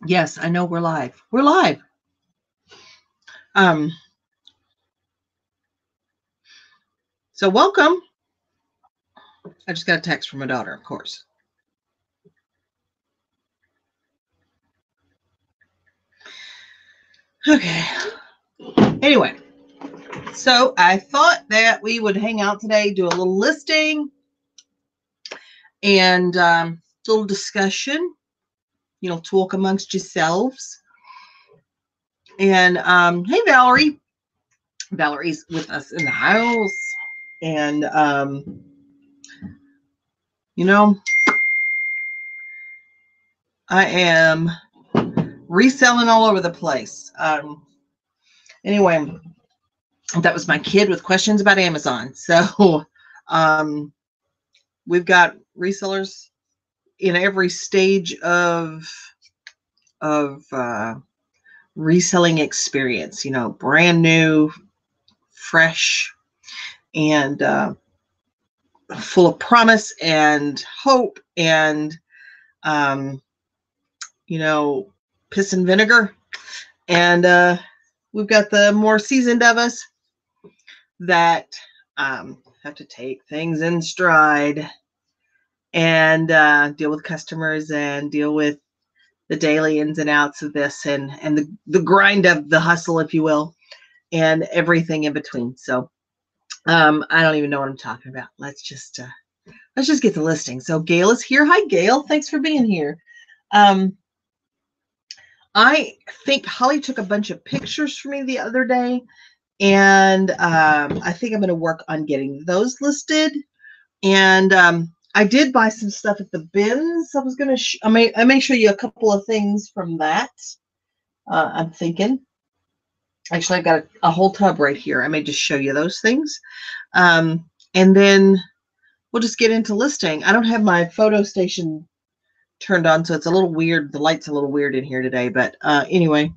Yes, I know we're live. We're live. Um, so welcome. I just got a text from my daughter, of course. Okay. Anyway, so I thought that we would hang out today, do a little listing and a little discussion, talk amongst yourselves. And hey, Valerie. Valerie's with us in the house. And, I am reselling all over the place. Anyway, that was my kid with questions about Amazon. So we've got resellers in every stage of reselling experience, brand new, fresh, and full of promise and hope and, piss and vinegar. And we've got the more seasoned of us that have to take things in stride and deal with customers and deal with the daily ins and outs of this and the grind of the hustle, if you will, and everything in between. So I don't even know what I'm talking about. Let's just get the listing. So Gail is here. Hi, Gail. Thanks for being here. I think Holly took a bunch of pictures for me the other day, and I think I'm going to work on getting those listed. And I did buy some stuff at the bins. I was going to, I may show you a couple of things from that. I'm thinking. Actually, I've got a whole tub right here. I may just show you those things. And then we'll just get into listing. I don't have my photo station turned on, so it's a little weird. The light's a little weird in here today. But anyway,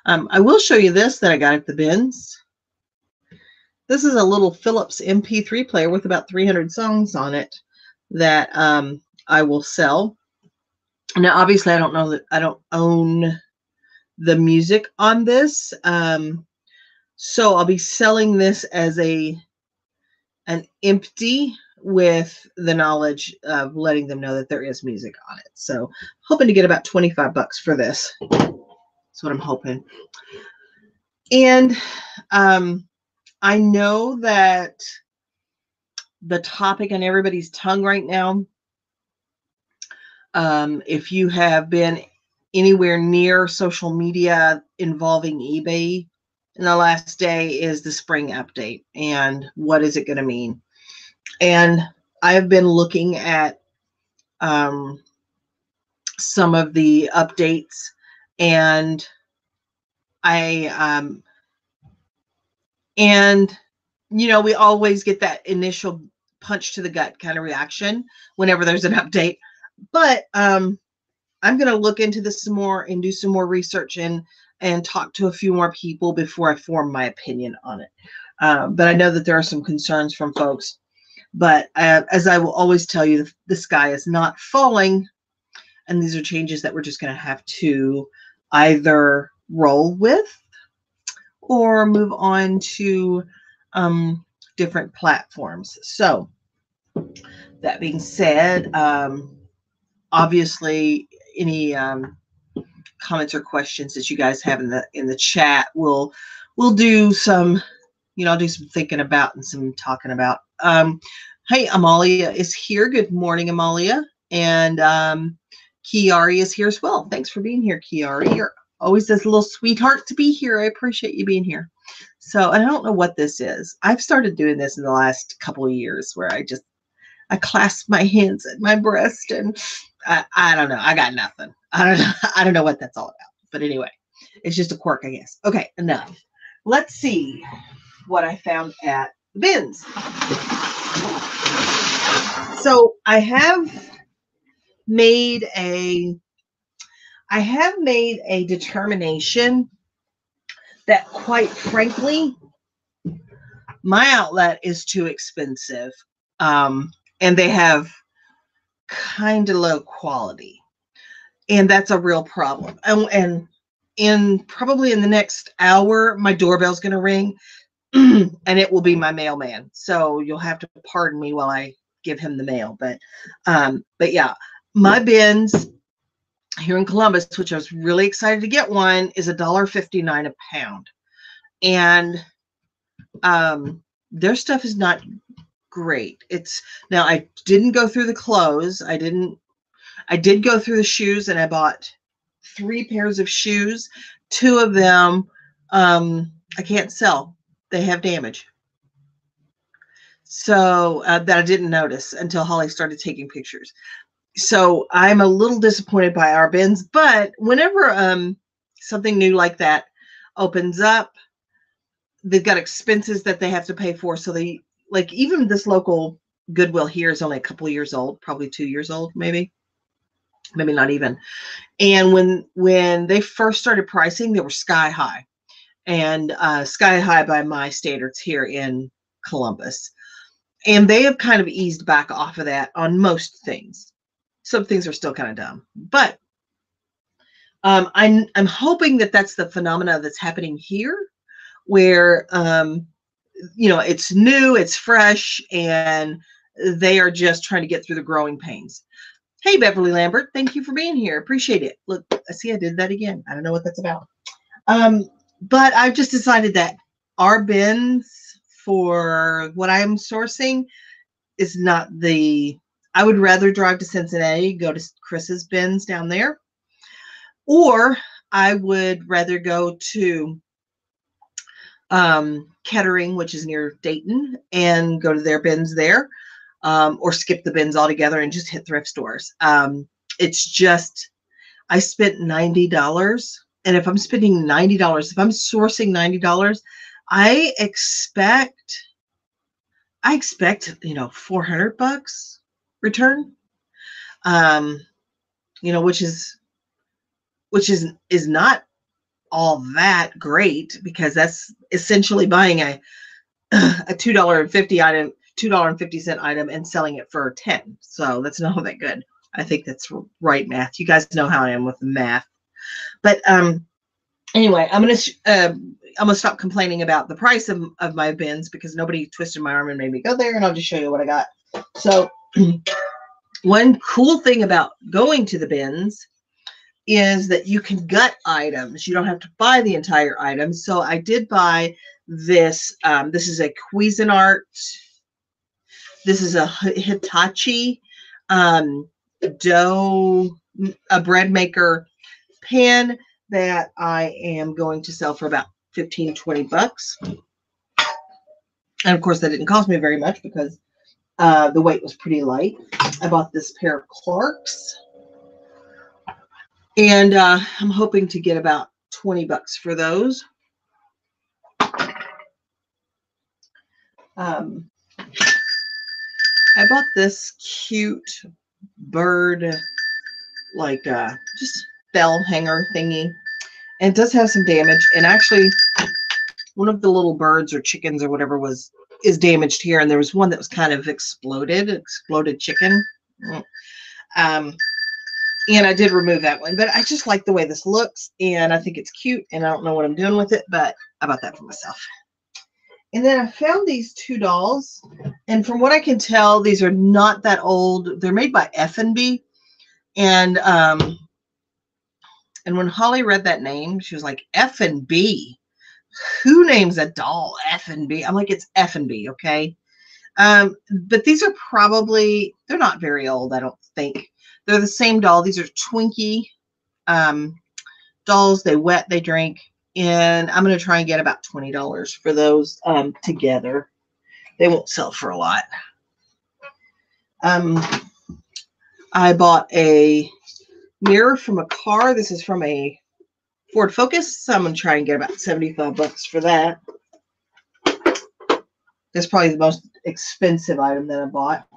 I will show you this that I got at the bins. This is a little Philips MP3 player with about 300 songs on it that I will sell. Now, obviously, I don't know that I don't own the music on this. So I'll be selling this as an empty with the knowledge of letting them know that there is music on it. So hoping to get about 25 bucks for this. That's what I'm hoping. And I know that the topic on everybody's tongue right now, if you have been anywhere near social media involving eBay in the last day, is the spring update. And what is it going to mean? And I've been looking at some of the updates, and we always get that initial punch to the gut kind of reaction whenever there's an update. But I'm going to look into this some more and do some more research and talk to a few more people before I form my opinion on it. But I know that there are some concerns from folks. But as I will always tell you, the sky is not falling. And these are changes that we're just going to have to either roll with or move on to different platforms. So that being said, obviously any comments or questions that you guys have in the chat, we'll do some, I'll do some thinking about and some talking about. Hey, Amalia is here. Good morning, Amalia. And Kiari is here as well. Thanks for being here, Kiari. You're always this little sweetheart to be here. I appreciate you being here. So, and I don't know what this is. I've started doing this in the last couple of years where I clasp my hands at my breast, and I don't know. I got nothing. I don't know what that's all about. But anyway, it's just a quirk, I guess. Okay, enough. Let's see what I found at the bins. So I have made a determination that, quite frankly, my outlet is too expensive, and they have kind of low quality. And that's a real problem. And in probably in the next hour, my doorbell's going to ring and it will be my mailman. So you'll have to pardon me while I give him the mail. But yeah, my bins here in Columbus, which I was really excited to get one, is $1.59 a pound. And their stuff is not great. Now I didn't go through the clothes. I did go through the shoes, and I bought 3 pairs of shoes. 2 of them I can't sell. They have damage. So that I didn't notice until Holly started taking pictures. So I'm a little disappointed by our bins, but whenever something new like that opens up, they've got expenses that they have to pay for. So they, like, even this local Goodwill here is only a couple of years old, probably 2 years old, maybe not even. And when they first started pricing, they were sky high, and sky high by my standards here in Columbus. And they have kind of eased back off of that on most things. Some things are still kind of dumb, but I'm hoping that that's the phenomena that's happening here, where it's new, it's fresh, and they are just trying to get through the growing pains. Hey, Beverly Lambert, thank you for being here. Appreciate it. Look, I see I did that again. I don't know what that's about. But I've just decided that our bins for what I'm sourcing is not I would rather drive to Cincinnati, go to Chris's bins down there, or I would rather go to Kettering, which is near Dayton, and go to their bins there, or skip the bins altogether and just hit thrift stores. It's just, I spent $90, and if I'm spending $90, if I'm sourcing $90, I expect $400 return, which is not all that great, because that's essentially buying a $2.50 item and selling it for 10. So that's not all that good. I think that's right math. You guys know how I am with math. But anyway, I'm gonna stop complaining about the price of my bins, because nobody twisted my arm and made me go there, and I'll just show you what I got. So one cool thing about going to the bins is that you can gut items. You don't have to buy the entire item. So I did buy this. This is a Cuisinart. This is a Hitachi dough, a bread maker pan that I am going to sell for about $15-20. And of course, that didn't cost me very much, because the weight was pretty light. I bought this pair of Clarks, and I'm hoping to get about $20 for those. I bought this cute bird, like just bell hanger thingy, and it does have some damage. And actually, one of the little birds or chickens or whatever is damaged here, and there was one that was kind of exploded chicken. And I did remove that one, but I just like the way this looks, and I think it's cute, and I don't know what I'm doing with it, but I bought that for myself. And then I found these 2 dolls, and from what I can tell, these are not that old. They're made by F&B, and when Holly read that name, she was like, F&B? Who names a doll F&B? I'm like, it's F&B, okay? But these are probably, they're not very old, I don't think. They're the same doll. These are Twinkie dolls. They wet, they drink, and I'm going to try and get about $20 for those together. They won't sell for a lot. I bought a mirror from a car. This is from a Ford Focus. So I'm going to try and get about $75 for that. That's probably the most expensive item that I bought.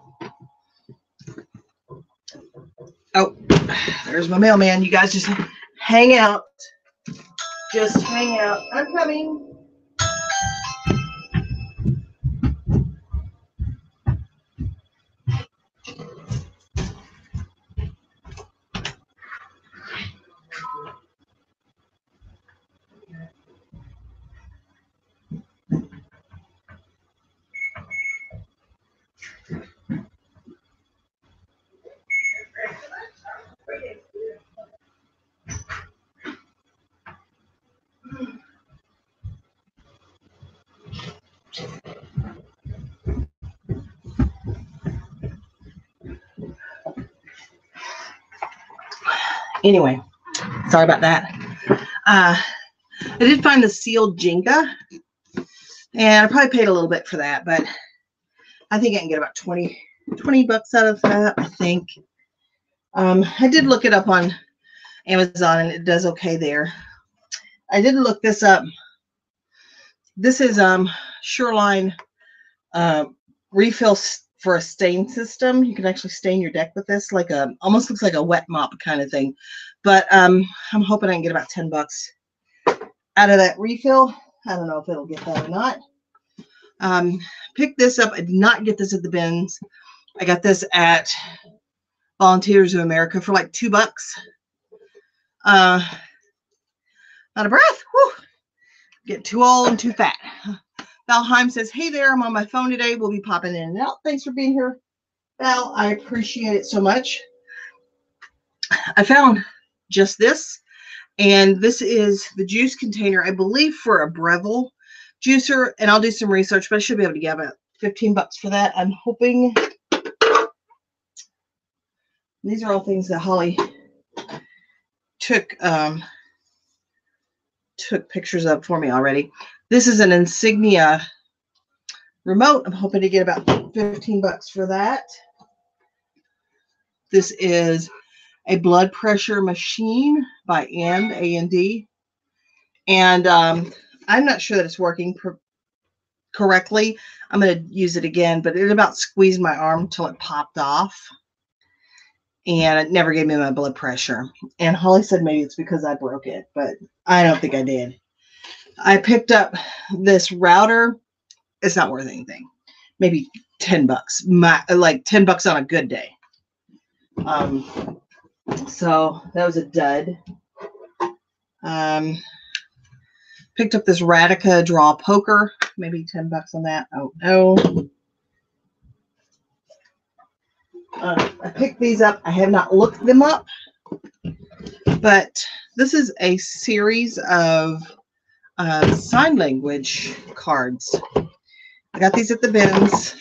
Oh, there's my mailman. You guys just hang out. Just hang out. I'm coming. Anyway, sorry about that. I did find the sealed Jenga, and I probably paid a little bit for that, but I think I can get about 20 bucks out of that, I think. I did look it up on Amazon, and it does okay there. I did look this up. This is Shoreline refill for a stain system. You can actually stain your deck with this, like almost looks like a wet mop kind of thing. But I'm hoping I can get about 10 bucks out of that refill. I don't know if it'll get that or not. Picked this up. I did not get this at the bins. I got this at Volunteers of America for like $2. Out of breath. Whew. Get too old and too fat. Valheim says, hey there, I'm on my phone today. We'll be popping in and out. Thanks for being here, Val. I appreciate it so much. I found just this, and this is the juice container, I believe, for a Breville juicer, and I'll do some research, but I should be able to get about 15 bucks for that. I'm hoping. These are all things that Holly took pictures of for me already. This is an Insignia remote. I'm hoping to get about 15 bucks for that. This is a blood pressure machine by A&D. And I'm not sure that it's working correctly. I'm going to use it again, but it about squeezed my arm until it popped off. And it never gave me my blood pressure. And Holly said maybe it's because I broke it, but I don't think I did. I picked up this router. It's not worth anything. Maybe 10 bucks. Like 10 bucks on a good day. So that was a dud. Picked up this Radica draw poker. Maybe 10 bucks on that. Oh no. I picked these up. I have not looked them up, but this is a series of sign language cards. I got these at the bins,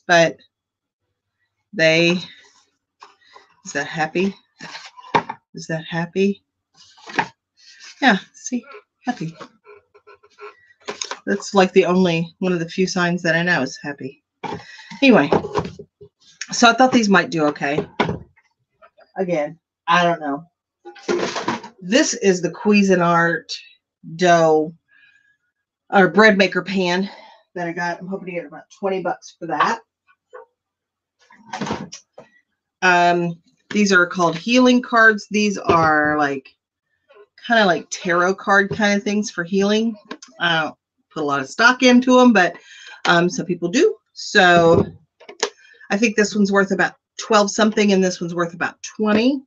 but is that happy? Is that happy? Yeah, see, happy. That's like one of the few signs that I know is happy. Anyway. So I thought these might do okay. Again, I don't know. This is the Cuisinart dough or bread maker pan that I got. I'm hoping to get about 20 bucks for that. These are called healing cards. These are kind of like tarot card kind of things for healing. I don't put a lot of stock into them, but some people do. So I think this one's worth about 12 something, and this one's worth about 20.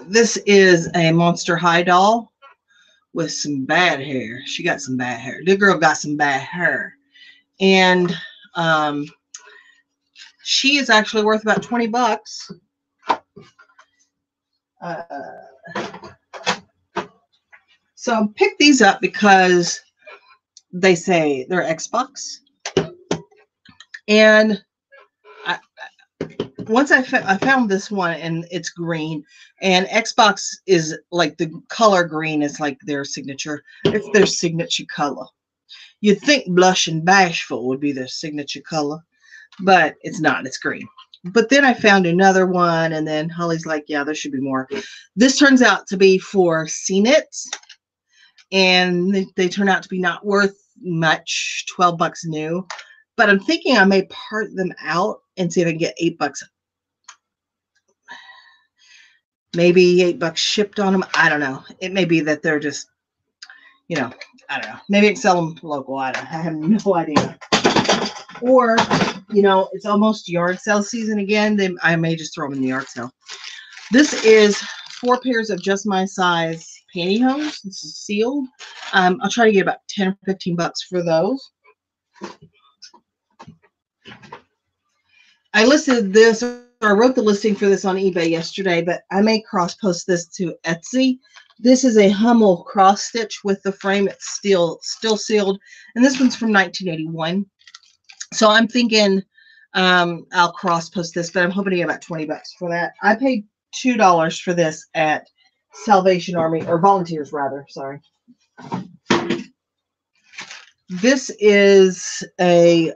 This is a Monster High doll with some bad hair. She got some bad hair. The girl got some bad hair. And she is actually worth about 20 bucks. So I picked these up because they say they're Xbox. And once I found this one, and it's green, and Xbox is like the color green is like their signature. It's their signature color. You'd think Blush and Bashful would be their signature color, but it's not. It's green. But then I found another one, and then Holly's like, yeah, there should be more. This turns out to be for CNETs, and they turn out to be not worth much, 12 bucks new. But I'm thinking I may part them out and see if I can get 8 bucks. Maybe 8 bucks shipped on them. I don't know. It may be that they're just, I don't know. Maybe I can sell them local. I have no idea. Or, it's almost yard sale season again. I may just throw them in the yard sale. This is 4 pairs of just my size pantyhose. This is sealed. I'll try to get about 10 or 15 bucks for those. I listed this, or I wrote the listing for this on eBay yesterday, but I may cross post this to Etsy. This is a Hummel cross stitch with the frame. It's still sealed, and this one's from 1981. So I'm thinking I'll cross post this, but I'm hoping to get about 20 bucks for that. I paid $2 for this at Salvation Army, or Volunteers rather, sorry. This is a,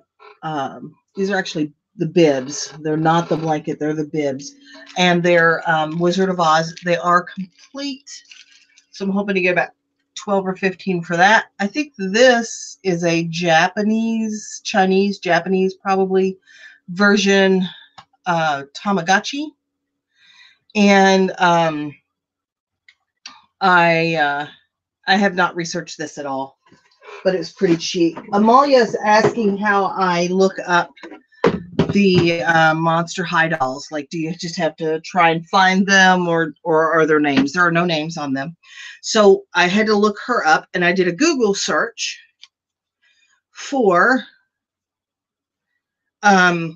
these are actually the bibs. They're not the blanket, they're the bibs. And they're Wizard of Oz. They are complete. So I'm hoping to get about 12 or 15 for that. I think this is a Chinese, Japanese probably version Tamagotchi. And I have not researched this at all, but it's pretty cheap. Amalia is asking how I look up the Monster High dolls. Like, do you just have to try and find them, or are there names? There are no names on them. So I had to look her up, and I did a Google search for, I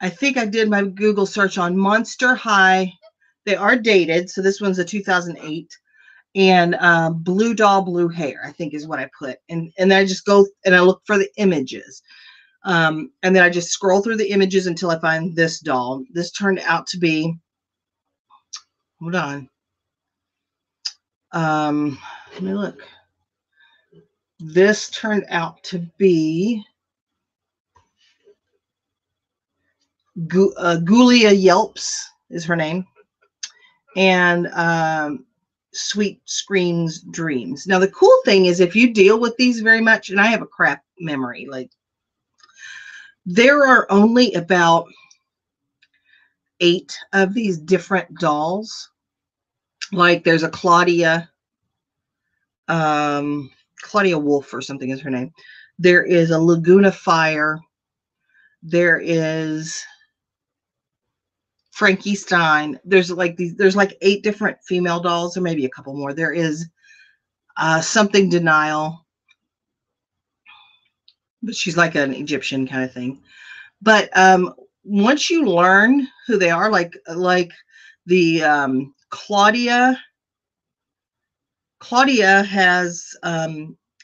think I did my Google search on Monster High. They are dated, so this one's a 2008. And blue doll, blue hair, I think is what I put. And then I just go and I look for the images. And then I just scroll through the images until I find this doll. This turned out to be, hold on. Let me look. This turned out to be Gulia Yelps is her name. And Sweet Screams Dreams. Now, the cool thing is if you deal with these very much, and I have a crap memory, like, there are only about 8 of these different dolls. Like, there's a Claudia Wolf or something is her name. There is a Laguna Fire. There is Frankie Stein. There's like 8 different female dolls, or maybe a couple more. There is something Denial, but she's like an Egyptian kind of thing. But once you learn who they are, like the Claudia has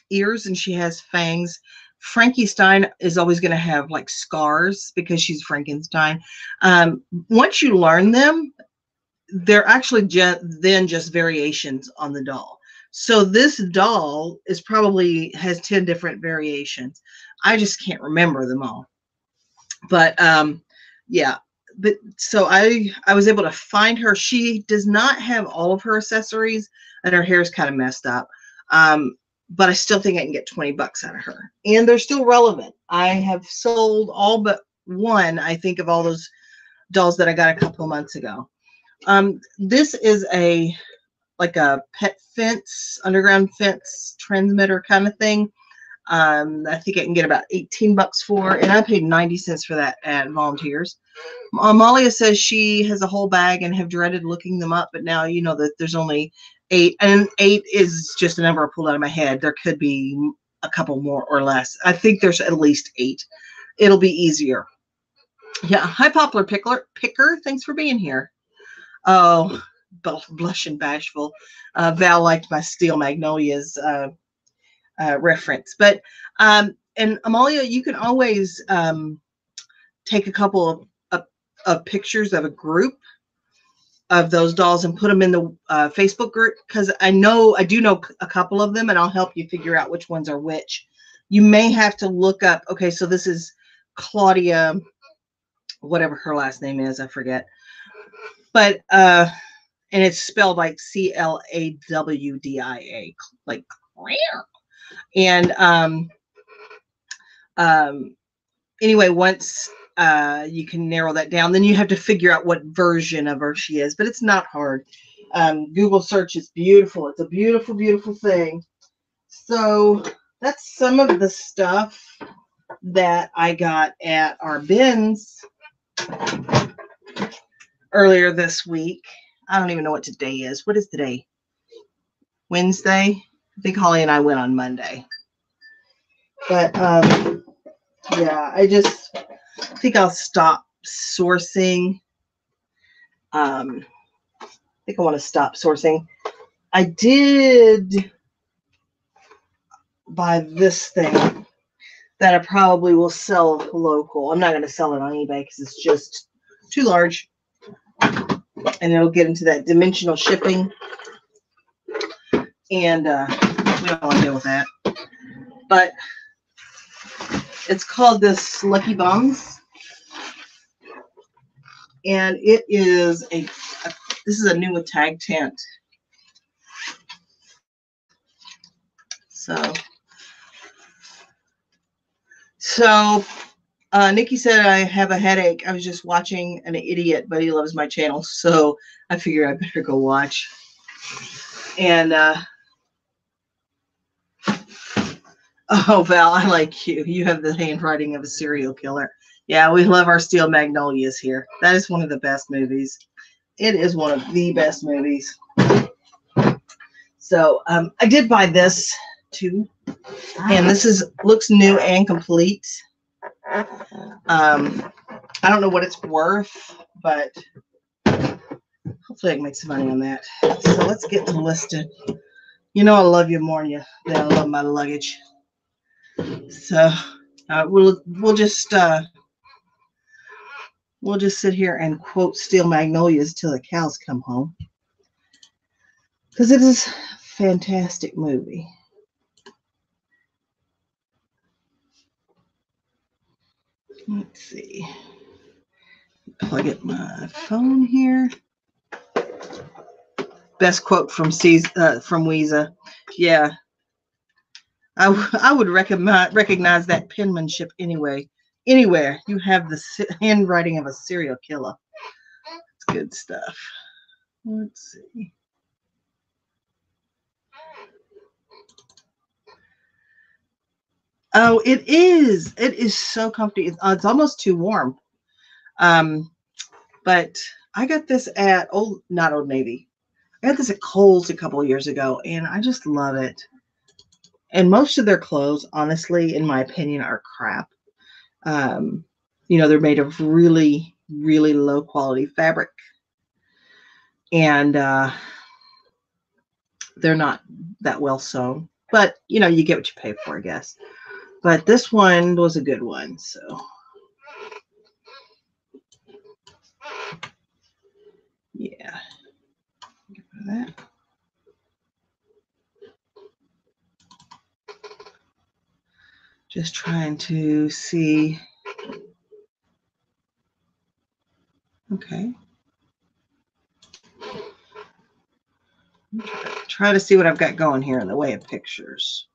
ears and she has fangs. Frankie Stein is always going to have like scars because she's Frankenstein. Once you learn them, they're actually then just variations on the doll. So this doll is probably has 10 different variations. I just can't remember them all. But yeah, but so I was able to find her. She does not have all of her accessories, and her hair is kind of messed up. But I still think I can get 20 bucks out of her, and they're still relevant. I have sold all but one, I think, of all those dolls that I got a couple of months ago. This is like a pet fence, underground fence transmitter kind of thing. I think I can get about 18 bucks for, and I paid 90 cents for that at Volunteers. Amalia says she has a whole bag and have dreaded looking them up, but now you know that there's only 8, and 8 is just a number I pulled out of my head. There could be a couple more or less. I think there's at least 8. It'll be easier. Yeah. Hi, Poplar Picker. Thanks for being here. Oh, blush and bashful. Val liked my Steel Magnolias reference, but and Amalia, you can always take a couple of pictures of a group of those dolls and put them in the Facebook group, because I do know a couple of them, and I'll help you figure out which ones are which. You may have to look up, okay, so this is Claudia, whatever her last name is, I forget, but and it's spelled like Clawdia, like rare. And anyway, once you can narrow that down, then you have to figure out what version of her she is, but it's not hard. Google search is beautiful. It's a beautiful, beautiful thing. So that's some of the stuff that I got at our bins earlier this week. I don't even know what today is. What is today? Wednesday? I think Holly and I went on Monday. But yeah, I think I'll stop sourcing. I think I want to stop sourcing. I did buy this thing. that I probably will sell local. I'm not going to sell it on eBay because it's just too large, and it'll get into that dimensional shipping, and we don't want to deal with that. But it's called this Lucky Bombs, and it is this is a new tag tent. So Nikki said I have a headache. I was just watching an idiot, but he loves my channel, so I figured I better go watch. And oh, Val, I like you. You have the handwriting of a serial killer. Yeah, we love our Steel Magnolias here. That is one of the best movies. It is one of the best movies. So I did buy this too, and this looks new and complete. I don't know what it's worth, but hopefully I can make some money on that. So let's get to listed. You know I love you more than I love my luggage. So we'll just sit here and quote Steel Magnolias till the cows come home, because it is a fantastic movie. Let's see. Plug in my phone here. Best quote from Weezer. Yeah. I would recognize that penmanship anyway. Anywhere you have the handwriting of a serial killer. It's good stuff. Let's see. Oh, it is. It is so comfy. It's almost too warm. But I got this at not Old Navy. I got this at Kohl's a couple of years ago, and I just love it. And most of their clothes, honestly, in my opinion, are crap. They're made of really, really low quality fabric, and they're not that well sewn. But you get what you pay for, I guess. But this one was a good one, so. Yeah. Get rid of that. Just trying to see. Okay. Try to see what I've got going here in the way of pictures.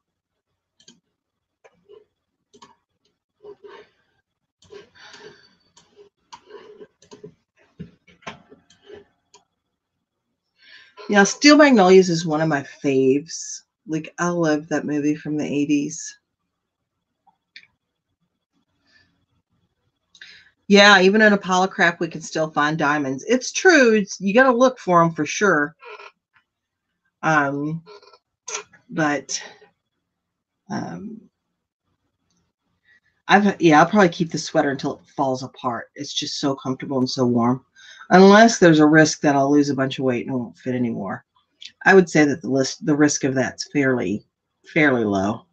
Yeah, Steel Magnolias is one of my faves. Like, I love that movie from the 80s. Yeah, even in a pile of crap, we can still find diamonds. It's true. You got to look for them for sure. But I'll probably keep the sweater until it falls apart. It's just so comfortable and so warm. Unless there's a risk that I'll lose a bunch of weight and it won't fit anymore. I would say that the risk of that's fairly low.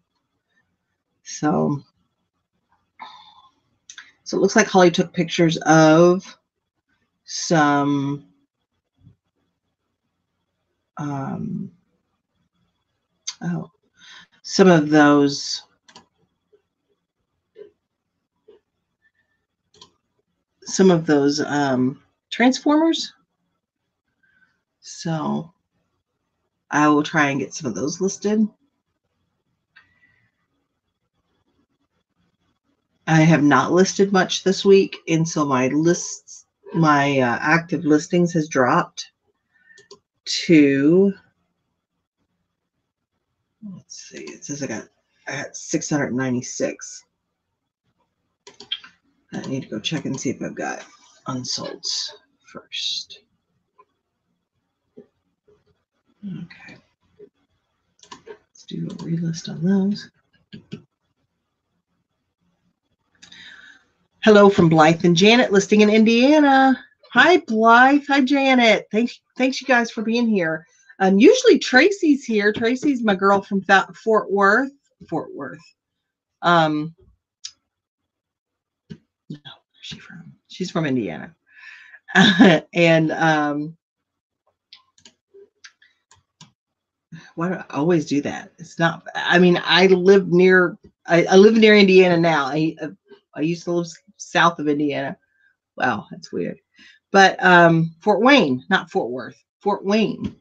So it looks like Holly took pictures of some some of those transformers. So I will try and get some of those listed. I have not listed much this week, and so my active listings has dropped to, let's see, it says I got 696. I need to go check and see if I've got unsolds first. Okay. Let's do a relist on those. Hello from Blythe and Janet, listing in Indiana. Hi, Blythe. Hi, Janet. Thanks you guys for being here. Usually Tracy's here. Tracy's my girl from Fort Worth. No, where's she from? She's from Indiana. And why do I always do that? It's not. I mean, I live near. I live near Indiana now. I used to live south of Indiana. Wow, that's weird. But Fort Wayne, not Fort Worth. Fort Wayne.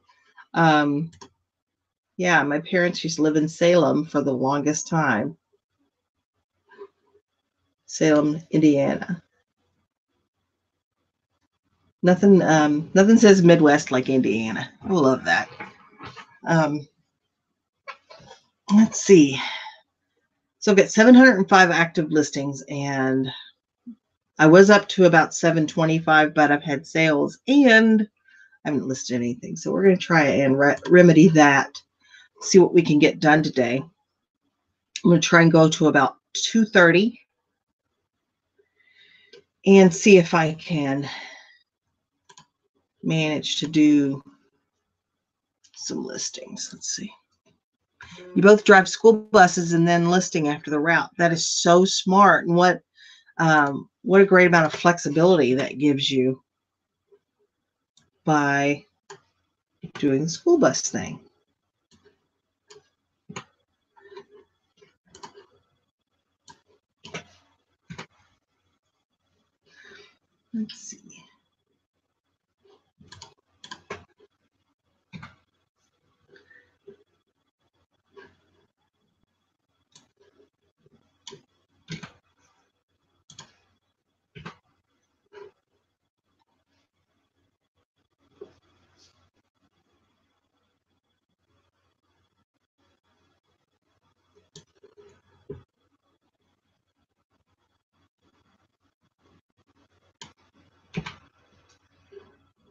Um, yeah, my parents used to live in Salem for the longest time. Salem, Indiana. Nothing says Midwest like Indiana. I love that. Um, let's see. So I've got 705 active listings, and I was up to about 725, but I've had sales and I haven't listed anything. So we're going to try and remedy that, see what we can get done today. I'm going to try and go to about 2:30 and see if I can manage to do some listings. Let's see. You both drive school buses and then listing after the route. That is so smart. And what a great amount of flexibility that gives you by doing the school bus thing. Let's see.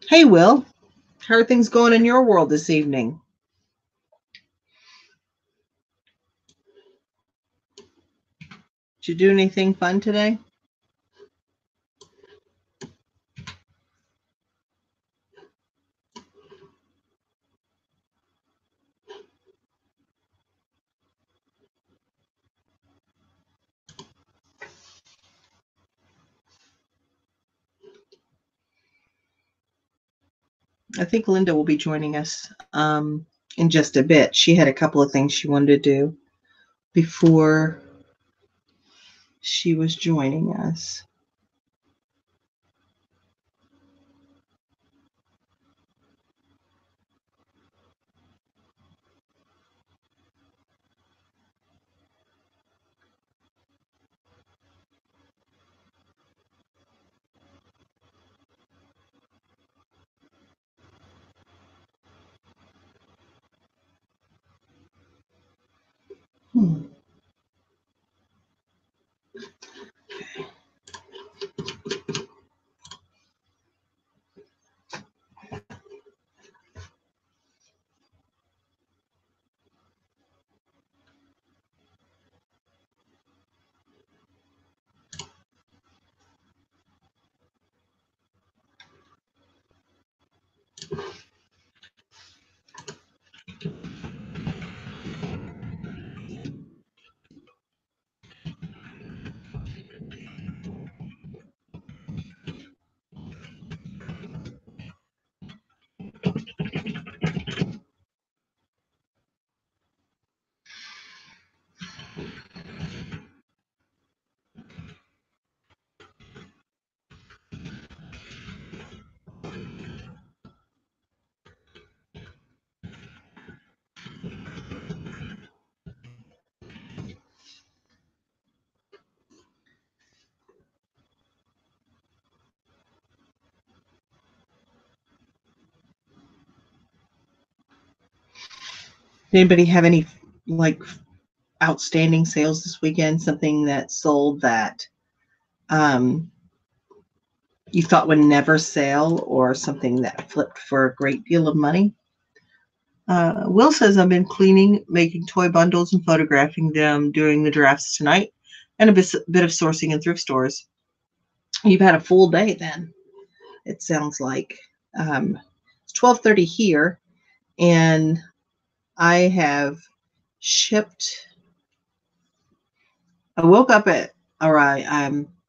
Hey, Will. How are things going in your world this evening? Did you do anything fun today? I think Linda will be joining us in just a bit. She had a couple of things she wanted to do before she was joining us. Did anybody have any like outstanding sales this weekend? Something that sold that you thought would never sell, or something that flipped for a great deal of money? Will says, I've been cleaning, making toy bundles, and photographing them during the drafts tonight, and a bit of sourcing in thrift stores. You've had a full day then, it sounds like. It's 12:30 here, and I have shipped. I woke up at, all right,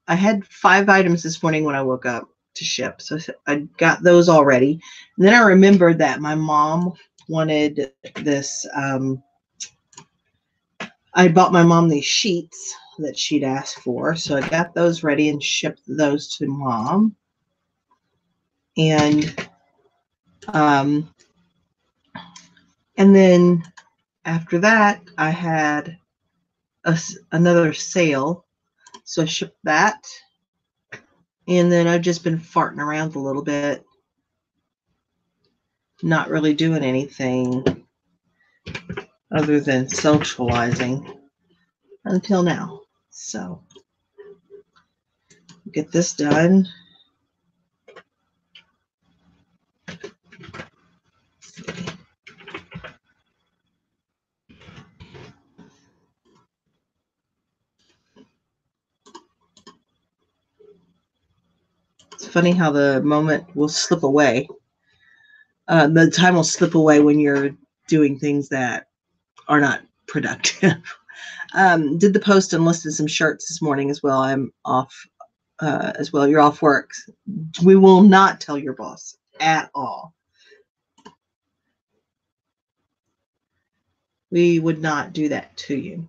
I had 5 items this morning when I woke up to ship. So I got those already. And then I remembered that my mom wanted this. I bought my mom these sheets that she'd asked for. So I got those ready and shipped those to Mom. And then after that, I had another sale. So I shipped that. And then I've just been farting around a little bit, not really doing anything other than socializing until now. So get this done. It's funny how the moment will slip away. The time will slip away when you're doing things that are not productive. Did the post and listed some shirts this morning as well. I'm off as well. You're off work. We will not tell your boss at all. We would not do that to you.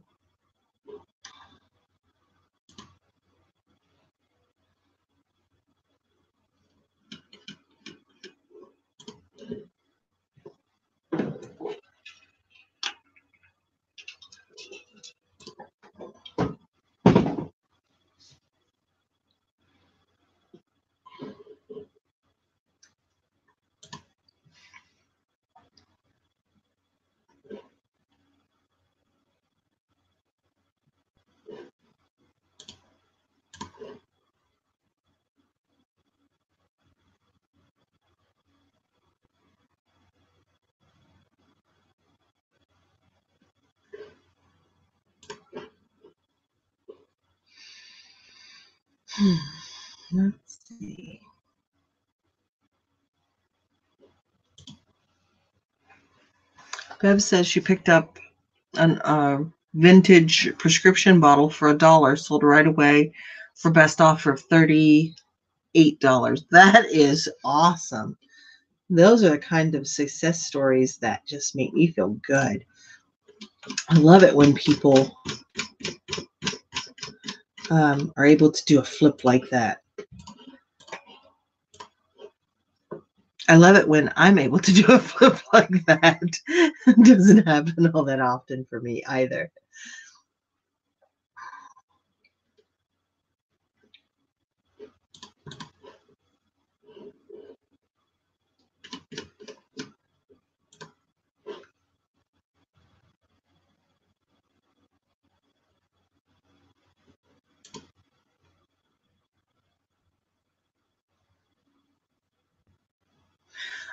Let's see. Bev says she picked up a vintage prescription bottle for $1, sold right away for best offer of $38. That is awesome. Those are the kind of success stories that just make me feel good. I love it when people are able to do a flip like that. I love it when I'm able to do a flip like that. It doesn't happen all that often for me either.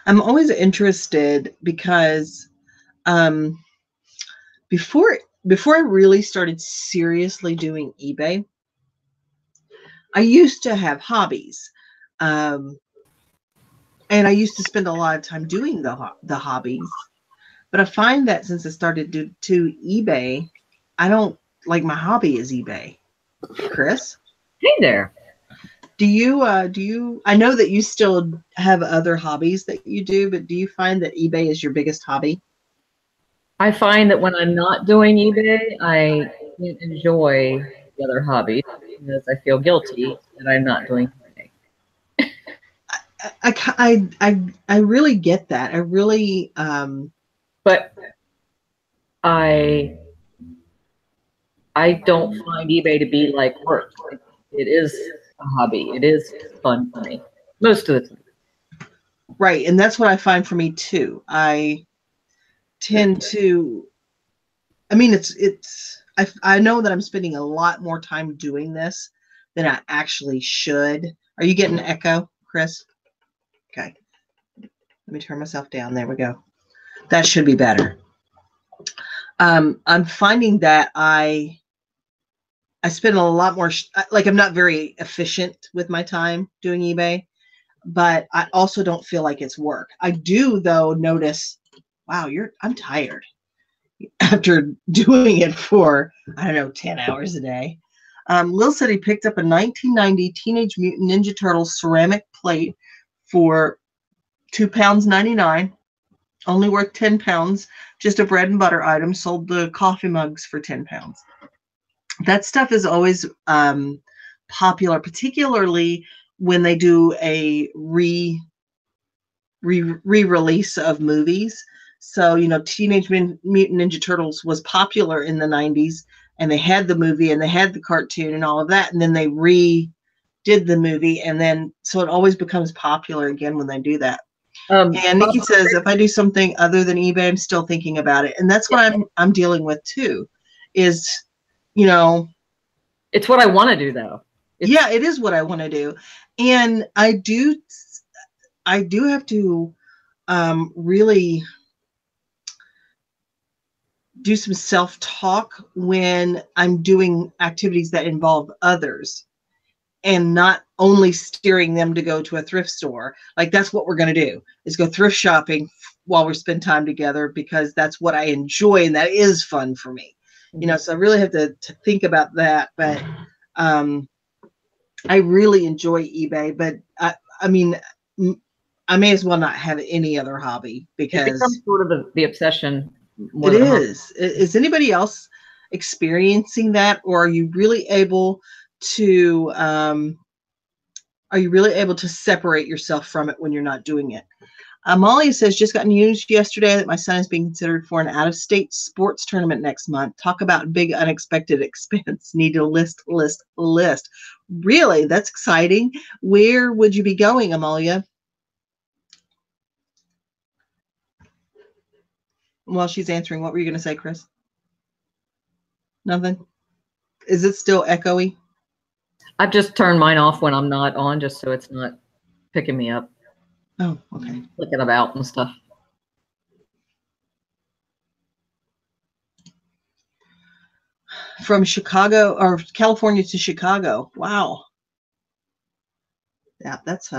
I'm always interested because before I really started seriously doing eBay, I used to have hobbies. And I used to spend a lot of time doing the hobbies. But I find that since I started to eBay, I don't like my hobby is eBay. Chris? Hey there. Do you I know that you still have other hobbies that you do, but do you find that eBay is your biggest hobby? I find that when I'm not doing eBay, I can't enjoy the other hobbies because I feel guilty that I'm not doing eBay. I really get that. I really but I don't find eBay to be like work. It is a hobby. It is fun for me most of the time. Right, and that's what I find for me too. I tend to, I mean, I know that I'm spending a lot more time doing this than I actually should. Are you getting an echo, Chris? Okay. Let me turn myself down. There we go. That should be better. I'm finding that I spend a lot more, like I'm not very efficient with my time doing eBay, but I also don't feel like it's work. I do though notice, wow, I'm tired after doing it for, I don't know, 10 hours a day. Lil said he picked up a 1990 Teenage Mutant Ninja Turtles ceramic plate for £2.99, only worth £10. Just a bread and butter item. Sold the coffee mugs for £10. That stuff is always popular, particularly when they do a re-release of movies. So, you know, Teenage Mutant Ninja Turtles was popular in the 90s, and they had the movie and they had the cartoon and all of that, and then they redid the movie, and then so it always becomes popular again when they do that. And Nikki says, if I do something other than eBay, I'm still thinking about it. And that's what I'm dealing with too, is, you know, it's what I want to do though. Yeah, it is what I want to do. And I do have to really do some self-talk when I'm doing activities that involve others, and not only steering them to go to a thrift store. Like, that's what we're going to do, is go thrift shopping while we spend time together, because that's what I enjoy and that is fun for me. Mm-hmm. You know, so I really have to think about that. But I really enjoy eBay, but I mean, I may as well not have any other hobby, because it becomes sort of the obsession. It is. Is anybody else experiencing that, or are you really able to separate yourself from it when you're not doing it? Molly says, just got news yesterday that my son is being considered for an out-of-state sports tournament next month. Talk about big unexpected expense. Need to list. Really? That's exciting. Where would you be going, Amalia? While she's answering, what were you going to say, Chris? Nothing? Is it still echoey? I've just turned mine off when I'm not on, just so it's not picking me up. Oh, okay. Looking about and stuff. From Chicago, or California to Chicago. Wow. Yeah, that's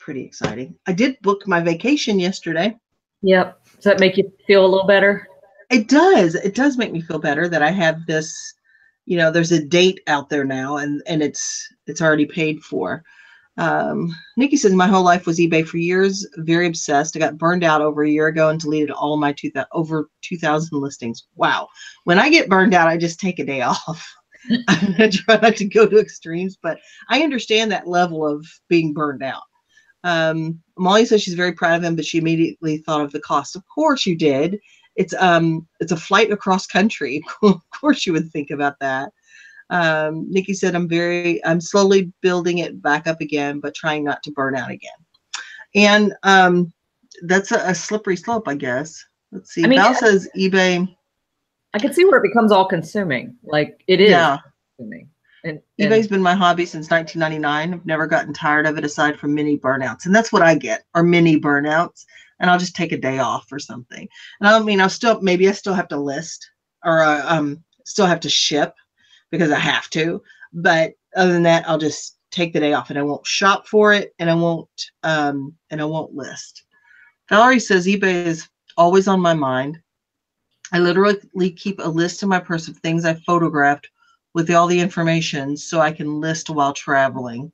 pretty exciting. I did book my vacation yesterday. Yep. Does that make you feel a little better? It does. It does make me feel better that I have this, you know, there's a date out there now, and it's already paid for. Nikki says, my whole life was eBay for years, very obsessed. I got burned out over a year ago and deleted all my over 2,000 listings. Wow. When I get burned out, I just take a day off. I try not to go to extremes, but I understand that level of being burned out. Molly says she's very proud of him, but she immediately thought of the cost. Of course you did. It's a flight across country. Of course you would think about that. Nikki said, I'm slowly building it back up again, but trying not to burn out again. And that's a slippery slope, I guess. Let's see. I mean, Val says eBay. I can see where it becomes all consuming. Like, it is consuming. And eBay's been my hobby since 1999. I've never gotten tired of it, aside from mini burnouts. And that's what I get, are mini burnouts. And I'll just take a day off or something. And I mean, maybe I still have to list, or still have to ship, because I have to. But other than that, I'll just take the day off, and I won't shop for it, and I won't list. Valerie says, eBay is always on my mind. I literally keep a list in my purse of things I photographed with all the information, so I can list while traveling.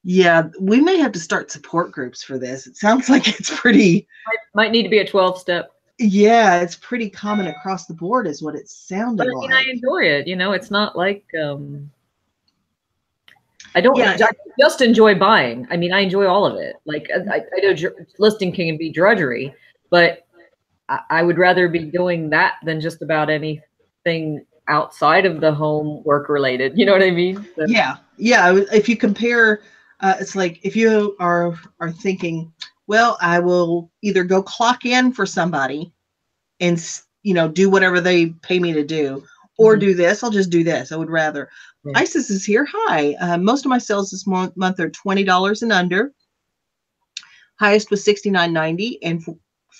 Yeah, we may have to start support groups for this. It sounds like it's pretty... Might need to be a 12-step. Yeah, it's pretty common across the board, is what it sounded like. But I mean, I enjoy it. You know, it's not like... I don't just enjoy buying. I mean, I enjoy all of it. Like, I know listing can be drudgery, but I would rather be doing that than just about anything outside of the home work related. You know what I mean? So. Yeah. If you compare, it's like, if you are thinking, well, I will either go clock in for somebody and, you know, do whatever they pay me to do, or do this, I'll just do this. I would rather. Right. Isis is here. Hi. Most of my sales this month are $20 and under. Highest was $69.90 and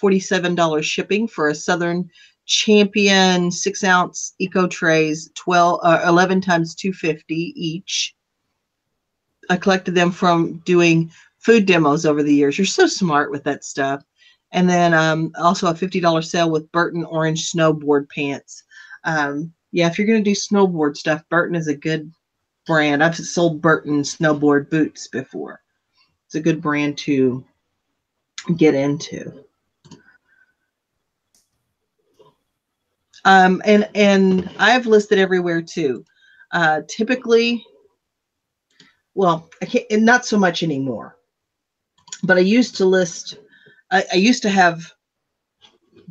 $47 shipping for a Southern Champion 6-ounce eco trays, 11 times 250 each. I collected them from doing food demos over the years. You're so smart with that stuff. And then also a $50 sale with Burton orange snowboard pants. Yeah, if you're going to do snowboard stuff, Burton is a good brand. I've sold Burton snowboard boots before. It's a good brand to get into. And I've listed everywhere too. Typically, well, I can't, and not so much anymore. But I used to list. I used to have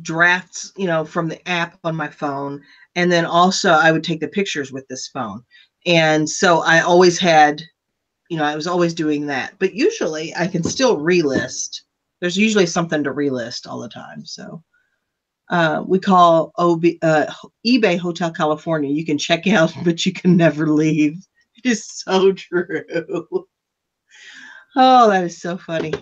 drafts, from the app on my phone, and then also I would take the pictures with this phone, and so I always had, I was always doing that. But usually I can still relist. There's usually something to relist all the time. So we call eBay Hotel California. You can check out, but you can never leave. It is so true. Oh, that is so funny.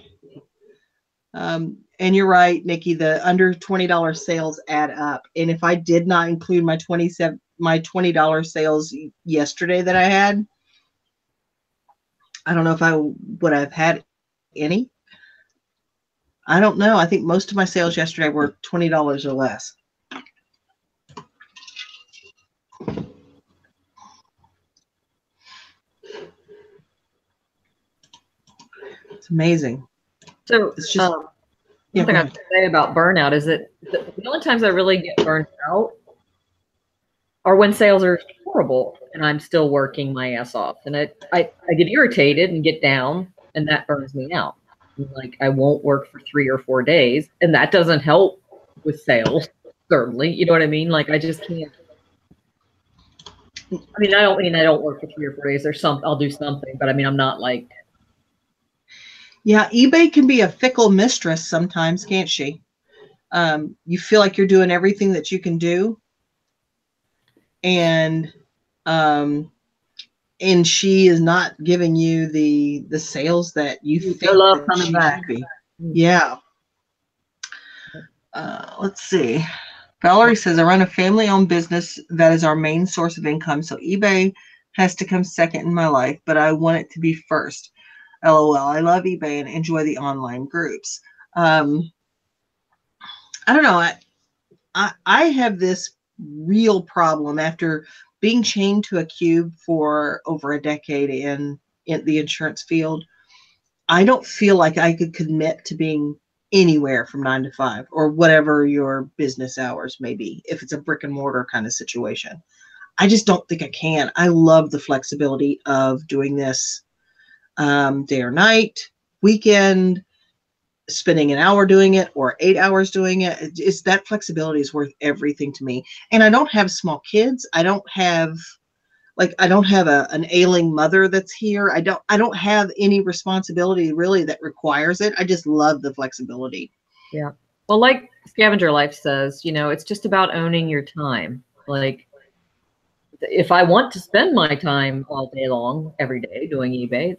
And you're right, Nikki, the under $20 sales add up. And if I did not include my $20 sales yesterday that I had, I don't know if I would have had any. I don't know. I think most of my sales yesterday were $20 or less. It's amazing. So it's just one thing I have to say about burnout is that the only times I really get burned out are when sales are horrible and I'm still working my ass off. And I get irritated and get down, and that burns me out. Like, I won't work for 3 or 4 days, and that doesn't help with sales, certainly. You know what I mean? Like, I just can't. I mean, I don't work for 3 or 4 days. There's I'll do something, but I mean, I'm not like. Yeah, eBay can be a fickle mistress sometimes, can't she? You feel like you're doing everything that you can do, and she is not giving you the sales that you think love that coming she back. should be. Yeah. Let's see. Valerie says, I run a family-owned business that is our main source of income, so eBay has to come second in my life, but I want it to be first. LOL. I love eBay and enjoy the online groups. I don't know. I have this real problem after being chained to a cube for over a decade in the insurance field. I don't feel like I could commit to being anywhere from 9 to 5 or whatever your business hours may be, if it's a brick and mortar kind of situation. I just don't think I can. I love the flexibility of doing this day or night, weekend, spending an hour doing it or 8 hours doing it. It's that flexibility is worth everything to me. And I don't have small kids. I don't have an ailing mother that's here. I don't have any responsibility really that requires it. I just love the flexibility. Yeah. Well, like Scavenger Life says, it's just about owning your time. Like, if I want to spend my time all day long, every day doing eBay,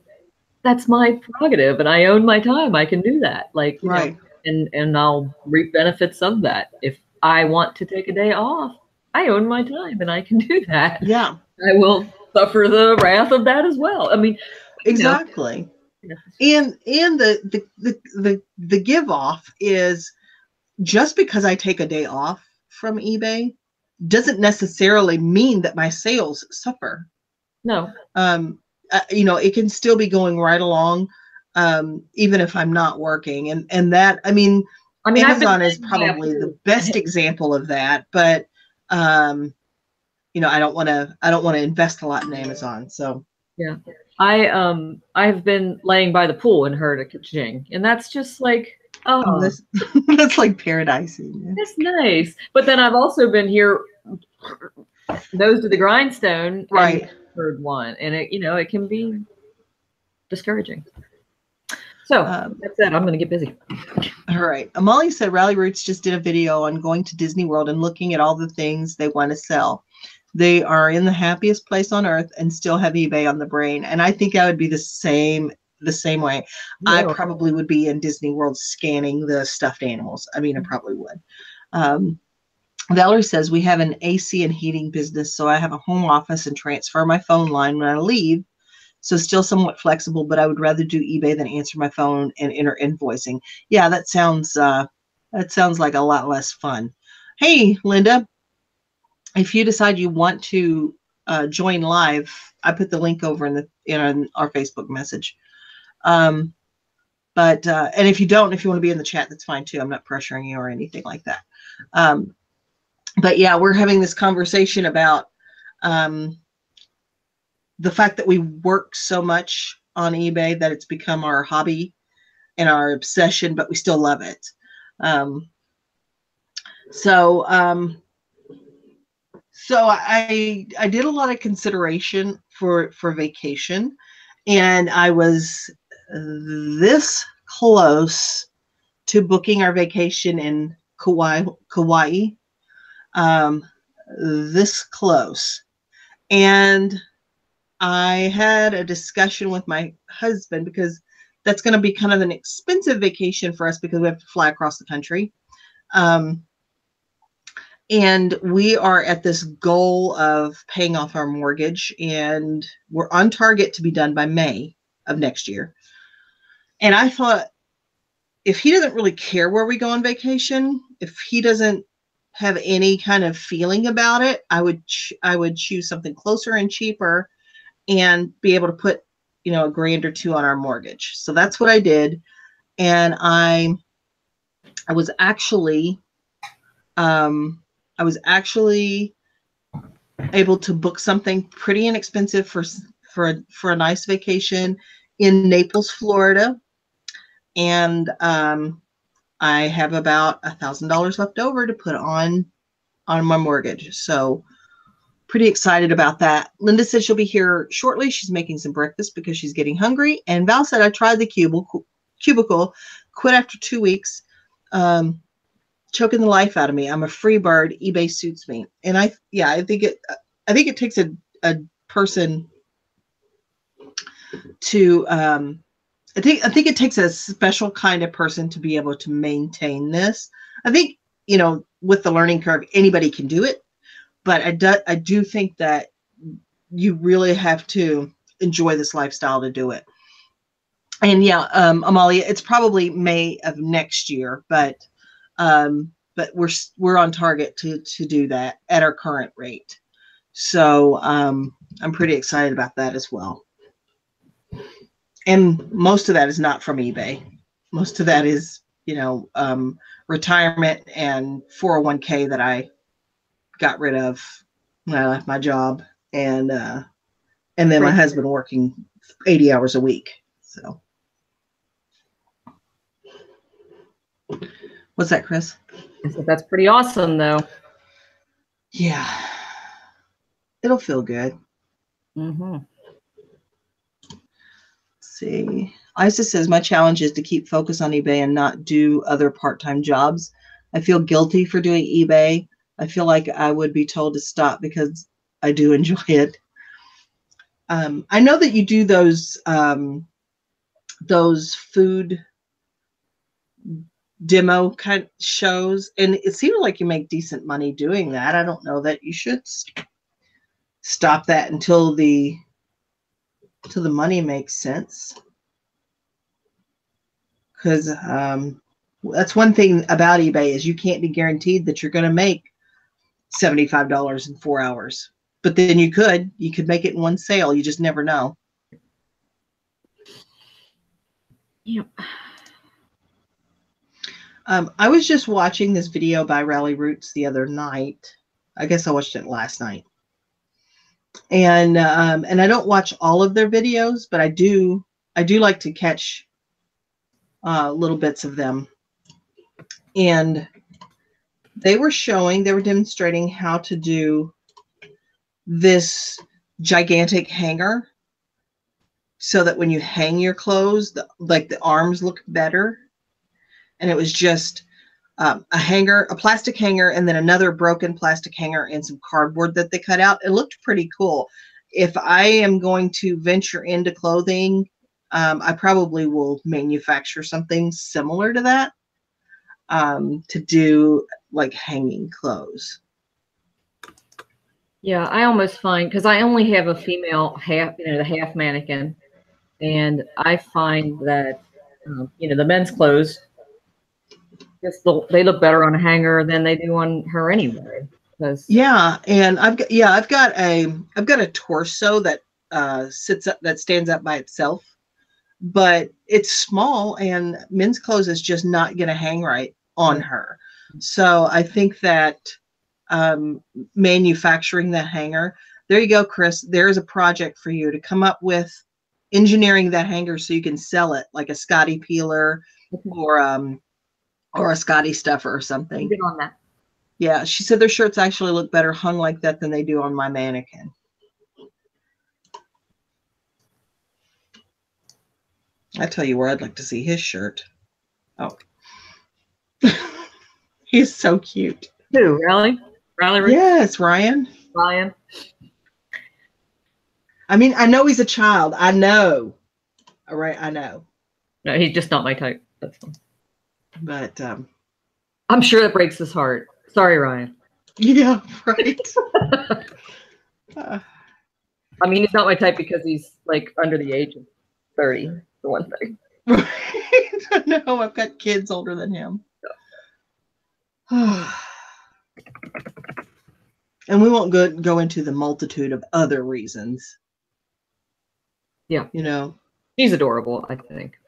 that's my prerogative, and I own my time. I can do that. Like, right. And I'll reap benefits of that. If I want to take a day off, I own my time, and I can do that. Yeah. I will suffer the wrath of that as well. I mean, exactly. And the give off is, just because I take a day off from eBay doesn't necessarily mean that my sales suffer. No. It can still be going right along, even if I'm not working. And that, I mean Amazon is probably the best example of that, but I don't want to invest a lot in Amazon. So yeah, I've been laying by the pool and heard a ka-ching, and that's just like, that's like paradise. It's nice. But then I've also been here, nose to the grindstone, right? And heard one, and it can be discouraging. So that's it. I'm going to get busy. All right. Amali said Rally Roots just did a video on going to Disney World and looking at all the things they want to sell. They are in the happiest place on earth and still have eBay on the brain. And I think I would be the same way. Yeah. I probably would be in Disney World scanning the stuffed animals. I mean, I probably would. Valerie says, we have an AC and heating business, so I have a home office and transfer my phone line when I leave. So still somewhat flexible, but I would rather do eBay than answer my phone and enter invoicing. Yeah, that sounds like a lot less fun. Hey, Linda. if you decide you want to join live, I put the link over in our Facebook message. And if you don't, if you want to be in the chat, that's fine too. I'm not pressuring you or anything like that. But yeah, we're having this conversation about the fact that we work so much on eBay that it's become our hobby and our obsession, but we still love it. So I did a lot of consideration for vacation, and I was this close to booking our vacation in Kauai. This close. And I had a discussion with my husband because that's going to be kind of an expensive vacation for us because we have to fly across the country. And we are at this goal of paying off our mortgage, and we're on target to be done by May of next year. And I thought, if he doesn't really care where we go on vacation, if he doesn't have any kind of feeling about it, I would choose something closer and cheaper and be able to put, $1,000 or $2,000 on our mortgage. So that's what I did. And I was actually able to book something pretty inexpensive for a nice vacation in Naples, Florida. And I have about $1,000 left over to put on my mortgage. So pretty excited about that. Linda said she'll be here shortly. She's making some breakfast because she's getting hungry. And Val said, I tried the cubicle, quit after 2 weeks, choking the life out of me. I'm a free bird. eBay suits me. And I think it takes a person to, I think it takes a special kind of person to be able to maintain this. I think, with the learning curve, anybody can do it, but I do think that you really have to enjoy this lifestyle to do it. And yeah, Amalia, it's probably May of next year, but we're on target to do that at our current rate. So I'm pretty excited about that as well. And most of that is not from eBay. Most of that is, retirement and 401k that I got rid of when I left my job, and then my husband working 80 hours a week. So, what's that, Chris? I said that's pretty awesome, though. Yeah, it'll feel good. Mm-hmm. See, Isis says my challenge is to keep focus on eBay and not do other part-time jobs. I feel guilty for doing eBay. I feel like I would be told to stop because I do enjoy it. I know that you do those food demo kind of shows, and it seems like you make decent money doing that. I don't know that you should stop that until the money makes sense. Because that's one thing about eBay is you can't be guaranteed that you're going to make $75 in 4 hours. But then you could make it in one sale. You just never know. Yep. I was just watching this video by Rally Roots the other night. I guess I watched it last night. And I don't watch all of their videos, but I do like to catch little bits of them. And they were demonstrating how to do this gigantic hanger so that when you hang your clothes, the arms look better. And it was just a plastic hanger, and then another broken plastic hanger and some cardboard that they cut out. It looked pretty cool. If I am going to venture into clothing, I probably will manufacture something similar to that to do like hanging clothes. Yeah, I almost find, because I only have a female half, the half mannequin, and I find that the men's clothes, they look better on a hanger than they do on her anyway. Because Yeah, and I've got a torso that sits up that stands up by itself, but it's small and men's clothes is just not going to hang right on her. So I think that manufacturing that hanger, there you go, Chris. There's a project for you to come up with engineering that hanger so you can sell it like a Scotty peeler or a Scotty stuffer or something. get on that. Yeah, she said their shirts actually look better hung like that than they do on my mannequin. I tell you where I'd like to see his shirt. Oh. He's so cute. Who? Riley? Riley? Yes, Ryan. Ryan? I mean, I know he's a child. I know. All right, I know. No, he's just not my type. That's fine. But I'm sure that breaks his heart. Sorry, Ryan. yeah, right. I mean, he's not my type because he's like under the age of 30, for one thing. Right. No, I've got kids older than him. And we won't go into the multitude of other reasons. Yeah. You know. She's adorable, I think.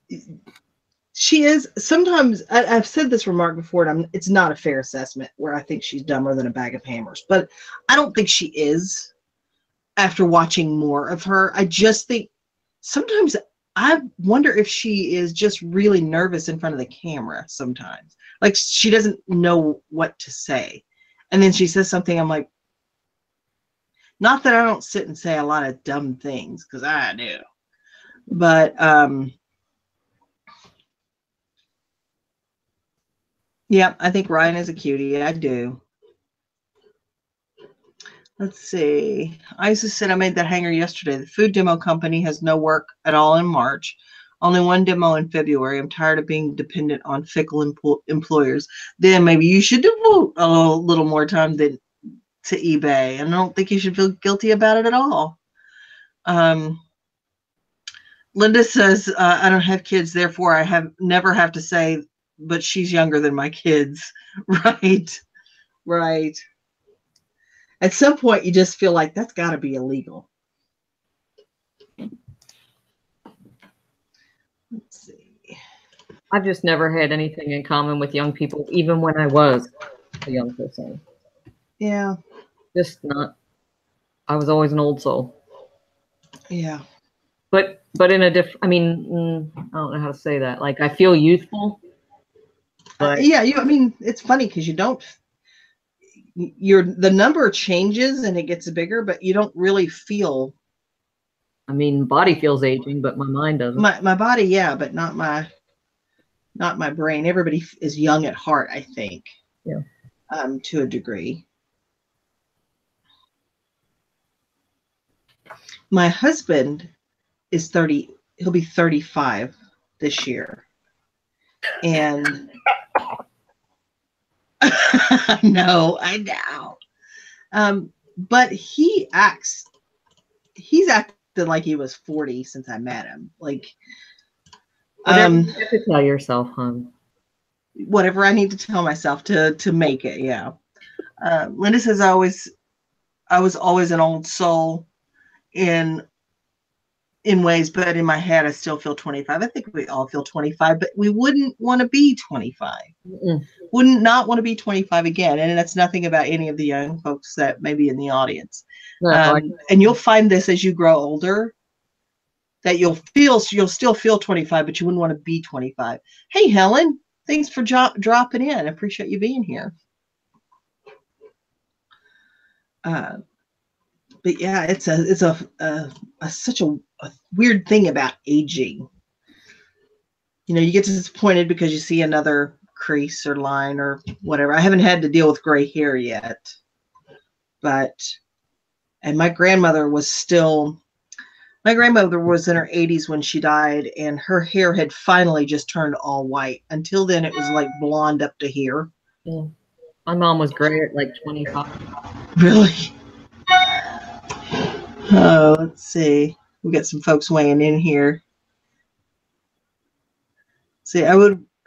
She is. Sometimes I've said this remark before, and it's not a fair assessment where I think she's dumber than a bag of hammers, but I don't think she is after watching more of her. I just think sometimes I wonder if she is just really nervous in front of the camera sometimes. Like she doesn't know what to say. And then she says something, I'm like, not that I don't sit and say a lot of dumb things, because I do. But yeah, I think Ryan is a cutie. I do. Let's see. Isis said I made that hanger yesterday. The food demo company has no work at all in March. Only one demo in February. I'm tired of being dependent on fickle employers. Then maybe you should devote a little more time to eBay. And I don't think you should feel guilty about it at all. Linda says, I don't have kids, therefore I never have to say, but she's younger than my kids. Right. Right. At some point, you just feel like that's got to be illegal. Let's see. I've just never had anything in common with young people, even when I was a young person. Yeah. Just not. I was always an old soul. Yeah. But in a different, I mean, I don't know how to say that. Like, I feel youthful. But yeah, I mean, it's funny because you don't. The number changes and it gets bigger, but you don't really feel. I mean, body feels aging, but my mind doesn't. My body, yeah, but not my brain. Everybody is young at heart, I think. Yeah. To a degree. My husband is 30. He'll be 35 this year, and. I know. But he's acted like he was 40 since I met him. Like, whatever you have to tell yourself, hon. Whatever I need to tell myself to make it. Yeah. Linda says I was always an old soul in ways, but in my head, I still feel 25. I think we all feel 25, but we wouldn't want to be 25. Wouldn't not want to be 25 again. And that's nothing about any of the young folks that may be in the audience. No, and you'll find this as you grow older, that you'll still feel 25, but you wouldn't want to be 25. Hey, Helen, thanks for dropping in. I appreciate you being here. But yeah, it's such a weird thing about aging. You know, you get disappointed because you see another crease or line or whatever. I haven't had to deal with gray hair yet, and my grandmother was in her 80s when she died, and her hair had finally just turned all white. Until then, it was like blonde up to here. Yeah. My mom was gray at like 25. Really? Oh, let's see. We got some folks weighing in here. See,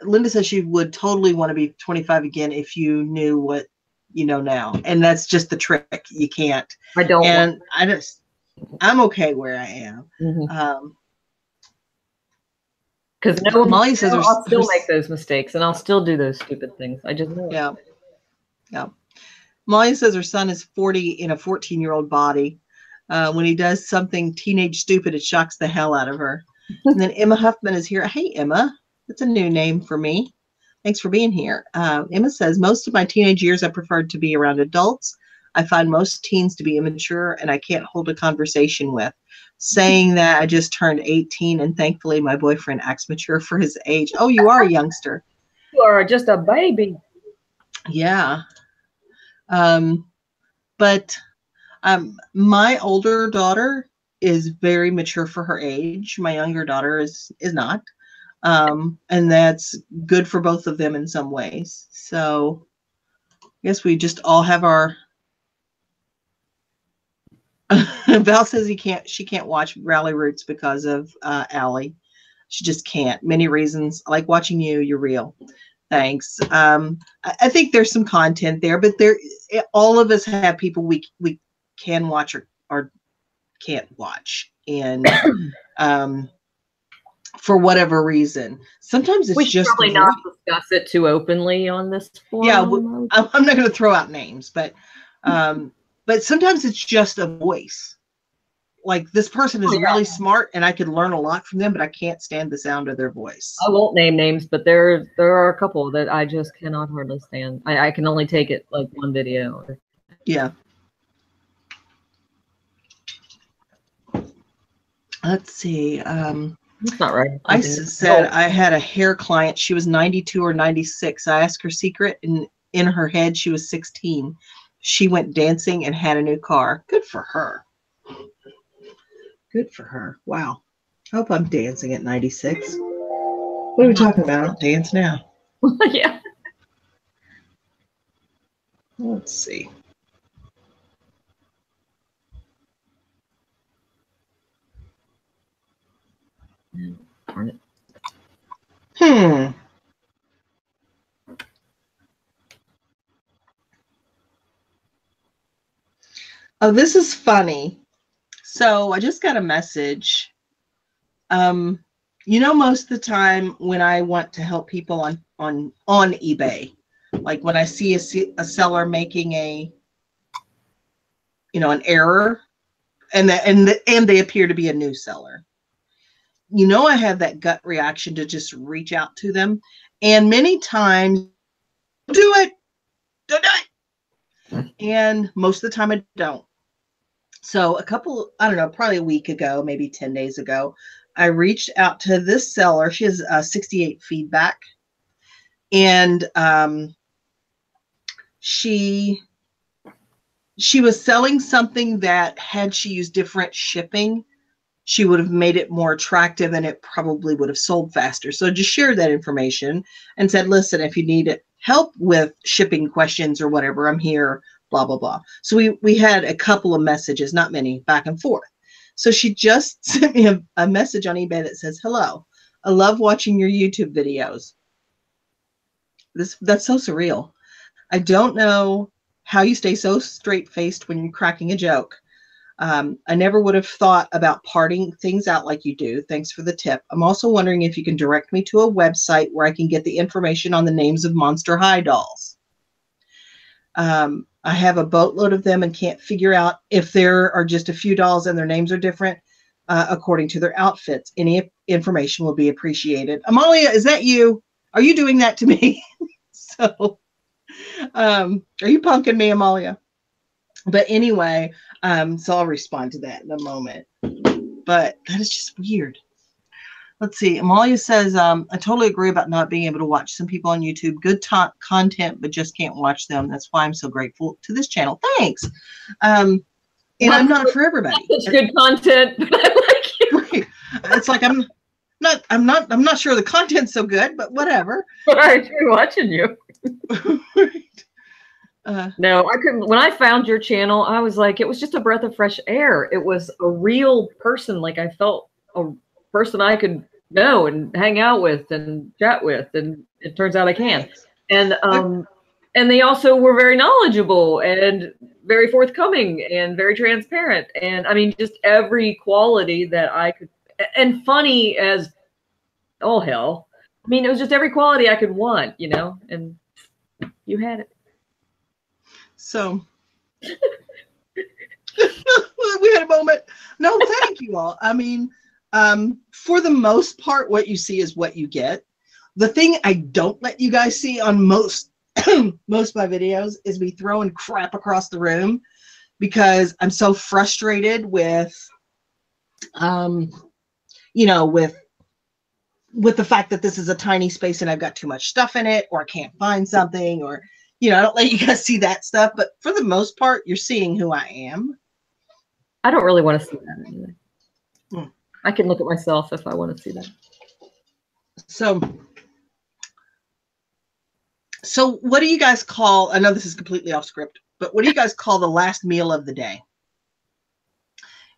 Linda says she would totally want to be 25 again if you knew what you know now, and that's just the trick. You can't. I don't. And I'm okay where I am. Because Molly says I'll still make those mistakes and I'll still do those stupid things. I just know. Yeah. Yeah. Molly says her son is 40 in a 14-year-old body. When he does something teenage stupid, it shocks the hell out of her. And then Emma Huffman is here. Hey, Emma. That's a new name for me. Thanks for being here. Emma says, most of my teenage years I preferred to be around adults. I find most teens to be immature and I can't hold a conversation with. Saying that, I just turned 18 and thankfully my boyfriend acts mature for his age. Oh, you are a youngster. You are just a baby. Yeah. But my older daughter is very mature for her age. My younger daughter is not. And that's good for both of them in some ways. So I guess we just all have our Val says she can't watch Rally Roots because of Allie. She just can't. Many reasons. I like watching you. You're real. Thanks. I think there's some content there, but all of us have people we can watch or can't watch. And for whatever reason, sometimes it's just probably not discuss it too openly on this forum. Yeah, I'm not going to throw out names, but sometimes it's just a voice. Like this person is really smart and I could learn a lot from them, but I can't stand the sound of their voice. I won't name names, but there are a couple that I just cannot hardly stand. I can only take it like one video. Yeah. Let's see. That's not right. Isis said, I had a hair client. She was 92 or 96. I asked her secret, and in her head, she was 16. She went dancing and had a new car. Good for her. Good for her. Wow. I hope I'm dancing at 96. What are we talking about? I'll dance now. Yeah. Let's see. Darn it. Oh, this is funny. So I just got a message. Most of the time when I want to help people on eBay, like when I see a seller making an error, and they appear to be a new seller, I have that gut reaction to just reach out to them, and many times do it, and most of the time I don't. So probably a week ago, maybe 10 days ago, I reached out to this seller. She has 68 feedback. And she was selling something that had she used different shipping, she would have made it more attractive and it probably would have sold faster. So I just shared that information and said, listen, if you need help with shipping questions or whatever, I'm here. Blah, blah, blah. So we had a couple of messages, not many, back and forth. So she just sent me a message on eBay that says, hello, I love watching your YouTube videos. That's so surreal. I don't know how you stay so straight-faced when you're cracking a joke. I never would have thought about parting things out like you do. Thanks for the tip. I'm also wondering if you can direct me to a website where I can get the information on the names of Monster High dolls. I have a boatload of them and can't figure out if there are just a few dolls and their names are different according to their outfits. Any information will be appreciated. Amalia, is that you? Are you doing that to me? So, are you punking me, Amalia? But anyway, so I'll respond to that in a moment. But that is just weird. Let's see. Amalia says, I totally agree about not being able to watch some people on YouTube. Good content, but just can't watch them. That's why I'm so grateful to this channel. Thanks. And I'm not for everybody. It's good content, but I like you. Right. It's like I'm not sure the content's so good, but whatever. But I enjoy watching you. No, I couldn't. When I found your channel, I was like, it was just a breath of fresh air. It was a real person. Like I felt a person I could know and hang out with and chat with, and it turns out I can. And And they also were very knowledgeable and very forthcoming and very transparent. And I mean, just every quality that I could, and funny as all hell. I mean, it was just every quality I could want, you know, and you had it. So we had a moment. No, thank you all. I mean, for the most part, what you see is what you get. The thing I don't let you guys see on most most of my videos is me throwing crap across the room because I'm so frustrated with, you know, with the fact that this is a tiny space and I've got too much stuff in it, or I can't find something, or, you know, I don't let you guys see that stuff. But for the most part, you're seeing who I am. I don't really want to see that anyway. I can look at myself if I want to see that. So what do you guys call, I know this is completely off script, but what do you guys call the last meal of the day?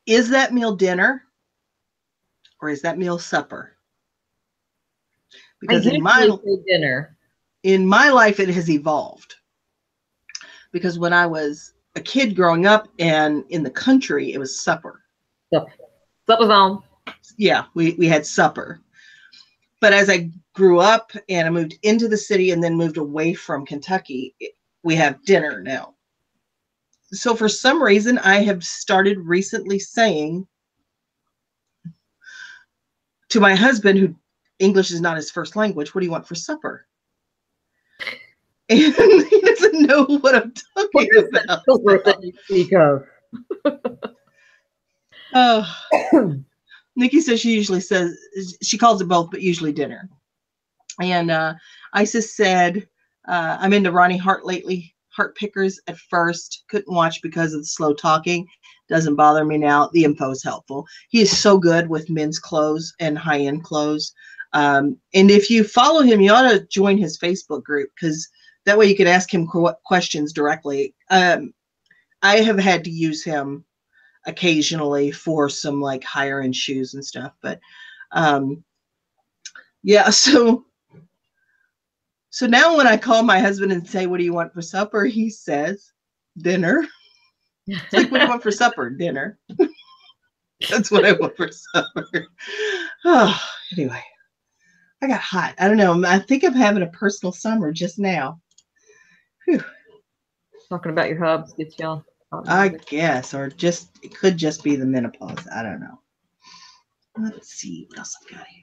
Is that meal dinner or is that meal supper? Because in my life, it has evolved. Because when I was a kid growing up and in the country, it was supper. Supper's on. Yeah, we had supper. But as I grew up and I moved into the city and then moved away from Kentucky, we have dinner now. So for some reason, I have started recently saying to my husband, who English is not his first language, what do you want for supper? And he doesn't know what I'm talking about. That you speak of. Nikki says she calls it both, but usually dinner. And Isis said, I'm into Ronnie Hart lately. Heart Pickers at first. Couldn't watch because of the slow talking. Doesn't bother me now. The info is helpful. He is so good with men's clothes and high-end clothes. And if you follow him, you ought to join his Facebook group, because that way you can ask him questions directly. I have had to use him occasionally for some like higher end shoes and stuff, but yeah, so now when I call my husband and say, what do you want for supper? He says, dinner. It's like, what do you want for supper? Dinner. That's what I want for supper. Oh, anyway, I got hot. I don't know. I think I'm having a personal summer just now. Whew. Talking about your hubs gets y'all. I guess, or just it could just be the menopause. I don't know. Let's see what else I've got here.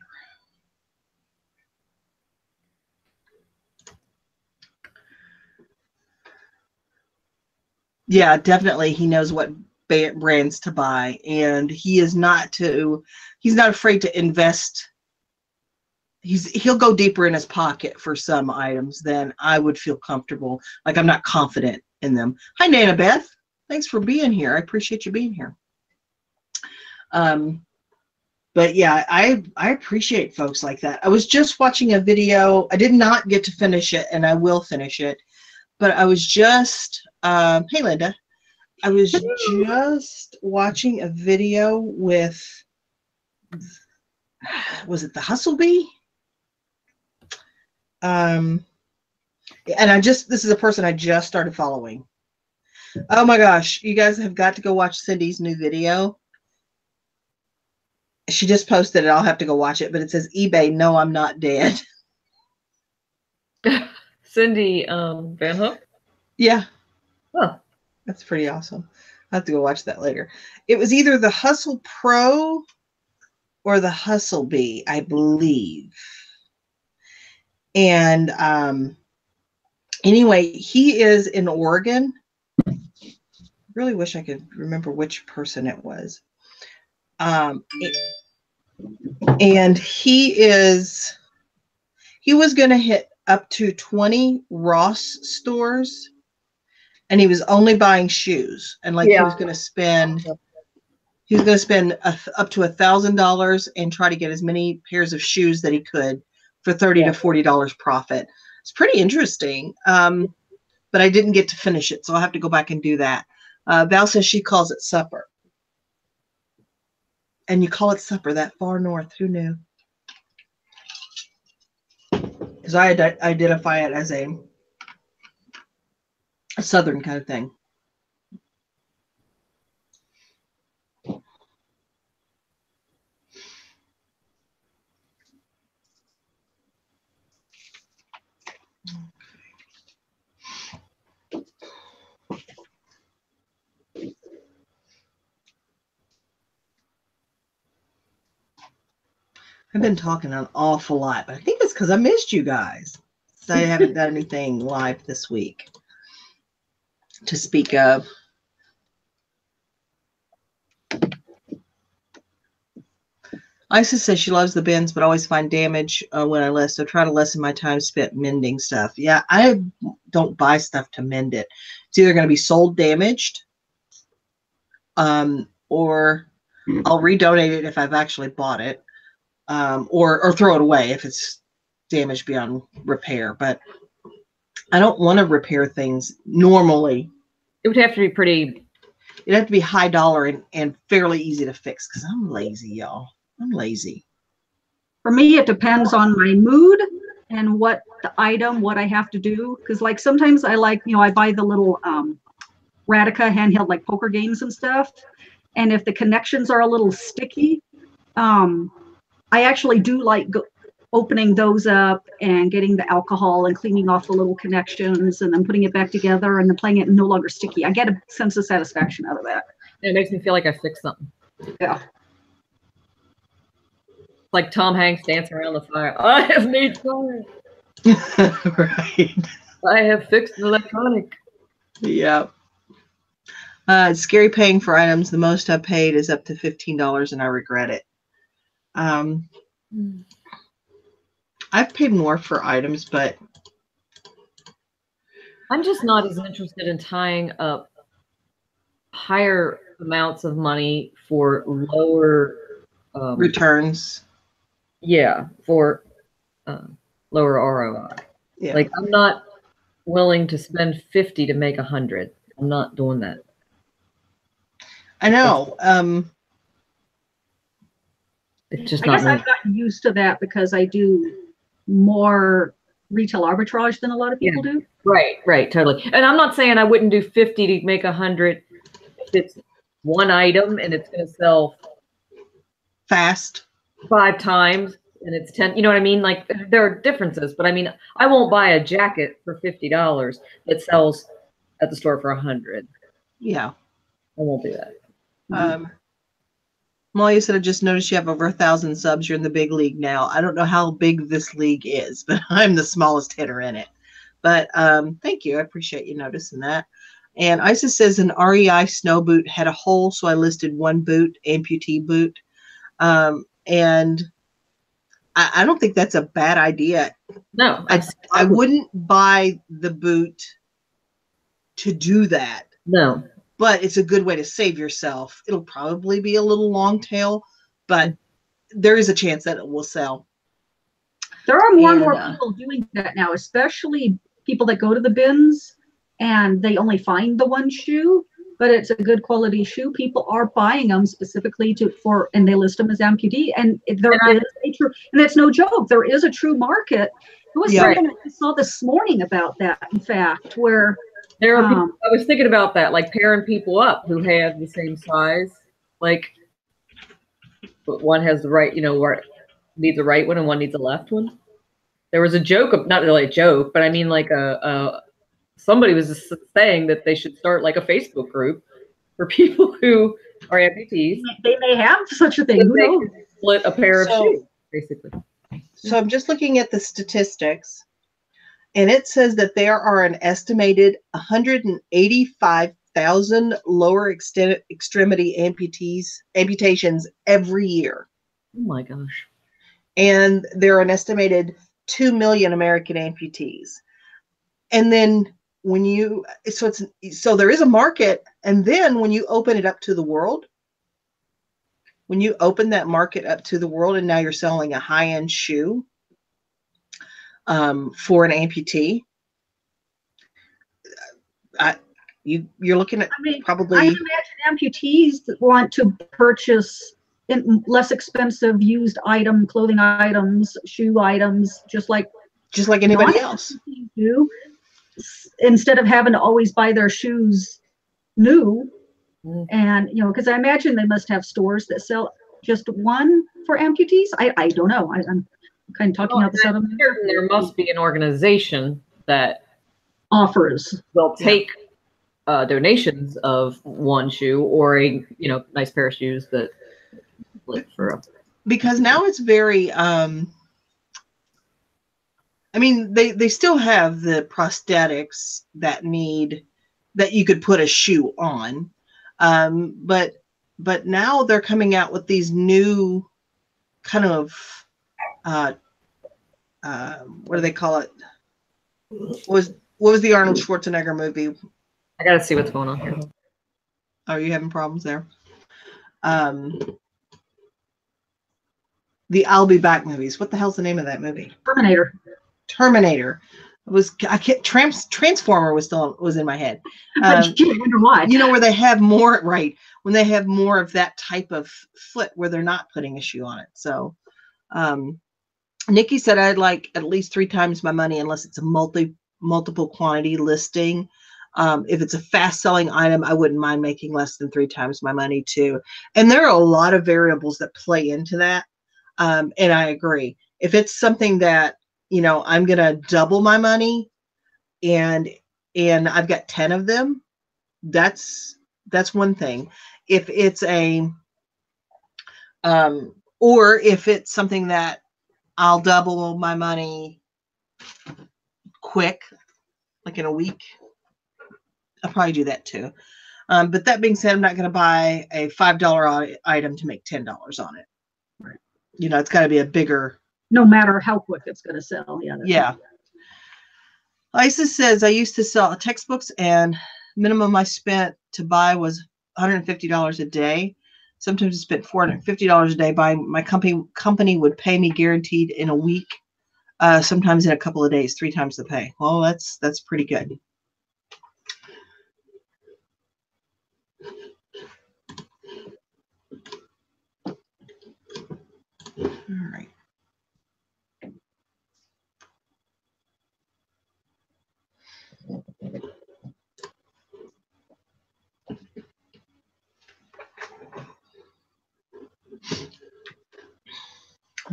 Yeah, definitely. He knows what brands to buy, and he's not afraid to invest. He'll go deeper in his pocket for some items than I would feel comfortable. Like, I'm not confident in them. Hi, Nana Beth. Thanks for being here. I appreciate you being here. But yeah, I appreciate folks like that. I was just watching a video. I did not get to finish it, and I will finish it. But I was just, hey, Linda. I was just watching a video with, was it the Hustle Bee? And this is a person I just started following. Oh my gosh, you guys have got to go watch Cindy's new video. She just posted it. I'll have to go watch it, but it says eBay, no, I'm not dead. Cindy Van Hook? Yeah. Huh. That's pretty awesome. I'll have to go watch that later. It was either the Hustle Pro or the Hustle Bee, I believe. And anyway, he is in Oregon. Really wish I could remember which person it was. And he was going to hit up to 20 Ross stores, and he was only buying shoes. And like, he was going to spend up to $1,000 and try to get as many pairs of shoes that he could for $30 to $40 profit. It's pretty interesting. But I didn't get to finish it, so I'll have to go back and do that. Val says she calls it supper. And you call it supper that far north. Who knew? Because I identify it as a Southern kind of thing. I've been talking an awful lot, but I think it's because I missed you guys. So I haven't done anything live this week to speak of. Isis says she loves the bins, but always find damage when I list. So try to lessen my time spent mending stuff. Yeah, I don't buy stuff to mend it. It's either going to be sold damaged, or I'll redonate it if I've actually bought it, or throw it away if it's damaged beyond repair. But I don't want to repair things normally. It would have to be pretty. It'd have to be high dollar and fairly easy to fix because I'm lazy, y'all. I'm lazy. For me, it depends on my mood and what the item, what I have to do. Because like sometimes I like, I buy the little Radica handheld like poker games and stuff. And if the connections are a little sticky, I actually do like opening those up and getting the alcohol and cleaning off the little connections and then putting it back together and then playing it no longer sticky. I get a sense of satisfaction out of that. It makes me feel like I fixed something. Yeah. Like Tom Hanks dancing around the fire. I have made fire. Right. I have fixed the electronic. Yeah. It's scary paying for items. The most I've paid is up to $15 and I regret it. I've paid more for items, but I'm just not as interested in tying up higher amounts of money for lower returns. Yeah, for lower ROI. Yeah. Like I'm not willing to spend 50 to make 100. I'm not doing that. I know. It's just I not guess me. I've gotten used to that because I do more retail arbitrage than a lot of people do. Right, totally. And I'm not saying I wouldn't do 50 to make 100 if it's one item and it's going to sell fast 5 times and it's 10. You know what I mean? Like there are differences, but I mean, I won't buy a jacket for $50 that sells at the store for 100. Yeah, I won't do that. Molly said, I just noticed you have over 1,000 subs. You're in the big league now. I don't know how big this league is, but I'm the smallest hitter in it. But thank you. I appreciate you noticing that. And Isis says an REI snow boot had a hole, so I listed one boot, amputee boot. And I don't think that's a bad idea. No, I wouldn't buy the boot to do that. No. But it's a good way to save yourself. It'll probably be a little long tail, but there is a chance that it will sell. There are more and more people doing that now, especially people that go to the bins and they only find the one shoe, but it's a good quality shoe. People are buying them specifically and they list them as amputee. And there is a true, and it's no joke, there is a true market. It was something I saw this morning about that, in fact, where there are people, I was thinking about that, like pairing people up who have the same size, like but one has the right, needs a right one and one needs a left one. There was a joke, not really a joke, but I mean like somebody was just saying that they should start like a Facebook group for people who are amputees. They may have such a thing. Who knows? Split a pair of shoes, basically. So I'm just looking at the statistics. And it says that there are an estimated 185,000 lower extremity amputations every year. Oh my gosh. And there are an estimated 2 million American amputees. And then so there is a market. And then when you open it up to the world, when you open that market up to the world and now you're selling a high-end shoe, for an amputee, you're looking at probably. I imagine amputees want to purchase less expensive used clothing items, shoe items, just like anybody else do. instead of having to always buy their shoes new. Mhm. And, you know, because I imagine they must have stores that sell just one for amputees. I don't know. I'm kind of talking Well, out the side of my certain there must be an organization that offers. will take donations of one shoe or a nice pair of shoes that split for a. Because now it's very I mean, they still have the prosthetics that you could put a shoe on, but now they're coming out with these new kind of what do they call it? What was the Arnold Schwarzenegger movie? I gotta see what's going on here. Are you having problems there? The I'll Be Back movies. What the hell's the name of that movie? Terminator. Transformer was in my head. I wonder why. You know, where they have more, right, when they have more of that type of foot where they're not putting a shoe on it. So Nikki said I'd like at least 3 times my money unless it's a multiple quantity listing. If it's a fast selling item, I wouldn't mind making less than 3 times my money too. And there are a lot of variables that play into that. And I agree. If it's something that, you know, I'm going to double my money and I've got 10 of them, that's one thing. If it's or if it's something that I'll double my money quick, like in a week, I'll probably do that too. But that being said, I'm not going to buy a $5 item to make $10 on it. Right. You know, it's got to be a bigger. No matter how quick it's going to sell. Yeah. Isis says, I used to sell textbooks and minimum I spent to buy was $150 a day. Sometimes I spent $450 a day buying. My company would pay me guaranteed in a week, sometimes in a couple of days, 3 times the pay. Well, that's pretty good. All right.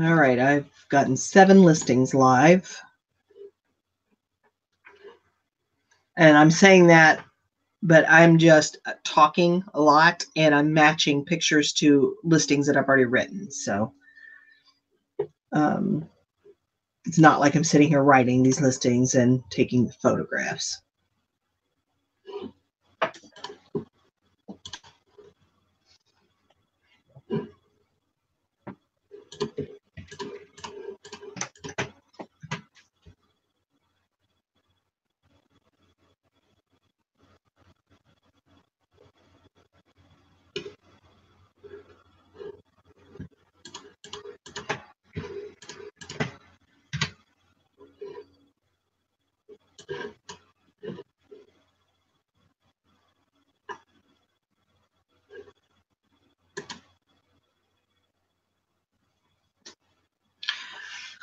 All right, I've gotten 7 listings live. And I'm saying that, but I'm just talking a lot and I'm matching pictures to listings that I've already written. So it's not like I'm sitting here writing these listings and taking photographs.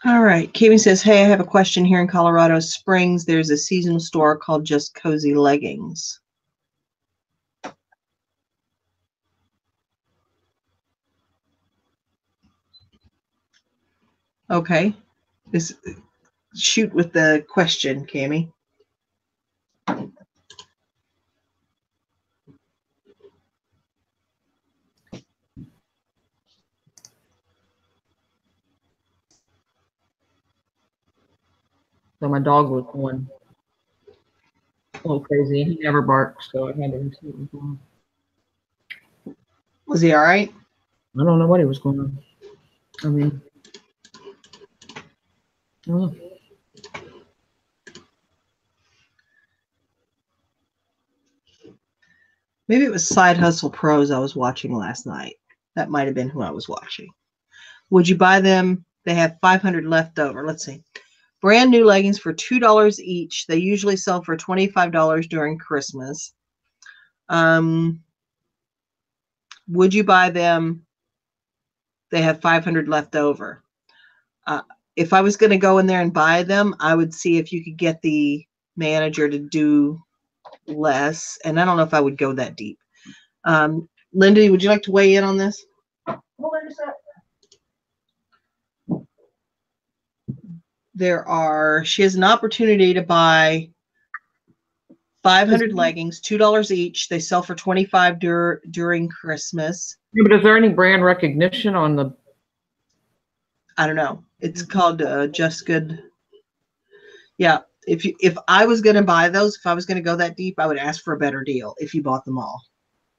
All right. Kami says, hey, I have a question. Here in Colorado Springs, there's a seasonal store called Just Cozy Leggings. Okay. Shoot with the question, Kami. So my dog was going a little crazy. He never barks, so I had to see what was going on. Was he all right? I don't know what he was going on. I mean, I don't know. Maybe it was Side Hustle Pros I was watching last night. That might have been who I was watching. Would you buy them? They have 500 left over. Let's see. Brand new leggings for $2 each. They usually sell for $25 during Christmas. Would you buy them? They have 500 left over. If I was going to go in there and buy them, I would see if you could get the manager to do less, and I don't know if I would go that deep. Linda, would you like to weigh in on this? Hold on a sec. She has an opportunity to buy 500 leggings, $2 each. They sell for $25 during Christmas. Yeah, but is there any brand recognition on the? I don't know. It's called Just Good. Yeah. If I was going to buy those, if I was going to go that deep, I would ask for a better deal if you bought them all.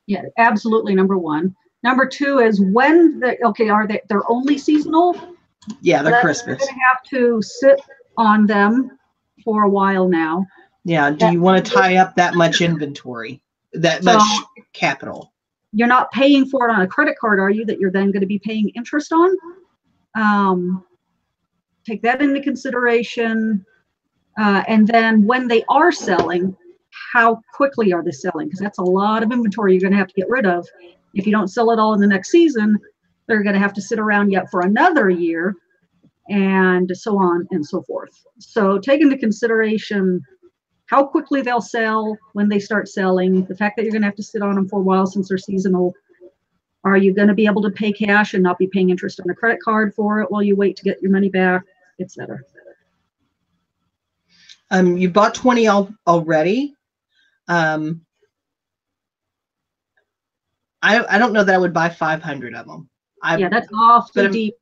Yeah, absolutely. Number one. Number two is they're only seasonal? Yeah, they're Christmas. You're going to have to sit on them for a while now. Yeah. Do you want to tie up that much inventory, much capital? You're not paying for it on a credit card, are you? That you're then going to be paying interest on? Take that into consideration. And then when they are selling, how quickly are they selling? Because that's a lot of inventory you're going to have to get rid of. If you don't sell it all in the next season, they're going to have to sit around yet for another year, and so on and so forth. So take into consideration how quickly they'll sell when they start selling, the fact that you're going to have to sit on them for a while since they're seasonal. Are you going to be able to pay cash and not be paying interest on a credit card for it while you wait to get your money back, etc.? You bought 20 already. I don't know that I would buy 500 of them. Yeah, that's awfully deep.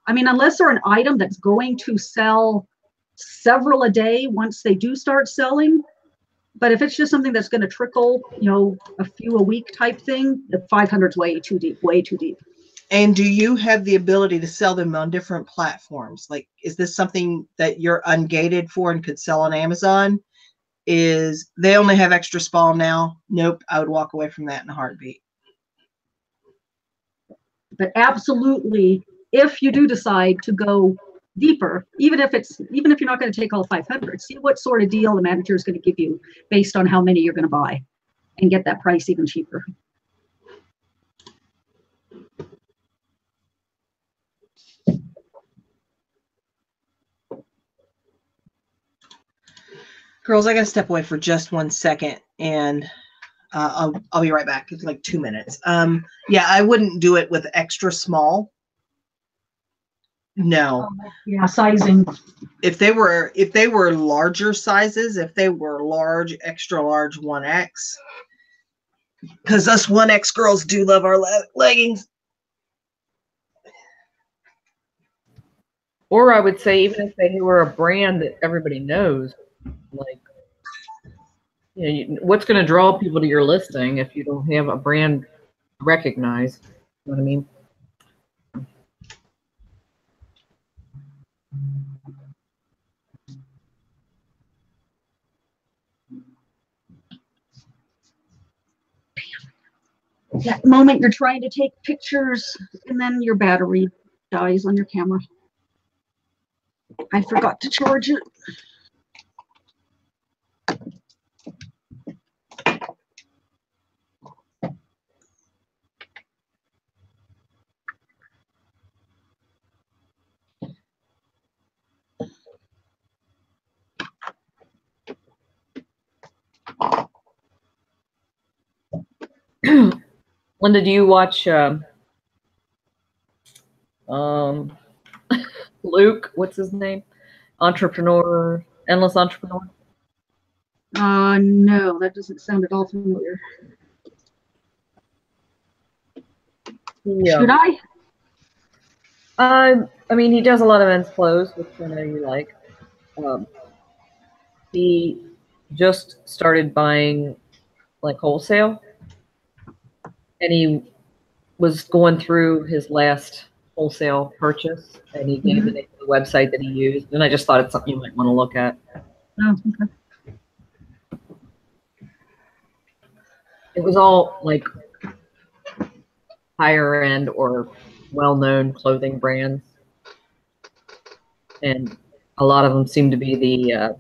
I mean, unless they're an item that's going to sell several a day once they do start selling. But if it's just something that's going to trickle, a few a week type thing, the 500 is way too deep, way too deep. And do you have the ability to sell them on different platforms? Like, is this something that you're ungated for and could sell on Amazon? Is they only have extra small now? Nope, I would walk away from that in a heartbeat. But absolutely, if you do decide to go deeper, even if you're not going to take all 500, see what sort of deal the manager is going to give you based on how many you're going to buy, and get that price even cheaper. Girls, I got to step away for just 1 second, and I'll be right back. It's like 2 minutes. Yeah, I wouldn't do it with extra small. No. Yeah, sizing. If they were larger sizes, if they were large, extra large 1X, because us 1X girls do love our leggings. Or I would say, even if they were a brand that everybody knows, like, what's going to draw people to your listing if you don't have a brand recognized? You know what I mean? That moment you're trying to take pictures and then your battery dies on your camera. I forgot to charge it. Linda, do you watch Luke? What's his name? Entrepreneur, Endless Entrepreneur? No, that doesn't sound at all familiar. Yeah. Should I? I mean, he does a lot of ends closed, which I know you like. He just started buying like wholesale, and he was going through his last wholesale purchase, and he gave the name of the website that he used, and I just thought it's something you might want to look at. Oh, okay. It was all like higher end or well-known clothing brands, and a lot of them seem to be the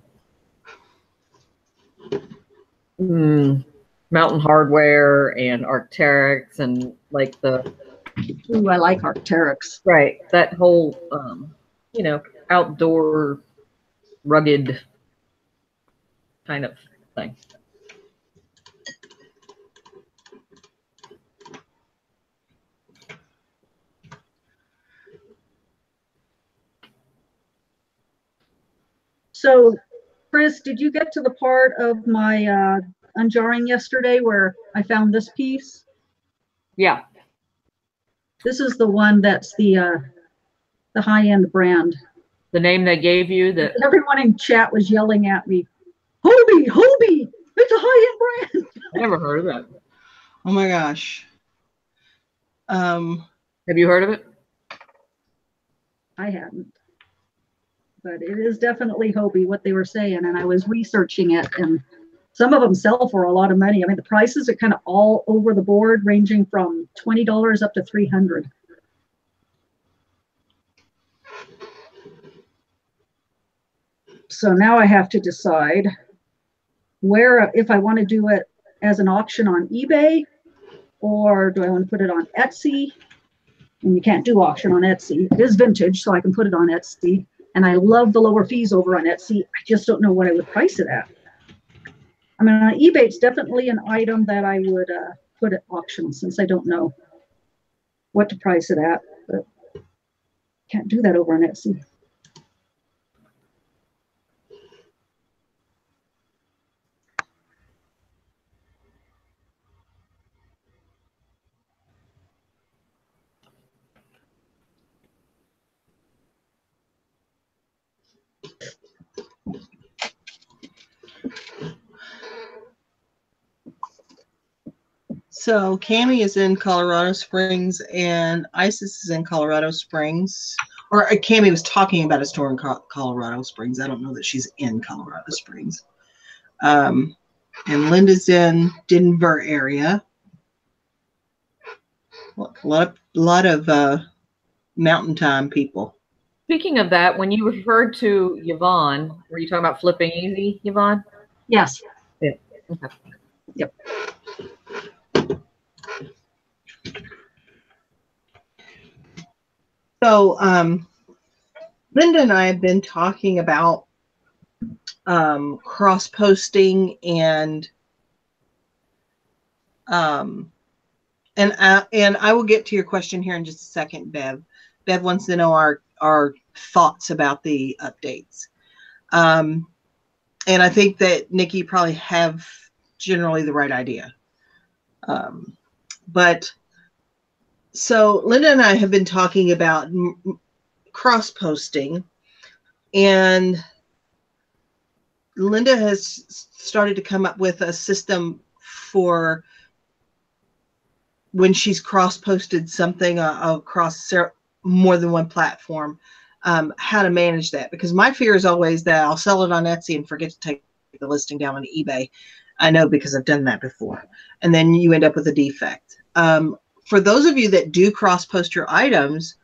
Mountain Hardwear and Arc'teryx, and like the Ooh, I like Arc'teryx. right, that whole outdoor rugged kind of thing. So, Chris, did you get to the part of my unjarring yesterday where I found this piece? Yeah. This is the one that's the high-end brand. The name they gave you that Everyone in chat was yelling at me, Hobie, Hobie, it's a high-end brand. I never heard of that. Oh my gosh. Have you heard of it? I hadn't. But it is definitely Hobie, what they were saying. And I was researching it, and some of them sell for a lot of money. I mean, the prices are kind of all over the board, ranging from $20 up to $300. So now I have to decide where, if I want to do it as an auction on eBay, or do I want to put it on Etsy? And you can't do auction on Etsy. It is vintage, so I can put it on Etsy. And I love the lower fees over on Etsy. I just don't know what I would price it at. I mean, on eBay, it's definitely an item that I would put at auction, since I don't know what to price it at. But can't do that over on Etsy. So Cami is in Colorado Springs and Isis is in Colorado Springs. Or Cami was talking about a store in Colorado Springs. I don't know that she's in Colorado Springs. And Linda's in Denver area. Look, a lot of mountain time people. Speaking of that, when you referred to Yvonne, were you talking about Flipping Easy, Yvonne? Yes. Yeah. Okay. Yep. So Linda and I have been talking about cross-posting and I will get to your question here in just a second, Bev. Bev wants to know our thoughts about the updates. And I think that Nikki probably have generally the right idea. But so Linda and I have been talking about cross-posting, and Linda has started to come up with a system for when she's cross-posted something across more than one platform, how to manage that. Because my fear is always that I'll sell it on Etsy and forget to take the listing down on eBay. I know because I've done that before. And then you end up with a defect. For those of you that do cross-post your items,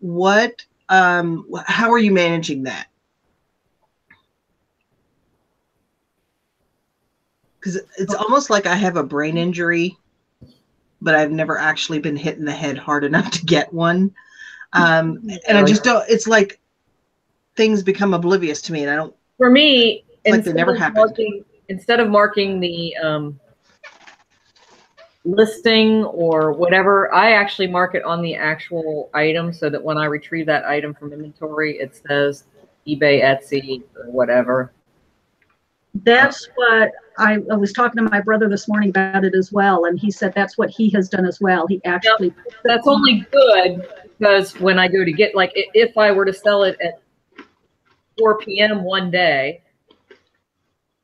how are you managing that? Because it's almost like I have a brain injury, but I've never actually been hit in the head hard enough to get one. And I just don't, it's like things become oblivious to me, and I don't. For me, like they never happened. Instead of marking the listing or whatever, I actually mark it on the actual item so that when I retrieve that item from inventory, it says eBay, Etsy, or whatever. That's what I was talking to my brother this morning about it as well, and he said that's what he has done as well. He actually that's only good because when I go to get, like, if I were to sell it at 4 p.m. one day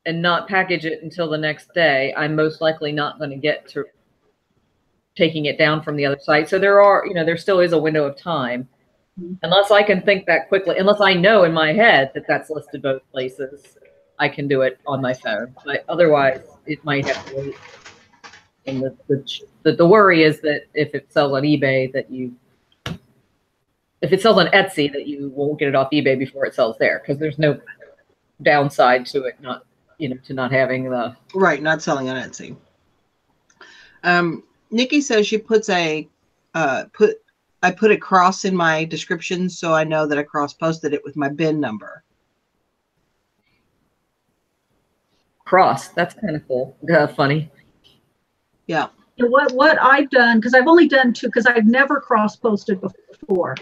and not package it until the next day, I'm most likely not going to get to taking it down from the other site. So there still is a window of time, unless I can think that quickly, unless I know in my head that that's listed both places. I can do it on my phone, but otherwise it might have to wait. And the worry is that if it sells on eBay, if it sells on Etsy, that you won't get it off eBay before it sells there, because there's no downside to it to not having the not selling on Etsy. Nikki says she puts I put a cross in my description so I know that I cross posted it with my bin number. cross. That's kind of cool. Funny. Yeah. And what I've done, because I've only done 2, because I've never cross-posted before.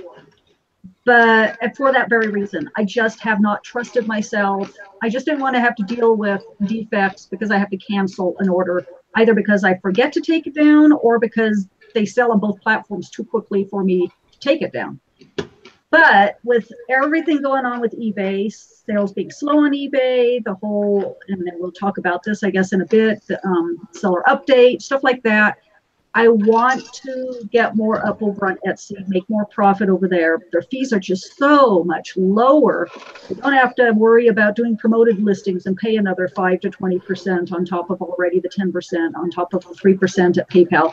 But for that very reason, I just have not trusted myself. I just didn't want to have to deal with defects because I have to cancel an order, either because I forget to take it down or because they sell on both platforms too quickly for me to take it down. But with everything going on with eBay, sales being slow on eBay, the whole, and then we'll talk about this, I guess, in a bit, the seller update, stuff like that. I want to get more up over on Etsy, make more profit over there. Their fees are just so much lower. You don't have to worry about doing promoted listings and pay another 5 to 20% on top of already the 10%, on top of the 3% at PayPal,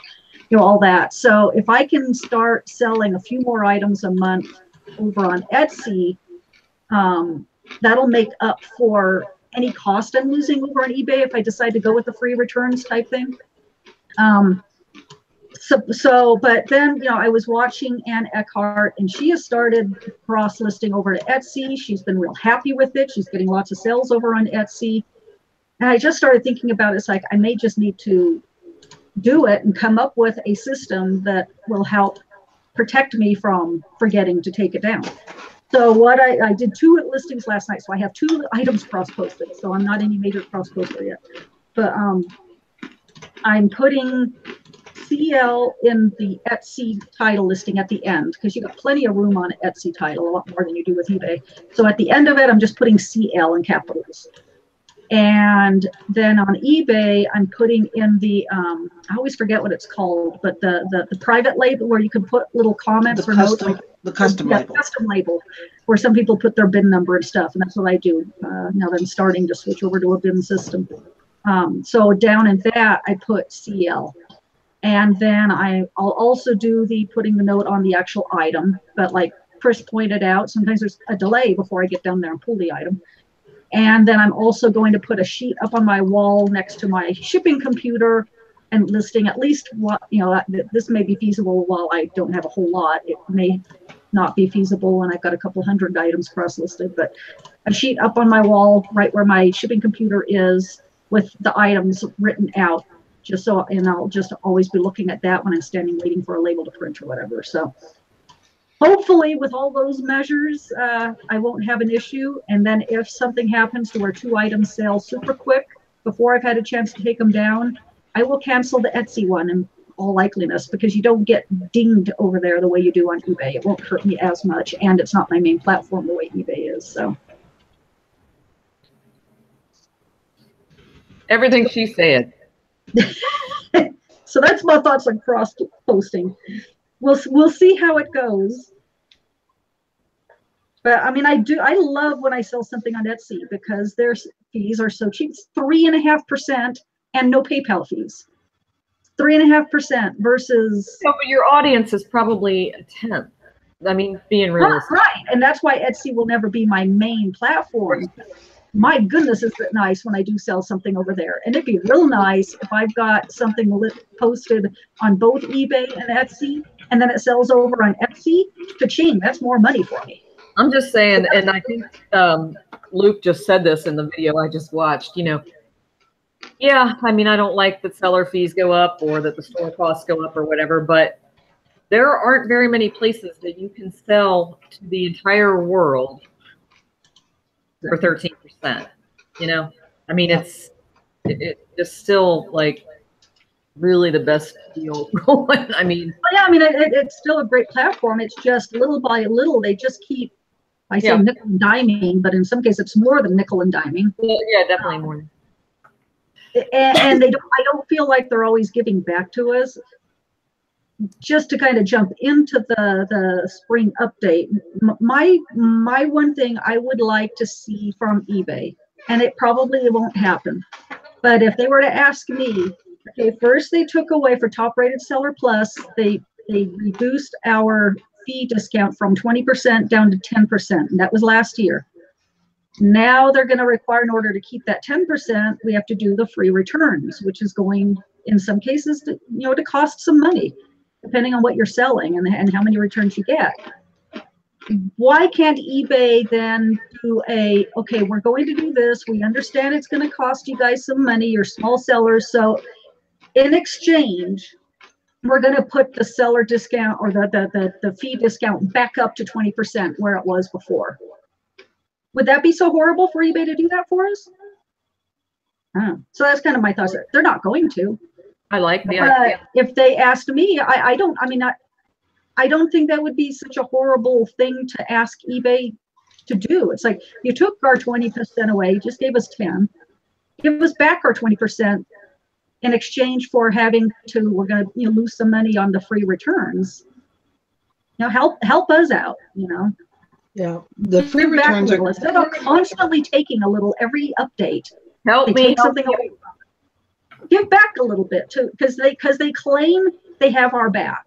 you know, all that. So if I can start selling a few more items a month over on Etsy, that'll make up for any cost I'm losing over on eBay if I decide to go with the free returns type thing. But then, you know, I was watching Ann Eckhart, and she has started cross listing over to Etsy. She's been real happy with it. She's getting lots of sales over on Etsy. And I just started thinking about it. It's like, I may just need to do it and come up with a system that will help protect me from forgetting to take it down. So what I did 2 listings last night. So I have 2 items cross-posted. So I'm not any major cross-poster yet. But I'm putting CL in the Etsy title listing at the end, because you got plenty of room on Etsy title, a lot more than you do with eBay. So at the end of it, I'm just putting CL in capitals. And then on eBay, I'm putting in the, I always forget what it's called, but the private label where you can put little comments or notes. The custom label. Custom label, where some people put their bin number and stuff. And that's what I do now that I'm starting to switch over to a bin system. So down in that, I put CL. And then I'll also do the putting the note on the actual item. But like Chris pointed out, sometimes there's a delay before I get down there and pull the item. And then I'm also going to put a sheet up on my wall next to my shipping computer and listing at least what, you know, this may be feasible while I don't have a whole lot. It may not be feasible when I've got a couple hundred items cross-listed, but a sheet up on my wall right where my shipping computer is with the items written out. Just so, and I'll just always be looking at that when I'm standing waiting for a label to print or whatever. So hopefully with all those measures, I won't have an issue. And then if something happens to where 2 items sell super quick before I've had a chance to take them down, I will cancel the Etsy one in all likeliness, because you don't get dinged over there the way you do on eBay. It won't hurt me as much, and it's not my main platform the way eBay is. So everything she said. So that's my thoughts on cross posting. We'll see how it goes. But I mean, I love when I sell something on Etsy because their fees are so cheap. It's 3.5% and no PayPal fees. 3.5% versus. So, but your audience is probably a 10th. I mean, being realistic. Right, and that's why Etsy will never be my main platform. My goodness, is it nice when I do sell something over there. And it'd be real nice if I've got something posted on both eBay and Etsy, and then it sells over on Etsy. Ka-ching, that's more money for me. I'm just saying, and I think Luke just said this in the video I just watched, you know, yeah, I mean, I don't like that seller fees go up or that the store costs go up or whatever, but there aren't very many places that you can sell to the entire world for 13%, you know? I mean, it's still like really the best deal going. I mean, yeah, I mean, it's still a great platform. It's just little by little, they just keep, I say nickel and diming, but in some cases it's more than nickel and diming. Yeah, definitely more. And I don't feel like they're always giving back to us. Just to kind of jump into the spring update, my one thing I would like to see from eBay, and it probably won't happen, but if they were to ask me, okay, first they took away for Top Rated Seller Plus, they reduced our fee discount from 20% down to 10%, and that was last year. Now they're going to require, in order to keep that 10%, we have to do the free returns, which is going, in some cases, to cost some money, depending on what you're selling and how many returns you get. why can't eBay then do okay, we're going to do this. We understand it's going to cost you guys some money, you're small sellers. So in exchange, we're going to put the seller discount or the fee discount back up to 20% where it was before. Would that be so horrible for eBay to do that for us? So that's kind of my thoughts. They're not going to. I like the idea. If they asked me, I don't think that would be such a horrible thing to ask eBay to do. It's like, you took our 20% away, just gave us 10. Give us back our 20% in exchange for having to, we're going to lose some money on the free returns. Help us out, Yeah, the free returns are instead of constantly taking a little every update. Help me. Something away. Give back a little bit too, because they claim they have our back.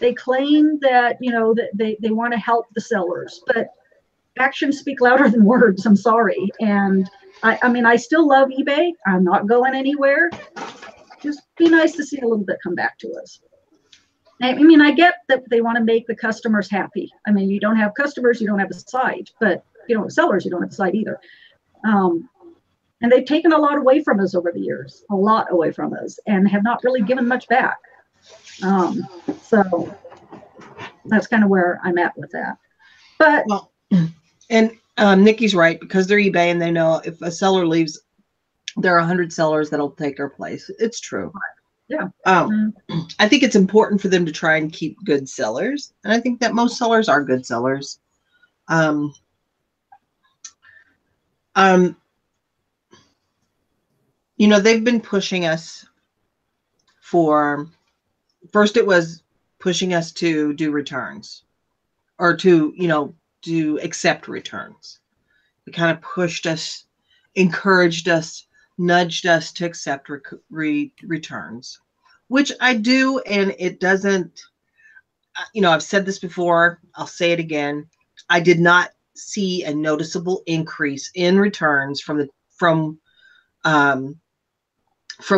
They claim that that they want to help the sellers, but actions speak louder than words. I'm sorry, and I still love eBay. I'm not going anywhere. Just be nice to see a little bit come back to us. I get that they want to make the customers happy. You don't have customers, you don't have a site, but if you don't have sellers, you don't have a site either. And they've taken a lot away from us over the years, a lot away from us, and have not really given much back. So that's kind of where I'm at with that. But well, and Nikki's right, because they're eBay and they know if a seller leaves, there are 100 sellers that'll take their place. It's true. Yeah. I think it's important for them to try and keep good sellers, and I think that most sellers are good sellers. They've been pushing us for, first it was pushing us to do returns, or to accept returns. It kind of pushed us, encouraged us, nudged us to accept returns, which I do. And it doesn't, I've said this before, I'll say it again. I did not see a noticeable increase in returns from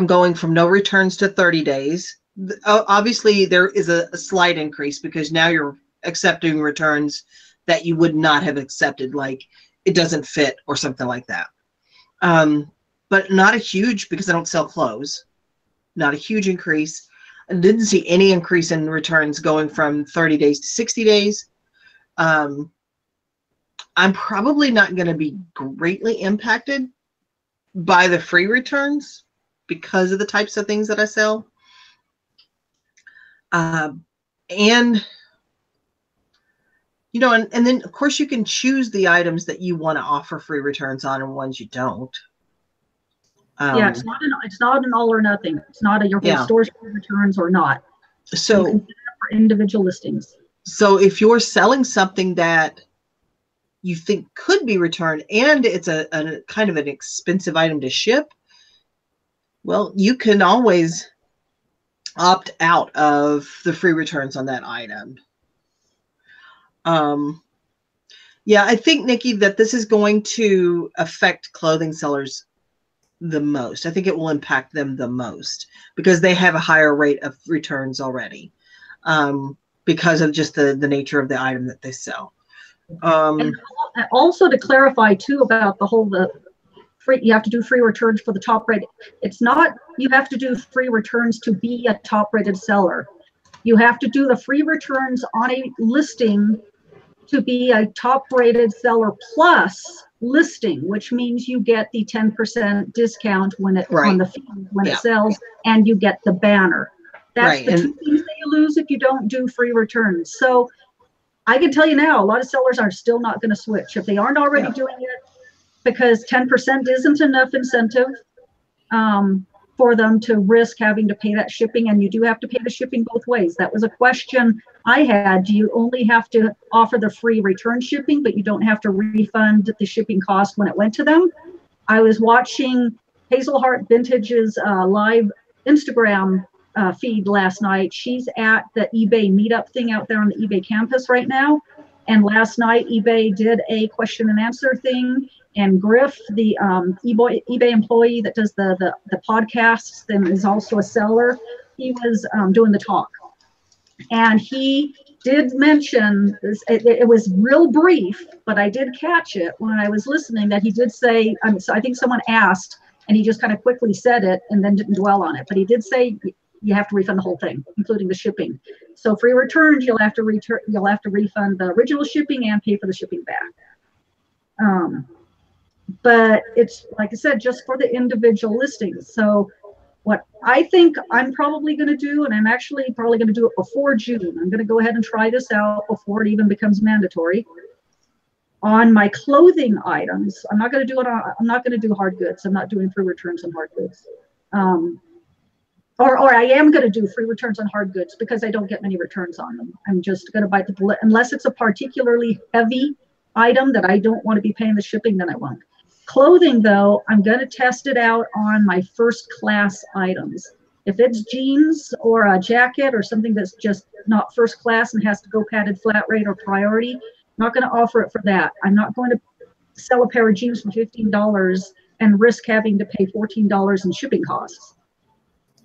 going from no returns to 30 days. Obviously there is a slight increase, because now you're accepting returns that you would not have accepted, like it doesn't fit or something like that. But not a huge, because I don't sell clothes, not a huge increase. I didn't see any increase in returns going from 30 days to 60 days. I'm probably not going to be greatly impacted by the free returns because of the types of things that I sell. And then of course you can choose the items that you want to offer free returns on and ones you don't. Yeah, it's not an all or nothing. It's not your whole store's free returns or not. So you can do that for individual listings. So if you're selling something that you think could be returned and it's a kind of an expensive item to ship, well, you can always opt out of the free returns on that item. Yeah, I think, Nikki, that this is going to affect clothing sellers the most. I think it will impact them the most because they have a higher rate of returns already, because of just the nature of the item that they sell. And also to clarify too about the free, you have to do free returns for the top rated. It's not you have to do free returns to be a top rated seller. You have to do the free returns on a listing to be a top rated seller plus listing, which means you get the 10% discount when it on the feed when it sells, and you get the banner. That's the two things that you lose if you don't do free returns. So I can tell you now, a lot of sellers are still not going to switch if they aren't already doing it, because 10% isn't enough incentive for them to risk having to pay that shipping, and you do have to pay the shipping both ways. That was a question I had. Do you only have to offer the free return shipping, but you don't have to refund the shipping cost when it went to them? I was watching Hazel Hart Vintage's live Instagram feed last night. She's at the eBay meetup thing out there on the eBay campus right now. And last night, eBay did a question and answer thing. And Griff, the eBay employee that does the podcasts and is also a seller, he was doing the talk. And he did mention this, it was real brief, but I did catch it when I was listening that he did say, so I think someone asked and he just kind of quickly said it and then didn't dwell on it. But he did say you have to refund the whole thing, including the shipping. So free returns, you'll have to refund the original shipping and pay for the shipping back. But it's, like I said, just for the individual listings. So what I think I'm probably going to do, and I'm actually probably going to do it before June. I'm going to go ahead and try this out before it even becomes mandatory. On my clothing items, I'm not going to do it on, I'm not going to do hard goods. I'm not doing free returns on hard goods. Or I am going to do free returns on hard goods because I don't get many returns on them. I'm just going to bite the bullet. Unless it's a particularly heavy item that I don't want to be paying the shipping, then I won't. Clothing, though, I'm going to test it out on my first class items. If it's jeans or a jacket or something that's just not first class and has to go padded flat rate or priority, I'm not going to offer it for that. I'm not going to sell a pair of jeans for $15 and risk having to pay $14 in shipping costs.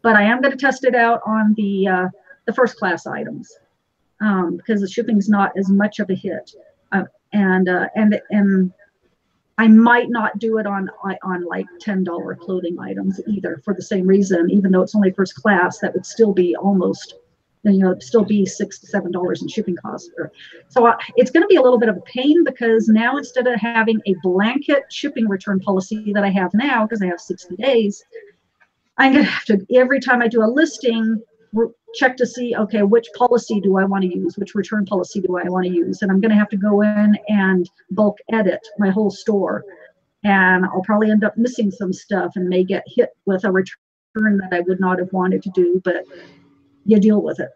But I am going to test it out on the first class items because the shipping is not as much of a hit. And I might not do it on like $10 clothing items either for the same reason. Even though it's only first class, that would still be almost, still be $6 to $7 in shipping costs. So it's going to be a little bit of a pain because now instead of having a blanket shipping return policy that I have now, because I have 60 days, I'm going to have to, every time I do a listing, check to see, okay, which policy do I want to use? Which return policy do I want to use? And I'm going to have to go in and bulk edit my whole store. And I'll probably end up missing some stuff and may get hit with a return that I would not have wanted to do, but you deal with it.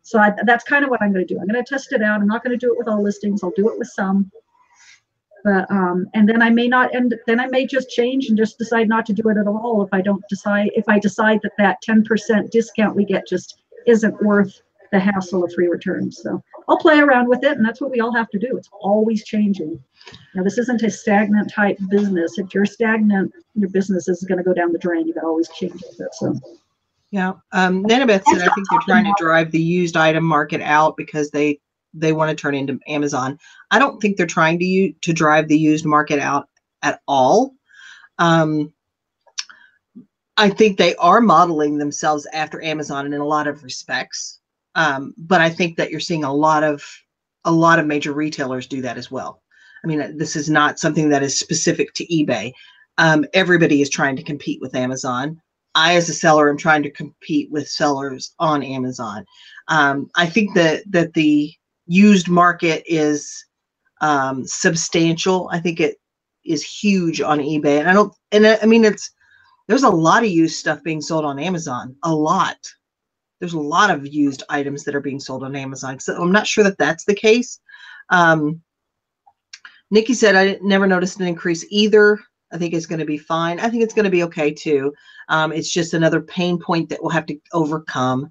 So that's kind of what I'm going to do. I'm going to test it out. I'm not going to do it with all listings. I'll do it with some. But and then I may not end. Then I may just change and just decide not to do it at all if I decide that 10% discount we get just isn't worth the hassle of free returns. So I'll play around with it, and that's what we all have to do. It's always changing. Now this isn't a stagnant type business. If you're stagnant, your business is going to go down the drain. You got to always change with it. So. Yeah, Nanabeth said I think they're trying to drive the used item market out because they want to turn into Amazon. I don't think they're trying to drive the used market out at all. I think they are modeling themselves after Amazon in a lot of respects. But I think that you're seeing a lot of major retailers do that as well. I mean, this is not something that is specific to eBay. Everybody is trying to compete with Amazon. I, as a seller, am trying to compete with sellers on Amazon. I think that the used market is substantial. I think it is huge on eBay, and I mean there's a lot of used stuff being sold on Amazon. A lot. There's a lot of used items that are being sold on Amazon. So I'm not sure that that's the case. Nikki said I never noticed an increase either. I think it's going to be fine. I think it's going to be okay too. It's just another pain point that we'll have to overcome.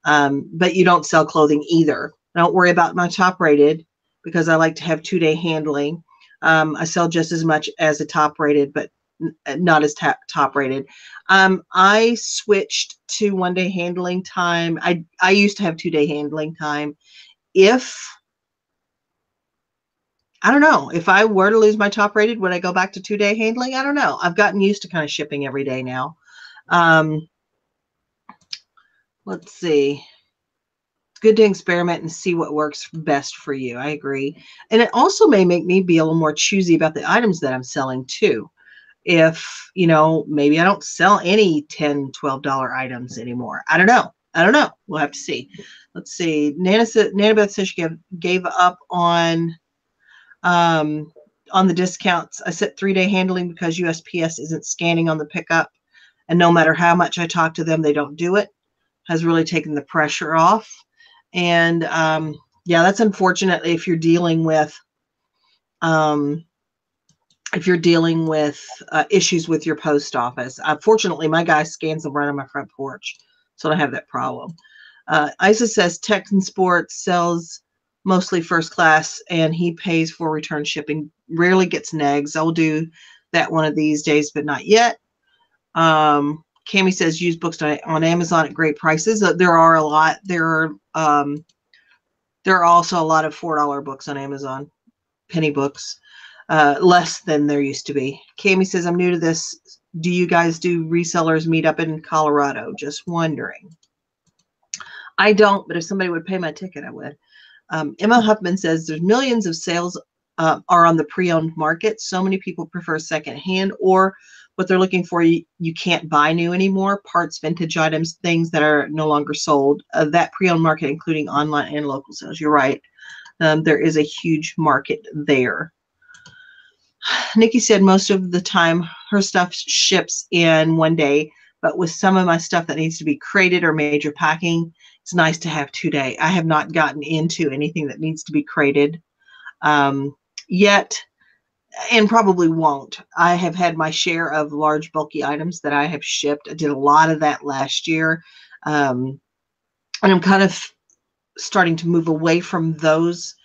But you don't sell clothing either. I don't worry about my top rated because I like to have 2-day handling. I sell just as much as a top rated, but not as top rated. I switched to 1-day handling time. I used to have 2-day handling time. I don't know, if I were to lose my top rated, would I go back to 2-day handling? I don't know. I've gotten used to kind of shipping every day now. Let's see. It's good to experiment and see what works best for you. I agree. And it also may make me be a little more choosy about the items that I'm selling too. If, maybe I don't sell any $10, $12 items anymore. I don't know. We'll have to see. Let's see. Nanabeth says she gave up on the discounts. I set 3-day handling because USPS isn't scanning on the pickup. And no matter how much I talk to them, they don't do it. Has really taken the pressure off. And yeah, that's unfortunate if you're dealing with issues with your post office. Fortunately, my guy scans them right on my front porch, so I don't have that problem. Isa says Texan Sports sells mostly first class, and he pays for return shipping. Rarely gets negs. I'll do that one of these days, but not yet. Cami says used books on Amazon at great prices. There are a lot. There are There are also a lot of $4 books on Amazon, penny books, less than there used to be. Cami says, I'm new to this. Do you guys do resellers meet up in Colorado? Just wondering. I don't, but if somebody would pay my ticket, I would. Emma Huffman says there's millions of sales are on the pre-owned market. So many people prefer secondhand, or what they're looking for, you can't buy new anymore. Parts, vintage items, things that are no longer sold. That pre-owned market, including online and local sales. You're right. There is a huge market there. Nikki said most of the time her stuff ships in one day, but with some of my stuff that needs to be crated or major packing, it's nice to have 2-day. I have not gotten into anything that needs to be crated yet, and probably won't. I have had my share of large bulky items that I have shipped. I did a lot of that last year, and I'm kind of starting to move away from those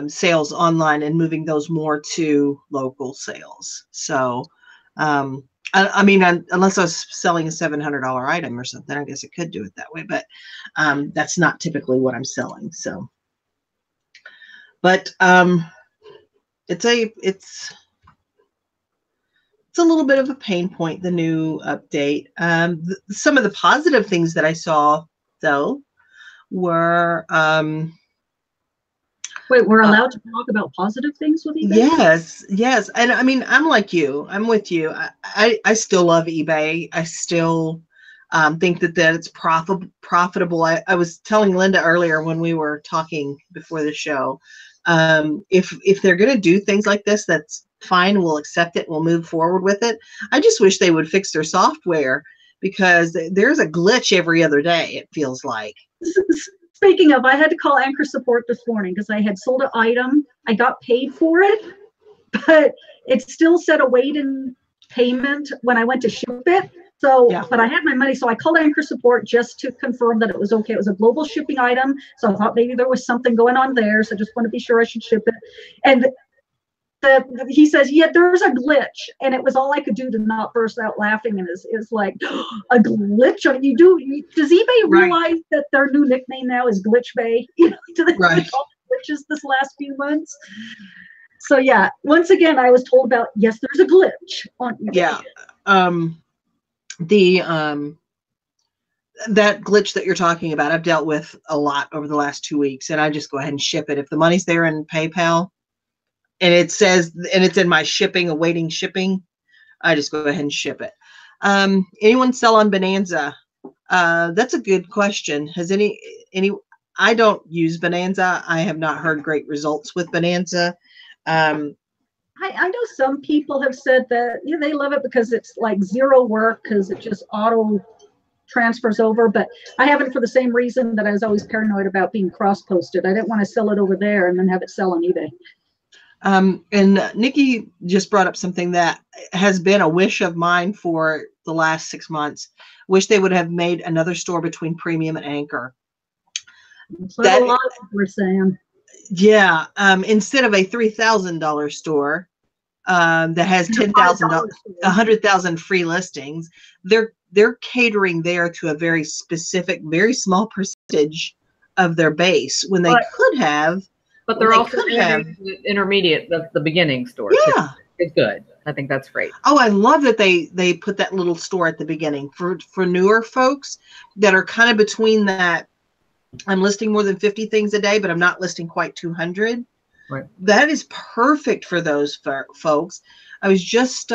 sales online and moving those more to local sales. So, I mean, unless I was selling a $700 item or something, I guess I could do it that way, but that's not typically what I'm selling. So, but it's a little bit of a pain point, the new update. Some of the positive things that I saw, though, were Wait, we're allowed to talk about positive things with eBay? Yes. And I mean, I'm like you. I'm with you. I still love eBay. I still think that it's profitable. I was telling Linda earlier when we were talking before the show, if they're going to do things like this, that's fine. We'll accept it. We'll move forward with it. I just wish they would fix their software, because there's a glitch every other day, it feels like. Speaking of, I had to call Anchor Support this morning because I had sold an item. I got paid for it, but it still said awaiting payment when I went to ship it. So, yeah. But I had my money, so I called Anchor Support just to confirm that it was okay. It was a global shipping item, so I thought maybe there was something going on there. So I just want to be sure I should ship it. And he says, yeah, there's a glitch, and it was all I could do to not burst out laughing. And it's like, a glitch? Does eBay realize that their new nickname now is Glitch Bay? You know, glitches this last few months. So yeah, once again, I was told about, yes, there's a glitch on eBay. Yeah, that glitch that you're talking about, I've dealt with a lot over the last 2 weeks, and I just go ahead and ship it if the money's there in PayPal. And it says, and it's in my shipping, awaiting shipping, I just go ahead and ship it. Anyone sell on Bonanza? That's a good question. Has any, I don't use Bonanza. I have not heard great results with Bonanza. I know some people have said that they love it because it's like zero work, because it just auto transfers over, but I haven't, for the same reason that I was always paranoid about being cross-posted. I didn't want to sell it over there and then have it sell on eBay. And Nikki just brought up something that has been a wish of mine for the last 6 months. Wish they would have made another store between Premium and Anchor. That a lot of people are saying. Yeah, instead of a $3,000 store that has $10,000, 100,000 free listings, they're catering there to a very specific, very small percentage of their base, when they could have. But they're also intermediate, the beginning store. Yeah. It's good. I think that's great. Oh, I love that they put that little store at the beginning for newer folks that are kind of between that. I'm listing more than 50 things a day, but I'm not listing quite 200. Right. That is perfect for those folks. I was just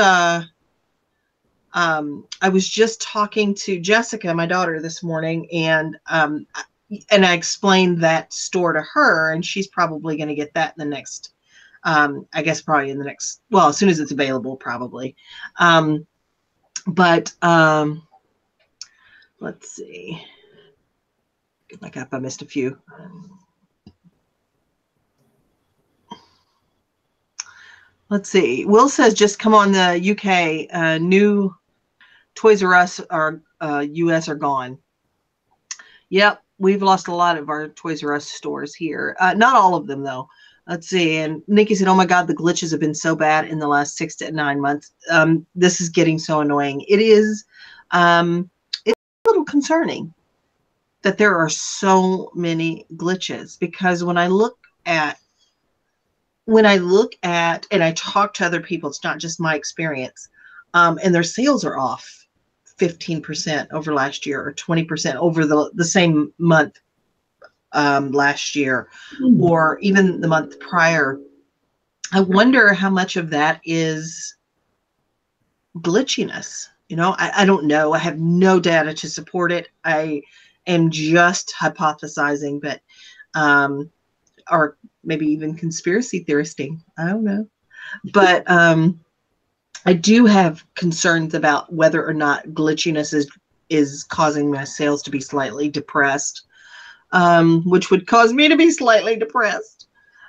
talking to Jessica, my daughter, this morning, and I explained that store to her, and she's probably going to get that in the next, I guess probably in the next, well, as soon as it's available, probably. Let's see. Get back up. I missed a few. Let's see. Will says, just come on the UK. New Toys R Us or US are gone. Yep. We've lost a lot of our Toys R Us stores here. Not all of them, though. Let's see. And Nikki said, oh, my God, the glitches have been so bad in the last 6 to 9 months. This is getting so annoying. It is. It's a little concerning. that there are so many glitches, because when I look at and I talk to other people, it's not just my experience, and their sales are off 15% over last year, or 20% over the same month last year, or even the month prior. I wonder how much of that is glitchiness. I don't know. I have no data to support it. I am just hypothesizing, but or maybe even conspiracy theoristing. I don't know. But I do have concerns about whether or not glitchiness is causing my sales to be slightly depressed, which would cause me to be slightly depressed.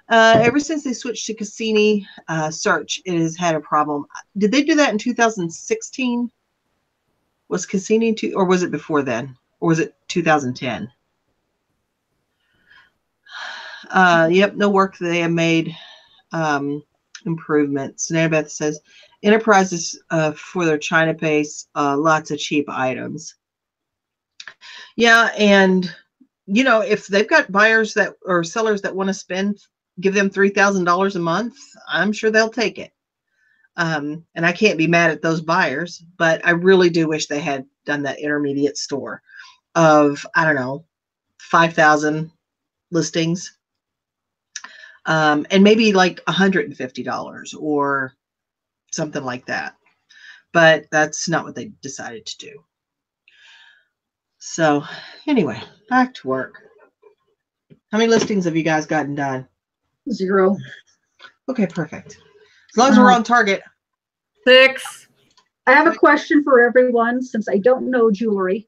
Ever since they switched to Cassini search, it has had a problem. Did they do that in 2016? Was Cassini or was it before then? Or was it 2010? Yep, no work. They have made improvements. Annabeth says, enterprises for their China base, lots of cheap items. Yeah, and if they've got buyers that or sellers that want to give them $3,000 a month, I'm sure they'll take it. And I can't be mad at those buyers, but I really do wish they had done that intermediate store of, I don't know, 5,000 listings, and maybe like $150 or something like that. But that's not what they decided to do. So anyway, back to work. How many listings have you guys gotten done? 0. Okay, perfect. As long as we're on target. 6. I have a question for everyone, since I don't know jewelry.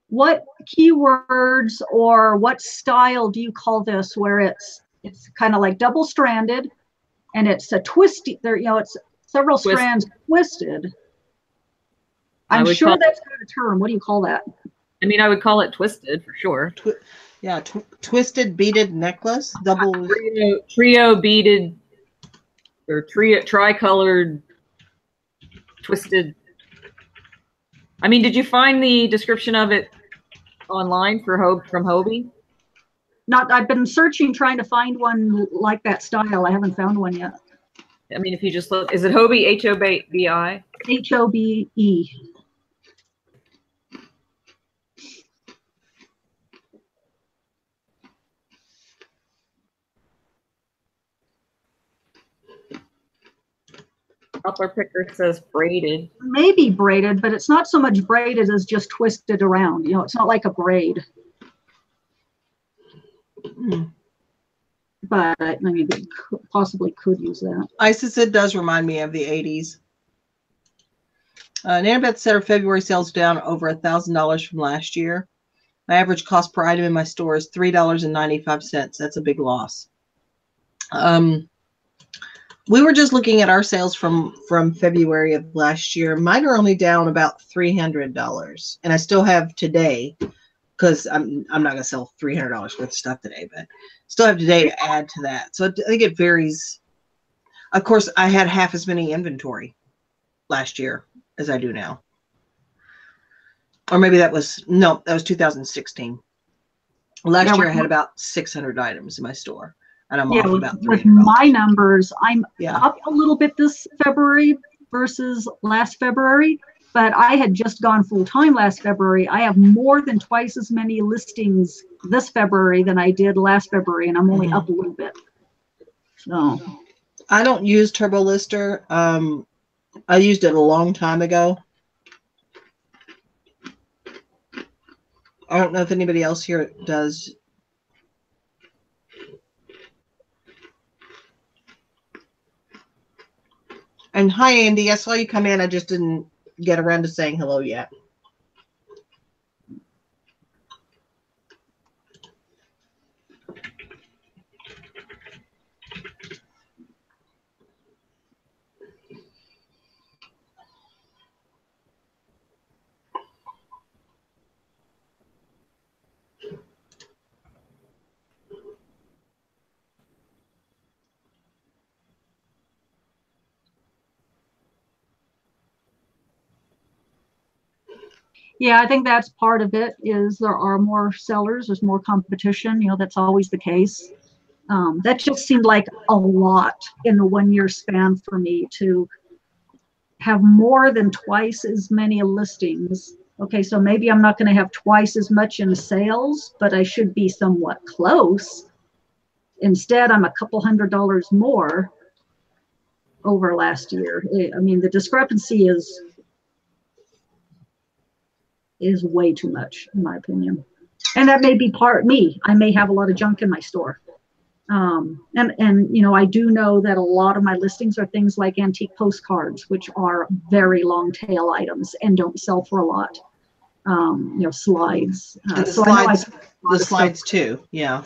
What keywords or what style do you call this, where it's kind of like double-stranded and it's a twisty, it's several strands twisted? I'm sure that's not a term. What do you call that? I mean, I would call it twisted for sure. Twisted beaded necklace, double trio beaded, or tricolored twisted. I mean, did you find the description of it online from Hobie? I've been searching, trying to find one like that style. I haven't found one yet. I mean, if you just look, is it Hobie? H-O-B-I? H-O-B-E. Upper picker says braided. Maybe braided, but it's not so much braided as just twisted around. It's not like a braid. But I mean, they possibly could use that. Isis, it does remind me of the 80s. Nanabeth said her February sales down over $1,000 from last year. My average cost per item in my store is $3.95. That's a big loss. We were just looking at our sales from February of last year. Mine are only down about $300, and I still have today, because I'm not going to sell $300 worth of stuff today, but still have today to add to that. So I think it varies. Of course, I had half as many inventory last year as I do now. Or maybe that was 2016. Last year I had about 600 items in my store, and I'm off about $300. With my numbers, I'm up a little bit this February versus last February, but I had just gone full time last February. I have more than twice as many listings this February than I did last February, and I'm only up a little bit. So I don't use Turbo Lister. I used it a long time ago. I don't know if anybody else here does. And hi, Andy. I saw you come in. I just didn't get around to saying hello yet. Yeah, I think that's part of it is there are more sellers, there's more competition, that's always the case. That just seemed like a lot in the 1 year span for me to have more than twice as many listings. Okay, so maybe I'm not going to have twice as much in sales, but I should be somewhat close. Instead, I'm a couple $100 more over last year. I mean, the discrepancy is way too much, in my opinion. And that may be part me. I may have a lot of junk in my store. And I do know that a lot of my listings are things like antique postcards, which are very long tail items and don't sell for a lot. Slides. And the so slides, I know the slides too. Yeah.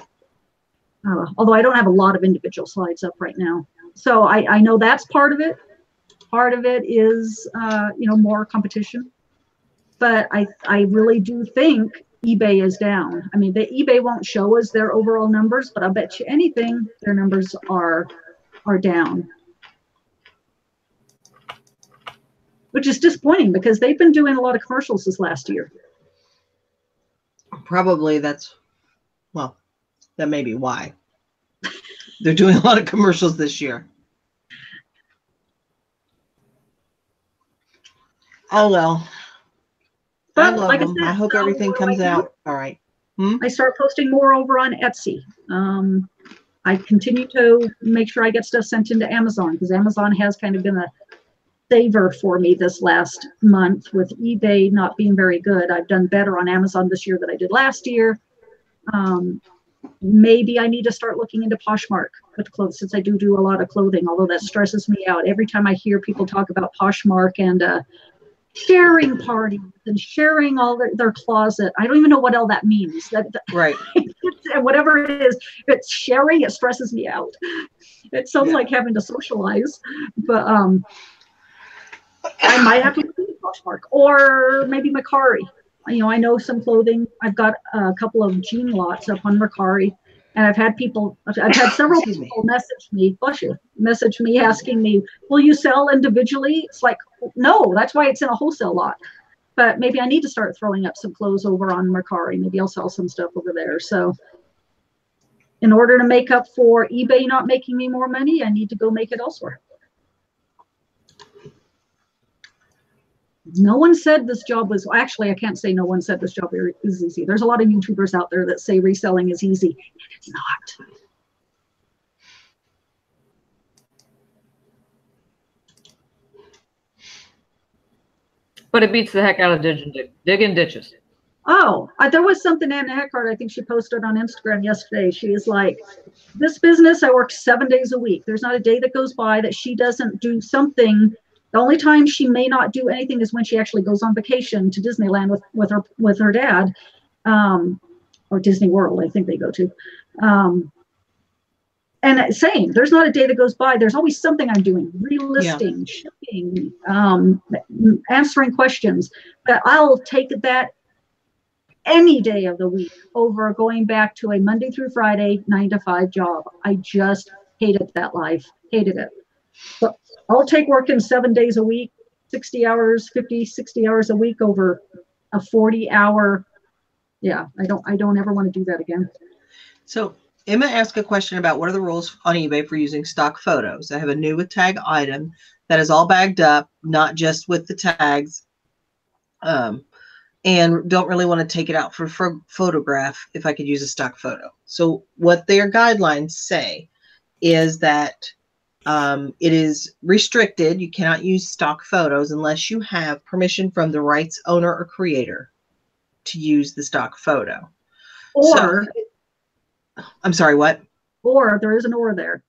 Although I don't have a lot of individual slides up right now. So I know that's part of it. Part of it is, more competition. But I really do think eBay is down. I mean, the eBay won't show us their overall numbers, but I bet you anything their numbers are down. Which is disappointing because they've been doing a lot of commercials this last year. Probably that may be why. They're doing a lot of commercials this year. Oh, well. But I love like them. I said, I hope everything comes out all right. I start posting more over on Etsy. I continue to make sure I get stuff sent into Amazon because Amazon has kind of been a saver for me this last month with eBay not being very good. I've done better on Amazon this year than I did last year. Maybe I need to start looking into Poshmark with clothes since I do a lot of clothing, although that stresses me out. Every time I hear people talk about Poshmark and sharing parties and sharing all their closet, I don't even know what all that means. Right. Whatever it is, if it's sharing, it stresses me out. It sounds like having to socialize, but I might have to look into Poshmark or maybe Mercari. I know some clothing. I've got a couple of jean lots up on Mercari, and I've had several people message me asking me, will you sell individually? It's like, no, that's why it's in a wholesale lot. But maybe I need to start throwing up some clothes over on Mercari. Maybe I'll sell some stuff over there. So in order to make up for eBay not making me more money, I need to go make it elsewhere. No one said this job was, actually, I can't say no one said this job is easy. There's a lot of YouTubers out there that say reselling is easy, and it's not. But it beats the heck out of digging ditches. Oh, there was something Anna Eckhart, I think she posted on Instagram yesterday. She is like, this business, I work 7 days a week. There's not a day that goes by that she doesn't do something. The only time she may not do anything is when she actually goes on vacation to Disneyland with her dad, or Disney World, I think they go to. And same, there's not a day that goes by. There's always something I'm doing, relisting, shipping, answering questions. But I'll take that any day of the week over going back to a Monday through Friday 9-to-5 job. I just hated that life, hated it. But I'll take working 7 days a week, 60 hours a week over a 40-hour. Yeah, I don't ever want to do that again. So Emma asked a question about what are the rules on eBay for using stock photos. I have a new with tag item that is all bagged up, not just with the tags, and don't really want to take it out for photograph if I could use a stock photo. So what their guidelines say is that it is restricted. You cannot use stock photos unless you have permission from the rights owner or creator to use the stock photo. Or, I'm sorry, what? Or there is an or there.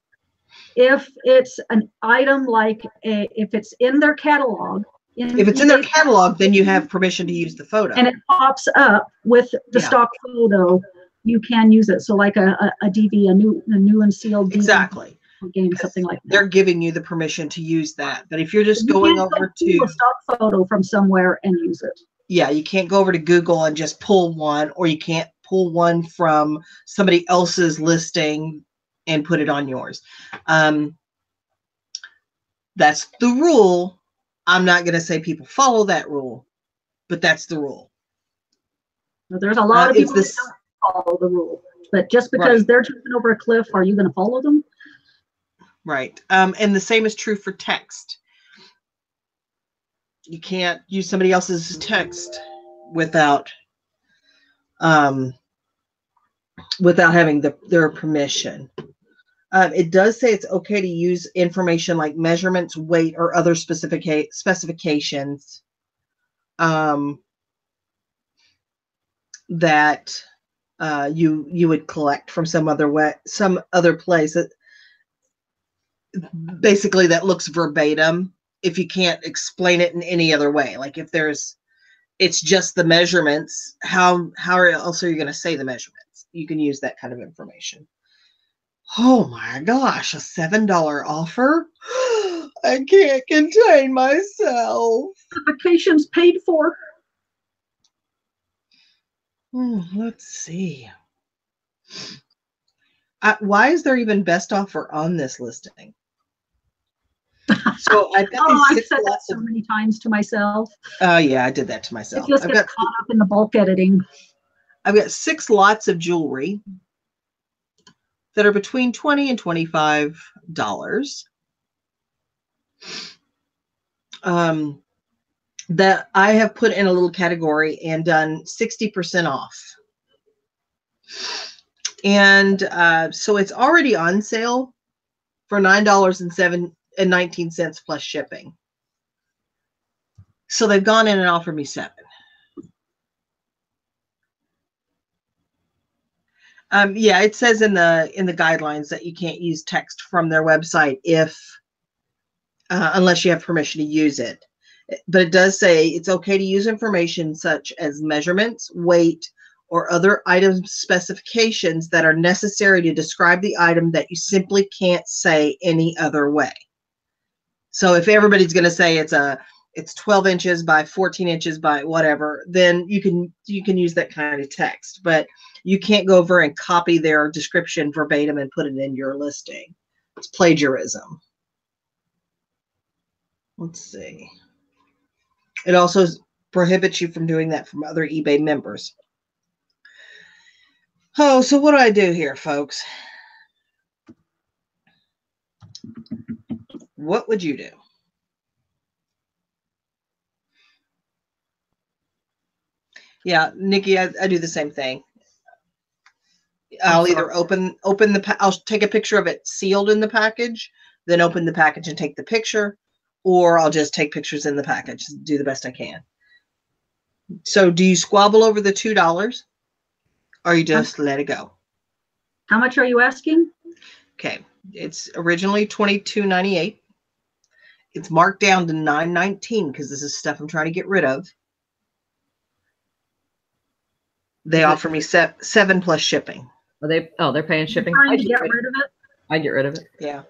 If it's an item like if it's in their catalog. If it's in their catalog, then you have permission to use the photo. And it pops up with the stock photo, you can use it. So like a DV, a new and sealed DV. Exactly. Game, something like that. They're giving you the permission to use that. But if you're just going over to a stock photo from somewhere and use it. Yeah, you can't go over to Google and just pull one, or you can't pull one from somebody else's listing and put it on yours. That's the rule. I'm not going to say people follow that rule, but that's the rule. There's a lot of It's people that this, don't follow the rule, but just because right, they're jumping over a cliff, are you going to follow them? right. And the same is true for text. You can't use somebody else's text without without having their permission. It does say it's okay to use information like measurements, weight, or other specifications that you would collect from some other place. Basically, that looks verbatim. If you can't explain it in any other way, like if it's just the measurements, how else are you going to say the measurements? You can use that kind of information. Oh my gosh, a $7 offer? I can't contain myself. Vacation's paid for. Let's see. Why is there even best offer on this listing? So I've got Oh, these I've said that so many times to myself. Oh yeah, I did that to It myself. just gets caught up in the bulk editing. I've got 6 lots of jewelry that are between $20 and $25. That I have put in a little category and done 60% off. And so it's already on sale for $9.19 plus shipping. So they've gone in and offered me 7. Yeah, it says in the guidelines that you can't use text from their website if unless you have permission to use it. But it does say it's okay to use information such as measurements, weight, or other item specifications that are necessary to describe the item that you simply can't say any other way. So if everybody's going to say it's 12 inches by 14 inches by whatever, then you can use that kind of text. But you can't go over and copy their description verbatim and put it in your listing. It's plagiarism. Let's see. It also prohibits you from doing that from other eBay members. Oh, so what do I do here, folks? What would you do? Yeah, Nikki, I do the same thing. I'll either open I'll take a picture of it sealed in the package, then open the package and take the picture, or I'll just take pictures in the package, do the best I can. So do you squabble over the $2 or you just let it go? How much are you asking? Okay, it's originally $22.98. It's marked down to $9.19 because this is stuff I'm trying to get rid of. They offer me 7 plus shipping. Are they? Oh, they're paying shipping. Trying to get rid of it. I get rid of it. Yeah.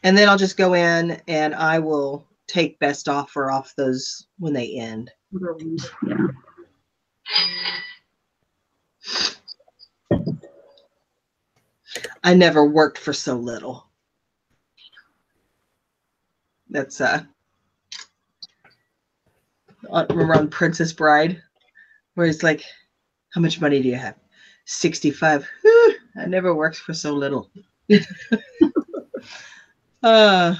And then I'll just go in and I will take best offer off those when they end. Yeah. I never worked for so little. That's remember on Princess Bride, where it's like, how much money do you have? 65. Whew, I never worked for so little. Will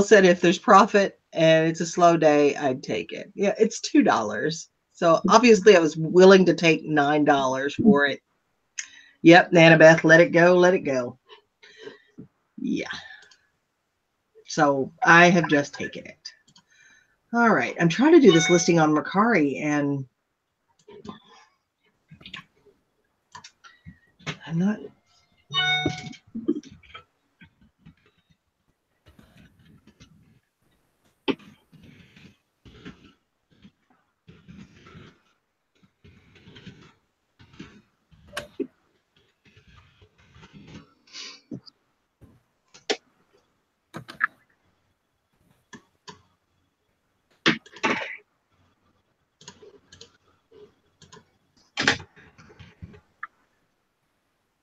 said if there's profit and it's a slow day, I'd take it. Yeah, it's $2. So obviously I was willing to take $9 for it. Yep, Annabeth, let it go, let it go. Yeah. So I have just taken it. All right, I'm trying to do this listing on Mercari and I'm not.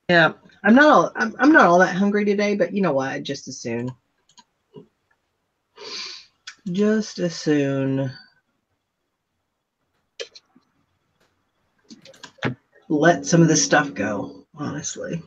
Yeah, I'm not all that hungry today, but you know what? Just as soon. just as soon let some of this stuff go, honestly.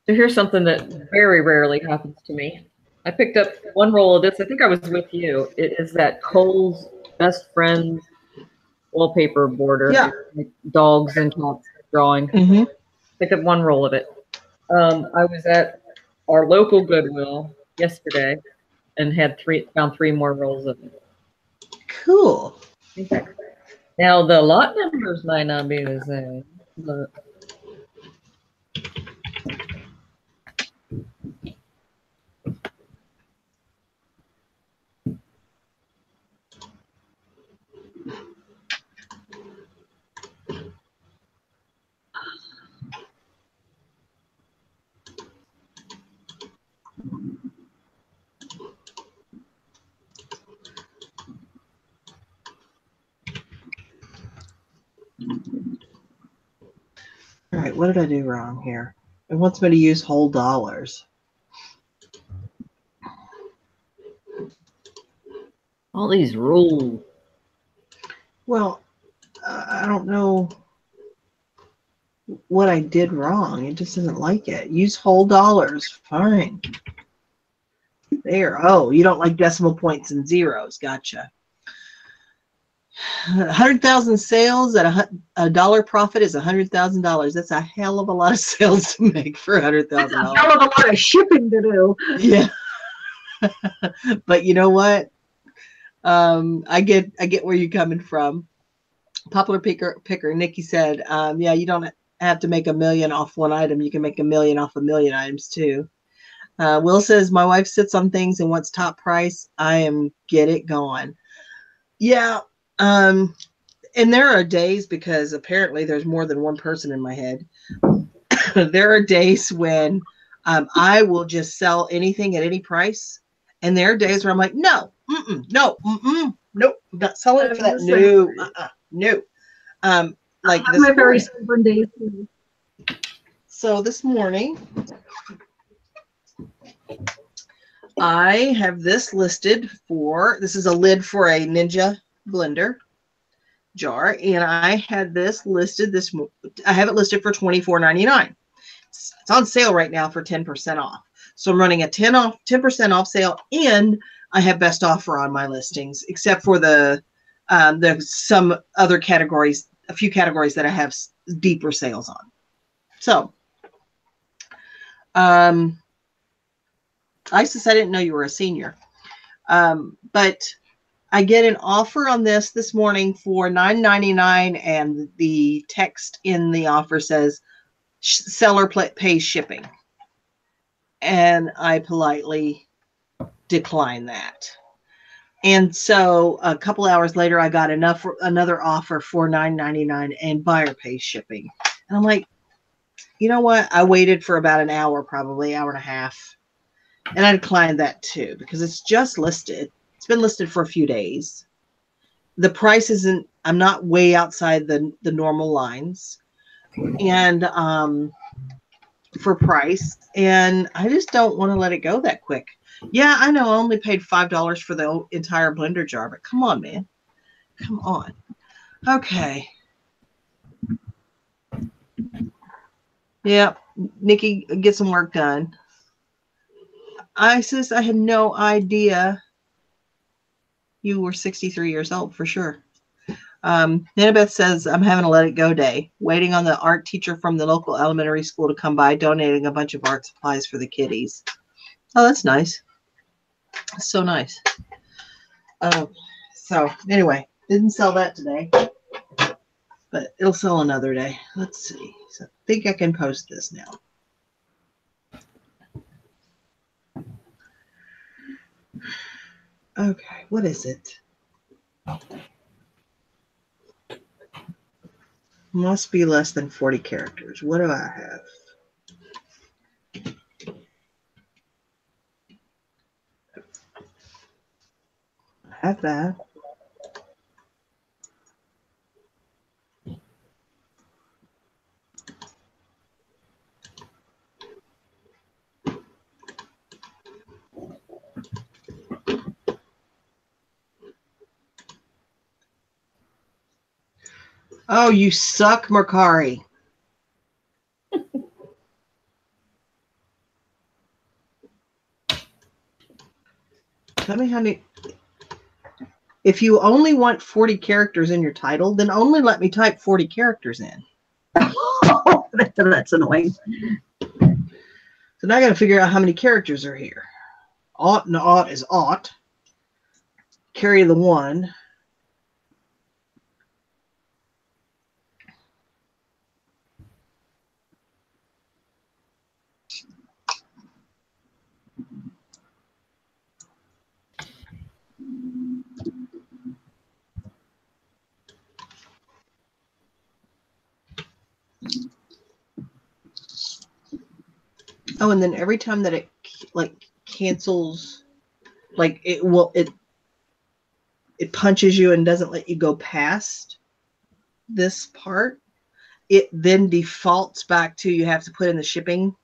So here's something that very rarely happens to me. I picked up one roll of this. I think I was with you. It is that Kohl's Best Friends wallpaper border. Yeah. Like dogs and cats drawing. Mm-hmm. Picked up one roll of it. I was at our local Goodwill yesterday and found three more rolls of it. Cool. Okay. Now the lot numbers might not be the same, but All right, what did I do wrong here? It wants me to use whole dollars. all these rules. Well, I don't know what I did wrong. It just doesn't like it. Use whole dollars. Fine. There. Oh, you don't like decimal points and zeros. Gotcha. 100,000 sales at a dollar profit is $100,000. That's a hell of a lot of sales to make for $100,000. That's a hell of a lot of shipping to do. Yeah. But you know what? I get where you're coming from. Popular picker Nikki said, yeah, you don't have to make $1 million off one item. You can make $1 million off 1 million items too. Will says, my wife sits on things and wants top price. Get it going. Yeah. And there are days, because apparently there's more than one person in my head. There are days when I will just sell anything at any price. And there are days where I'm like, no, nope, I'm not selling it for that. No. Like I have this my very morning. stubborn days too. So this morning, I have this listed for, this is a lid for a Ninja blender jar, and I had this listed I have it listed for $24.99. It's on sale right now for 10% off. So I'm running a 10% off sale, and I have best offer on my listings, except for the some other categories, a few categories that I have deeper sales on. So, Isis, I didn't know you were a senior, but I get an offer on this morning for $9.99, and the text in the offer says seller pays shipping, and I politely decline that. And so a couple hours later, I got another offer for $9.99 and buyer pays shipping. And I'm like, you know what? I waited for about an hour, probably hour and a half. And I declined that too, because it's just listed. It's been listed for a few days. The price isn't, I'm not way outside the normal lines. And for price. And I just don't want to let it go that quick. Yeah, I know I only paid $5 for the entire blender jar, but come on, man. Come on. Okay. Yeah, Nikki, get some work done. Isis, I had no idea you were 63 years old, for sure. Annabeth says, I'm having a let it go day. Waiting on the art teacher from the local elementary school to come by, donating a bunch of art supplies for the kiddies. Oh, that's nice. So nice. So anyway, didn't sell that today, but it'll sell another day. Let's see. So I think I can post this now. Okay, what is it? Must be less than 40 characters. What do I have? I have that. Oh, you suck, Mercari. Tell me how many. If you only want 40 characters in your title, then only let me type 40 characters in. That's annoying. So now I got to figure out how many characters are here. Ought and ought is ought. Carry the one. Oh, and then every time that it like cancels, like it punches you and doesn't let you go past this part, it then defaults back to you have to put in the shipping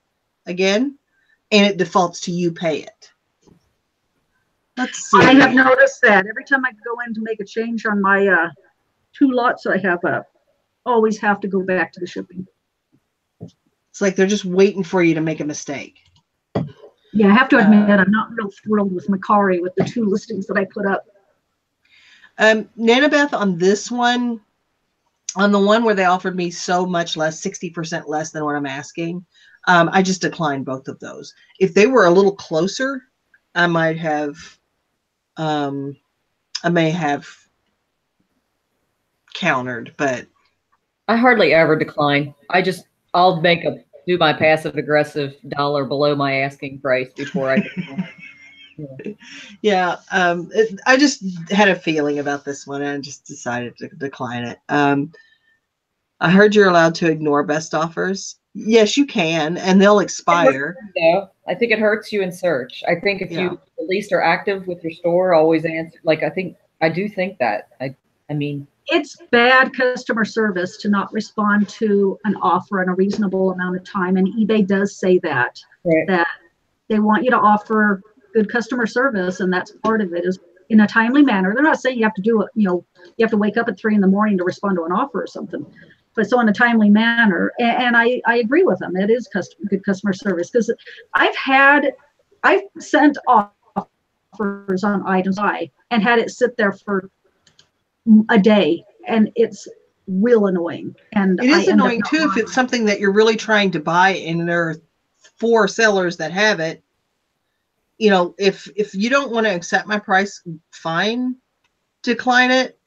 again, and it defaults to you pay it. Let's see. I have noticed that every time I go in to make a change on my 2 lots I have up, always have to go back to the shipping. It's like they're just waiting for you to make a mistake. Yeah, I have to admit I'm not real thrilled with Mercari with the 2 listings that I put up. Nanabeth, on this one, on the one where they offered me so much less, 60% less than what I'm asking, I just declined both of those. If they were a little closer, I might have, I may have countered, but I hardly ever decline. I'll do my passive aggressive dollar below my asking price before I decline. Yeah, I just had a feeling about this one and I just decided to decline it. I heard you're allowed to ignore best offers. Yes, you can, and they'll expire. No, I think it hurts you in search. I think if you at least are active with your store, always answer. Like I do think that. I mean, it's bad customer service to not respond to an offer in a reasonable amount of time, and eBay does say that right. that they want you to offer good customer service, and that's part of it is in a timely manner. They're not saying you have to do it, you have to wake up at 3 in the morning to respond to an offer or something, but so in a timely manner. And I agree with them. It is good customer service because I've sent offers on items and had it sit there for a day, and it's real annoying. And it is annoying too if it's something that you're really trying to buy and there are 4 sellers that have it. If you don't want to accept my price, fine, decline it,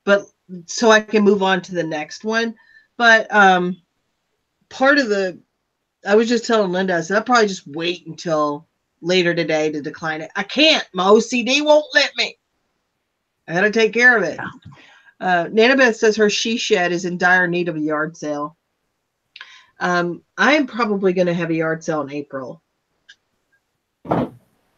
but so I can move on to the next one. But part of I was just telling Linda, I said I'll probably just wait until later today to decline it. I can't. My OCD won't let me. I got to take care of it. Nanabeth says her she shed is in dire need of a yard sale. I am probably going to have a yard sale in April.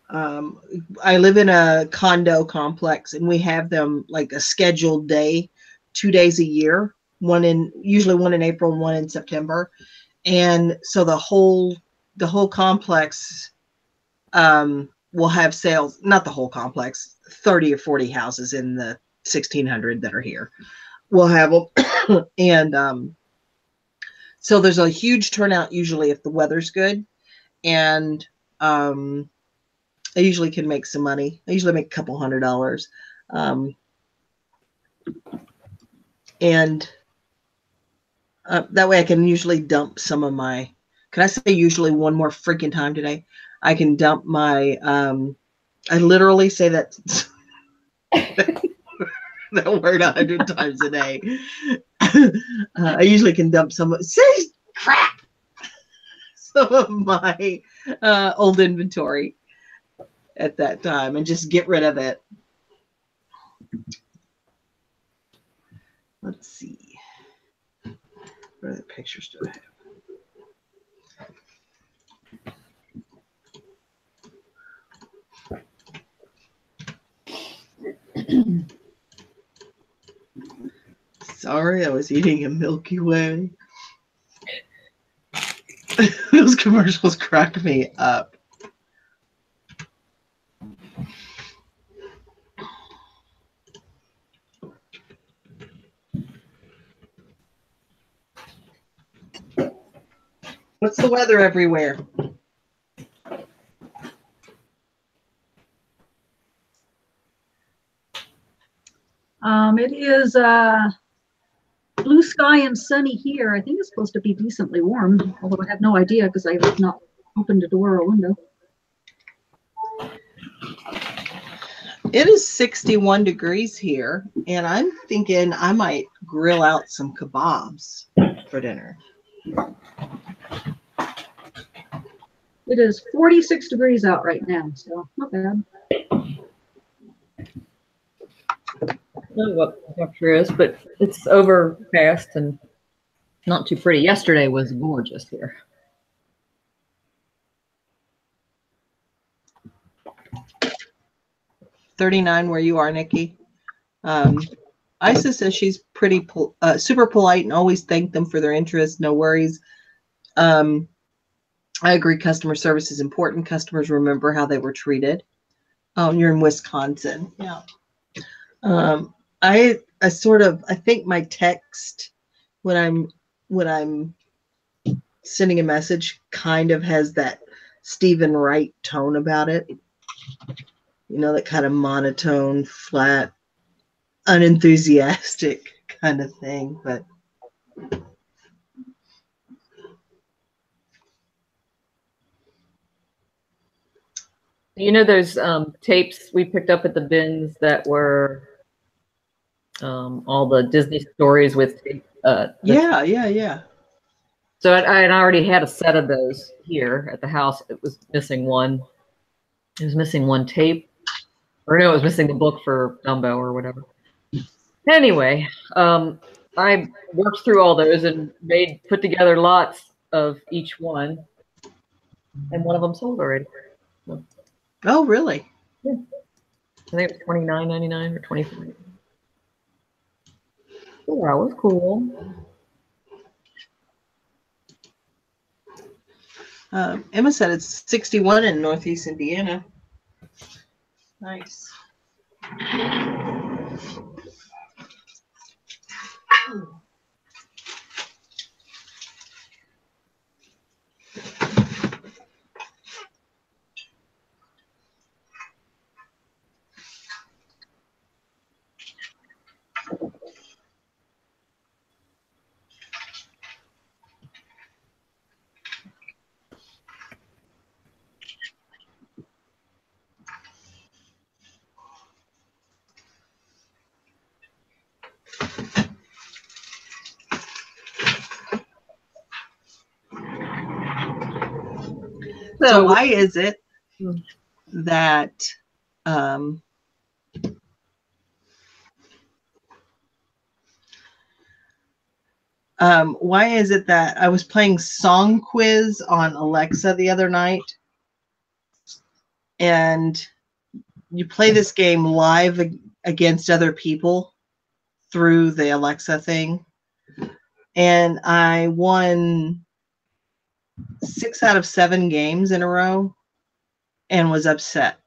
I live in a condo complex, and we have them like a scheduled day, 2 days a year. Usually one in April and one in September, and so the whole complex will have sales. Not the whole complex, 30 or 40 houses in the 1,600 that are here will have them, and so there's a huge turnout usually if the weather's good, and I usually can make some money. I usually make a couple $100. And that way I can usually dump some of my, can I say usually one more freaking time today? I can dump my, I literally say that, that word 100 times a day. I usually can dump some of my old inventory at that time and just get rid of it. Let's see. What other pictures do I have? Sorry, I was eating a Milky Way. Those commercials crack me up. What's the weather everywhere? It is blue sky and sunny here. I think it's supposed to be decently warm, although I have no idea because I have not opened a door or window. It is 61 degrees here, and I'm thinking I might grill out some kebabs for dinner. It is 46 degrees out right now, so not bad. I don't know what the temperature is, but it's overcast and not too pretty. Yesterday was gorgeous here. $39 where you are, Nikki. Isa says she's pretty super polite and always thank them for their interest. No worries. I agree. Customer service is important. Customers remember how they were treated. Oh, you're in Wisconsin. Yeah. I think my text when I'm sending a message kind of has that Stephen Wright tone about it. You know, that kind of monotone, flat, unenthusiastic kind of thing. But You know those tapes we picked up at the bins that were all the Disney stories with yeah. So I already had a set of those here at the house. It was missing one. It was missing one tape. Or no, it was missing the book for Dumbo or whatever. Anyway, I worked through all those and put together lots of each one. And one of them sold already. Oh, really? Yeah. I think it was $29.99 or $25. Oh, that was cool. Emma said it's 61 in Northeast Indiana. Nice. So why is it that why is it that I was playing Song Quiz on Alexa the other night, and you play this game live against other people through the Alexa thing, and I won 6 out of 7 games in a row and was upset.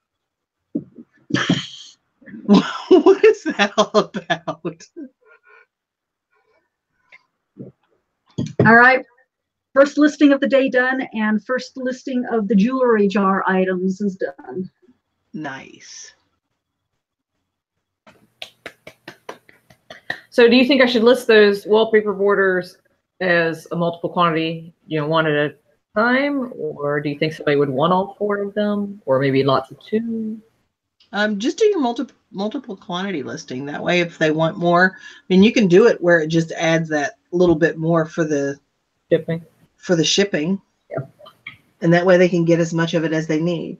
What is that all about? All right. First listing of the day done, and first listing of the jewelry jar items is done. Nice. So do you think I should list those wallpaper borders as a multiple quantity, one at a time? Or do you think somebody would want all 4 of them? Or maybe lots of 2? Just do your multiple quantity listing. That way, if they want more, I mean, you can do it where it just adds that little bit more for the shipping. Yeah. And that way they can get as much of it as they need.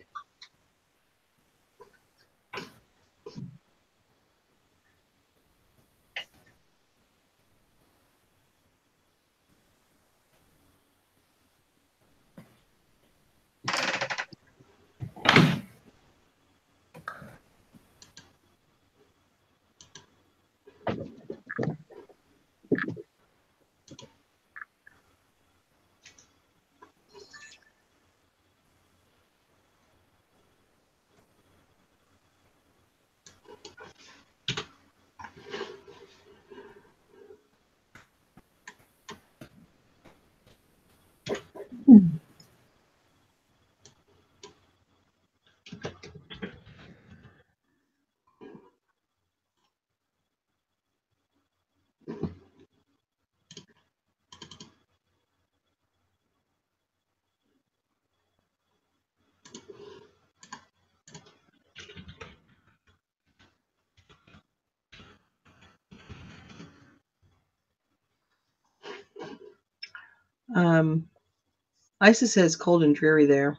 Isa says cold and dreary there.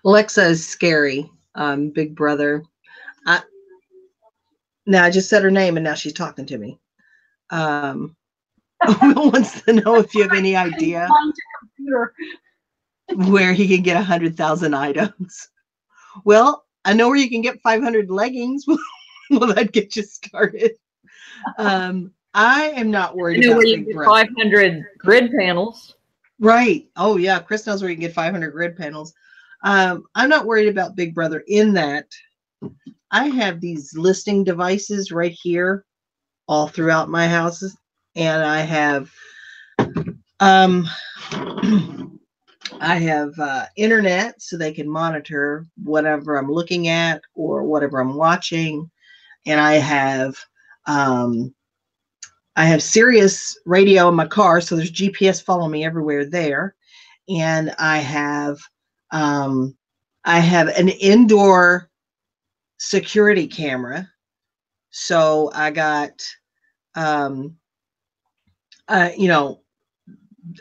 Alexa is scary. Big Brother. Now I just said her name and now she's talking to me. Will wants to know if you have any idea where he can get 100,000 items. Well, I know where you can get 500 leggings. Will that get you started? I am not worried about where you Big get Brother. 500 grid panels. Right. Oh yeah, Chris knows where you can get 500 grid panels. I'm not worried about Big Brother in that I have these listing devices right here all throughout my houses, and I have internet so they can monitor whatever I'm looking at or whatever I'm watching, and I have Sirius radio in my car, so there's GPS following me everywhere there, and I have an indoor security camera. So I got, you know,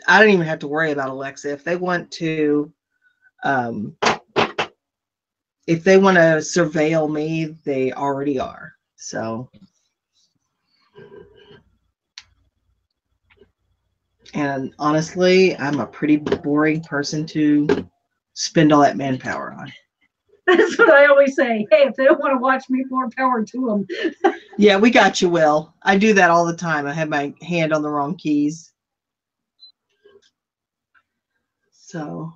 I don't even have to worry about Alexa. If they want to surveil me, they already are. So, and honestly, I'm a pretty boring person to spend all that manpower on. That's what I always say. Hey, if they don't want to watch me, more power to them. Yeah, we got you, Will. I do that all the time. I have my hand on the wrong keys. So.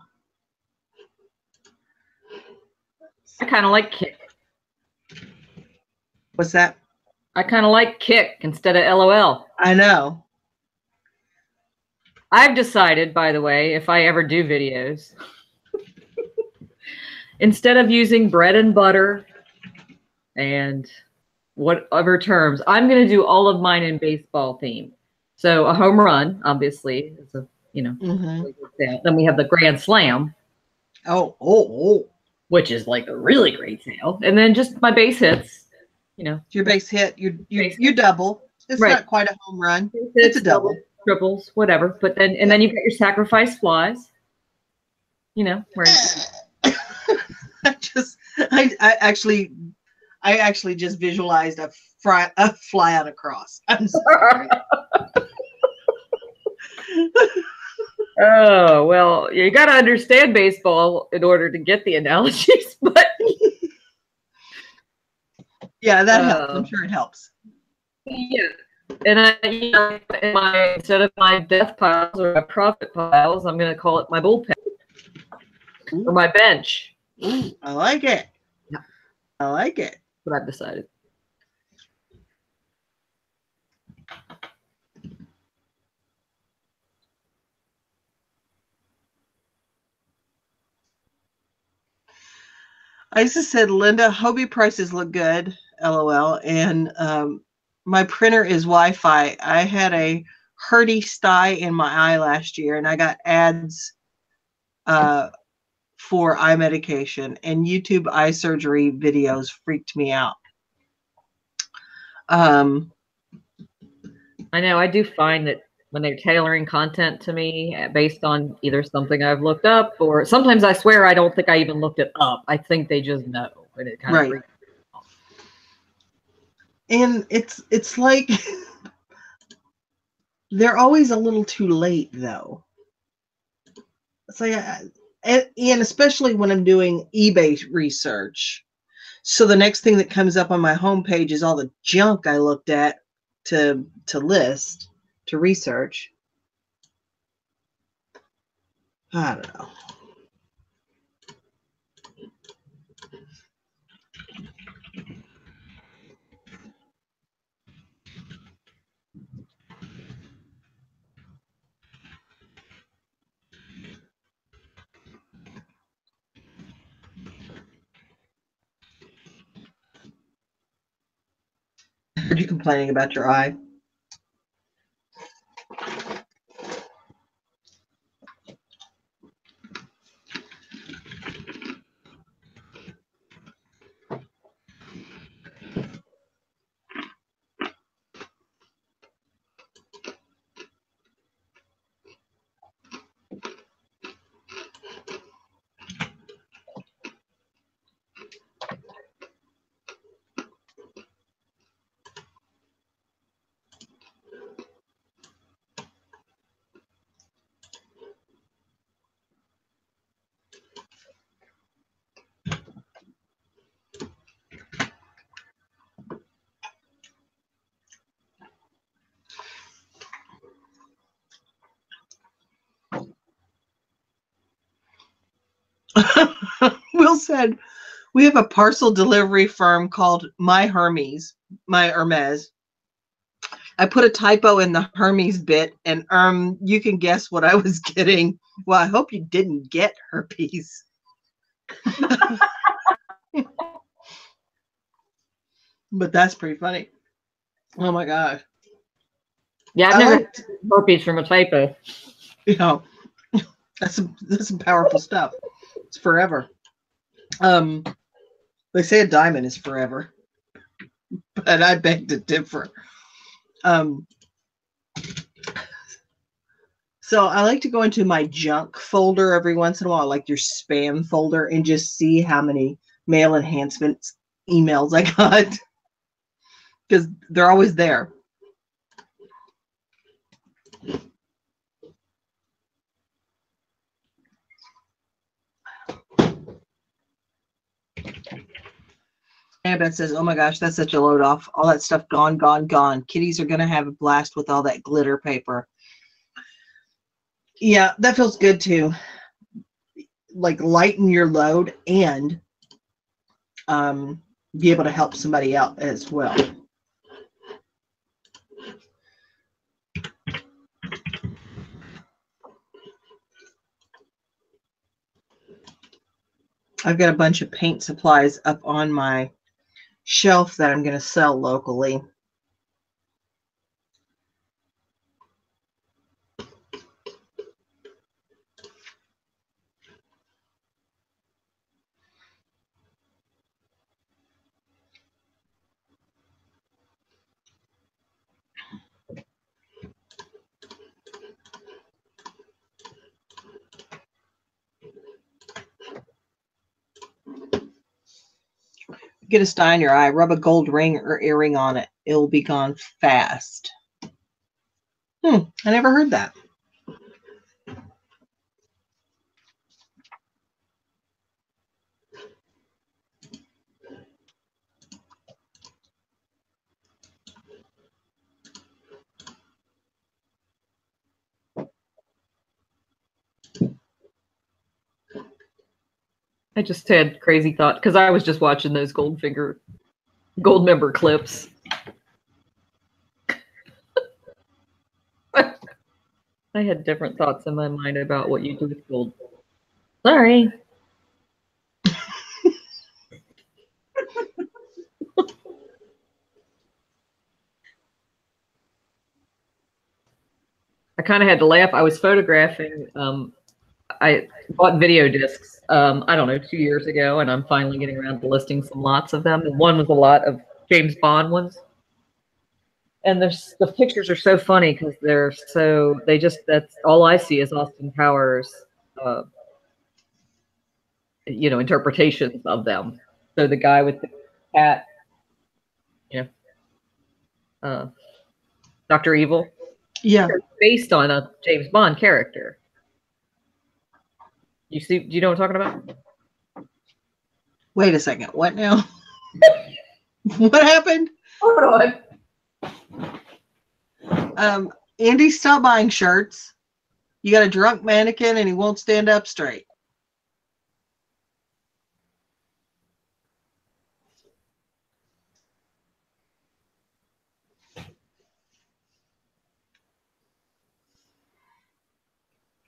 I kind of like Kick. What's that? I kind of like Kick instead of LOL. I know. I've decided, by the way, if I ever do videos, instead of using bread and butter and whatever terms, I'm going to do all of mine in baseball theme. So a home run, obviously, is a, you know, then we have the grand slam. Oh. Which is like a really great sale. And then just my base hits, you know. Your base hit, you double. It's right. Not quite a home run. It's a double. Triples, whatever. But then, and then you've got your sacrifice flies, you know. Where I actually just visualized a fly on a cross. I'm sorry. Oh, well, you got to understand baseball in order to get the analogies, but yeah, that helps. I'm sure it helps. Yeah. And you know, instead of my death piles or my profit piles, I'm going to call it my bullpen or my bench. Ooh, I like it. Yeah. I like it. That's what I've decided. Isa said, Linda, Hobie prices look good, LOL. And my printer is Wi-Fi. I had a Hertie sty in my eye last year, and I got ads for eye medication, and YouTube eye surgery videos freaked me out. I know. I do find that when they're tailoring content to me based on either something I've looked up, or sometimes I swear I don't think I even looked it up. I think they just know, and it kind of freaks me out. And it's like they're always a little too late, though. It's like, and especially when I'm doing eBay research. So the next thing that comes up on my homepage is all the junk I looked at to list, to research. I don't know. Are you complaining about your eye? Will said, we have a parcel delivery firm called My Hermes, My Hermes. I put a typo in the Hermes bit, and you can guess what I was getting. Well, I hope you didn't get herpes. But that's pretty funny. Oh my gosh. Yeah, I've never had herpes from a typo. You know, that's some powerful stuff. It's forever. They say a diamond is forever, but I beg to differ. So I like to go into my junk folder every once in a while, like your spam folder, and just see how many mail enhancements emails I got, because they're always there. Annabeth says, oh my gosh, that's such a load off. All that stuff gone, gone, gone. Kitties are going to have a blast with all that glitter paper. Yeah, that feels good too. Like lighten your load and be able to help somebody out as well. I've got a bunch of paint supplies up on my shelf that I'm going to sell locally. Get a sty in your eye, rub a gold ring or earring on it. It'll be gone fast. I never heard that. I just had crazy thought because I was just watching those Goldmember clips. I had different thoughts in my mind about what you do with gold. Sorry. I kind of had to laugh. I was photographing. I bought video discs, I don't know, 2 years ago, and I'm finally getting around to listing some lots of them. And one was a lot of James Bond ones. And the pictures are so funny because that's all I see is Austin Powers, interpretations of them. So the guy with the cat, Dr. Evil. Yeah. Based on a James Bond character. Do you know what I'm talking about? Wait a second. What now? What happened? Hold on. Andy, stop buying shirts. You got a drunk mannequin and he won't stand up straight.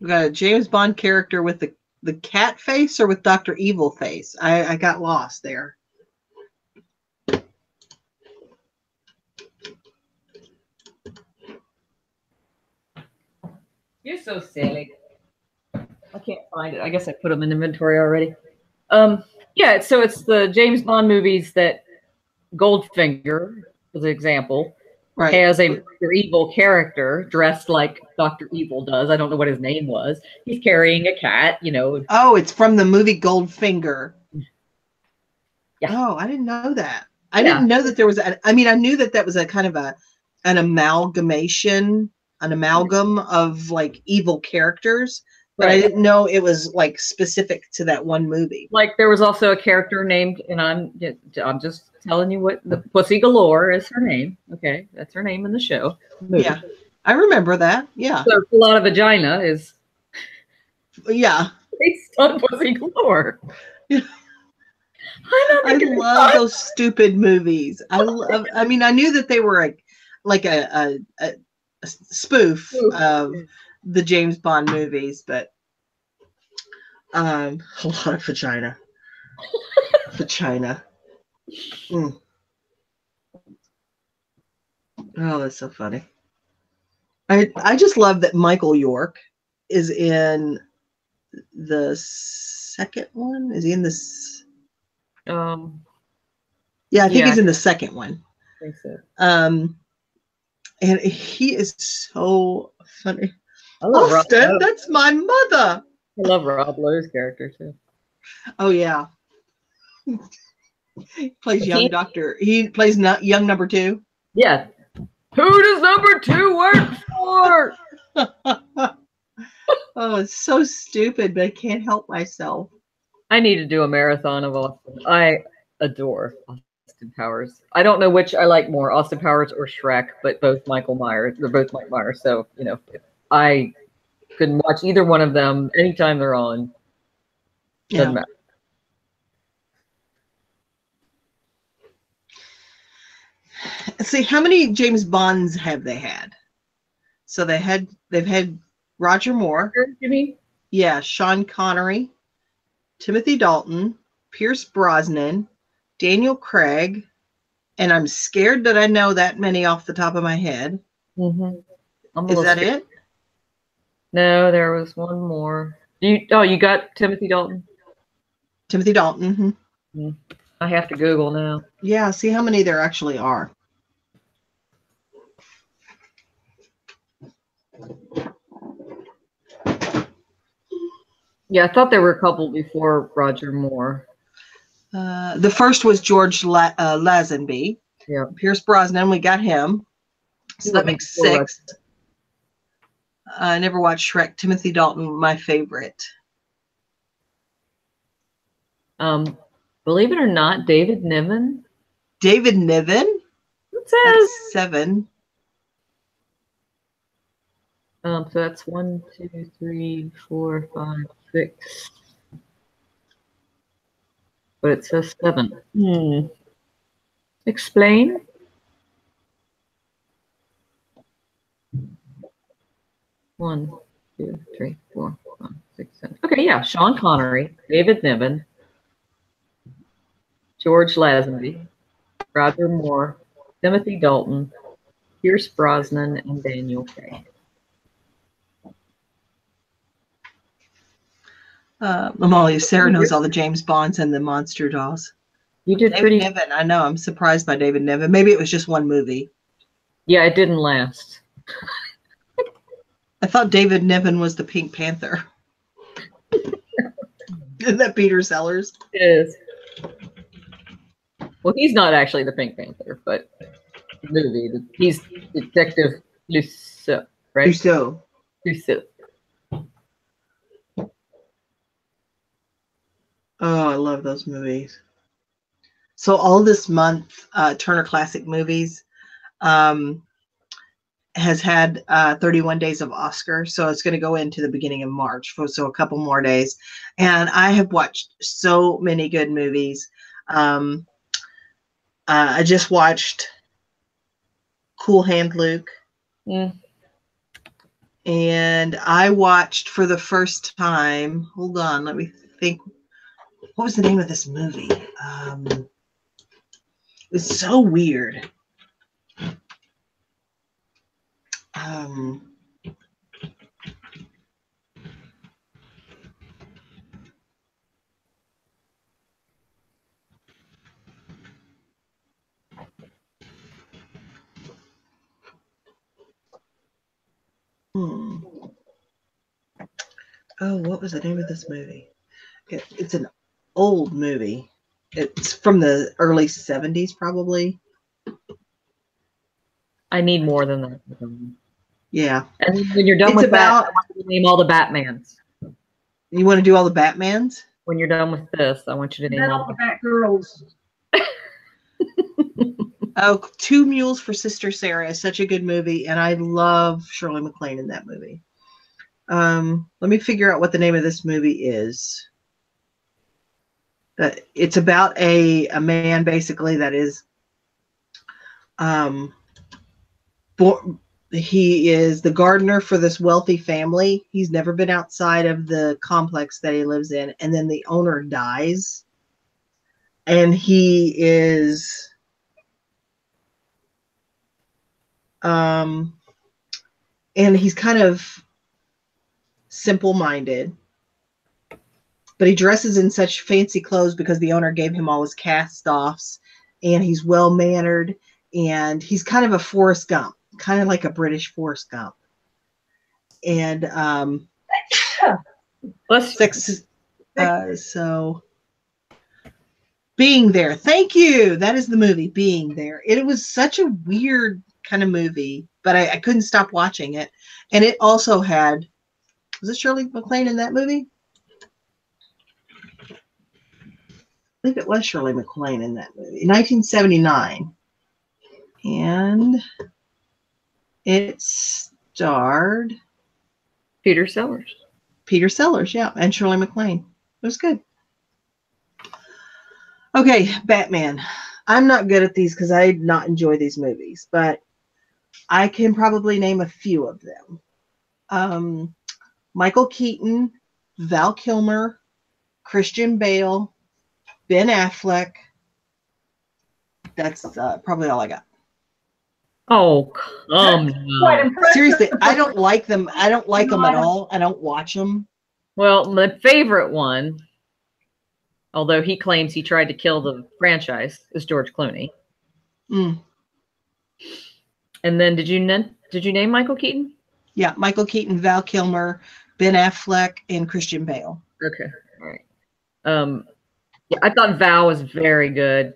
We got a James Bond character with the cat face or with Dr. Evil face? I got lost there. You're so silly. I can't find it. I guess I put them in inventory already. Yeah, so it's the James Bond movies that Goldfinger, as an example, right, has a Dr. Evil character dressed like Dr. Evil does. I don't know what his name was. He's carrying a cat, Oh, it's from the movie Goldfinger. Yeah. Oh, I didn't know that. I didn't know that there was I knew that was a kind of an amalgamation, an amalgam of like evil characters, but right. I didn't know it was like specific to that one movie. Like there was also a character named, and I'm just telling you what the Pussy Galore is her name. Okay, that's her name in the show. Movie. Yeah, I remember that. Yeah. So a lot of vagina is. Yeah. based on Pussy Galore. Yeah. I love those stupid movies. I mean, I knew that they were like a spoof of the James Bond movies, but a lot of vagina. Vagina. Mm. Oh, that's so funny. I just love that Michael York is in the second one. Is he in this? Yeah, I think he's in the second one. I think so. And he is so funny. I love Austin, that's my mother. I love Rob Lowe's character too. Oh yeah. He plays young doctor. He plays young number 2. Yeah. Who does number 2 work for? Oh, it's so stupid, but I can't help myself. I need to do a marathon of Austin. I adore Austin Powers. I don't know which I like more, Austin Powers or Shrek, but both Michael Myers. They're both Mike Myers. So, you know, I can watch either one of them anytime they're on. Doesn't matter. See, how many James Bonds have they had? So they've had Roger Moore. You mean? Yeah, Sean Connery, Timothy Dalton, Pierce Brosnan, Daniel Craig, and I'm scared that I know that many off the top of my head. Mm-hmm. Is that it? No, there was one more. You got Timothy Dalton? Timothy Dalton. Mm-hmm. I have to Google now. Yeah, see how many there actually are. Yeah, I thought there were a couple before Roger Moore. The first was George Lazenby. Yeah. Pierce Brosnan, we got him. So that makes 6. I never watched Shrek. Timothy Dalton, my favorite. Believe it or not, David Niven. David Niven? It says that's 7. So that's 1, 2, 3, 4, 5, 6. But it says 7. Explain. One, 2, 3, 4, 5, 6, 7. Okay, yeah. Sean Connery, David Niven, George Lazenby, Roger Moore, Timothy Dalton, Pierce Brosnan, and Daniel Craig. Amalia, Sarah knows all the James Bonds and the Monster Dolls. You did David Niven, I know. I'm surprised by David Niven. Maybe it was just one movie. Yeah, it didn't last. I thought David Niven was the Pink Panther. Isn't that Peter Sellers? It is. Well, he's not actually the Pink Panther, but the movie. He's Detective Clouseau, right? Clouseau. Oh, I love those movies. So all this month, Turner Classic Movies has had 31 days of Oscar. So it's going to go into the beginning of March. So a couple more days. And I have watched so many good movies. I just watched Cool Hand Luke. And I watched for the first time, hold on, let me think. What was the name of this movie? It's so weird. Oh, what was the name of this movie? It's an old movie. It's from the early 70s, probably. I need more than that. Yeah. And when you're done with that, I want you to name all the Batmans. You want to do all the Batmans? When you're done with this, I want you to name all the Batgirls. Oh, Two Mules for Sister Sarah is such a good movie, and I love Shirley MacLaine in that movie. Let me figure out what the name of this movie is. It's about a man basically that is he is the gardener for this wealthy family. He's never been outside of the complex that he lives in, and then the owner dies, and he is and he's kind of simple-minded, but he dresses in such fancy clothes because the owner gave him all his cast-offs, and he's well-mannered, and he's kind of a Forrest Gump, kind of like a British Forrest Gump. And so Being There. Thank you. That is the movie, Being There. It was such a weird kind of movie, but I couldn't stop watching it. And it also had, was it Shirley MacLaine in that movie? I think it was Shirley MacLaine in that movie, 1979. And it starred Peter Sellers. Peter Sellers, yeah, and Shirley MacLaine. It was good. Okay, Batman. I'm not good at these because I not enjoy these movies, but I can probably name a few of them. Michael Keaton, Val Kilmer, Christian Bale, Ben Affleck. That's probably all I got. Oh, come on. Seriously, I don't like them. I don't like them at all. I don't watch them. Well, my favorite one, although he claims he tried to kill the franchise, is George Clooney. Mm. And then did you name Michael Keaton? Yeah, Michael Keaton, Val Kilmer, Ben Affleck, and Christian Bale. Okay, all right. Yeah, I thought Val was very good.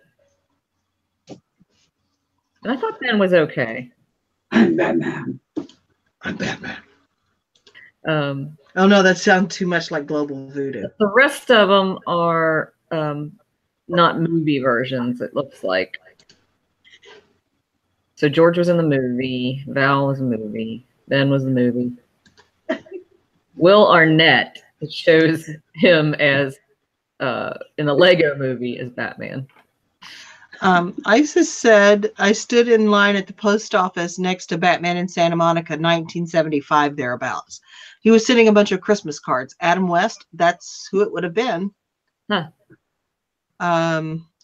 And I thought Ben was okay. I'm Batman. I'm Batman. Oh no, that sounds too much like Global Voodoo. The rest of them are not movie versions, it looks like. So George was in the movie, Val was a movie, Ben was the movie. Will Arnett, it shows him as in the Lego movie as Batman. Isis said, I stood in line at the post office next to Batman in Santa Monica, 1975, thereabouts. He was sending a bunch of Christmas cards. Adam West, that's who it would have been. Huh.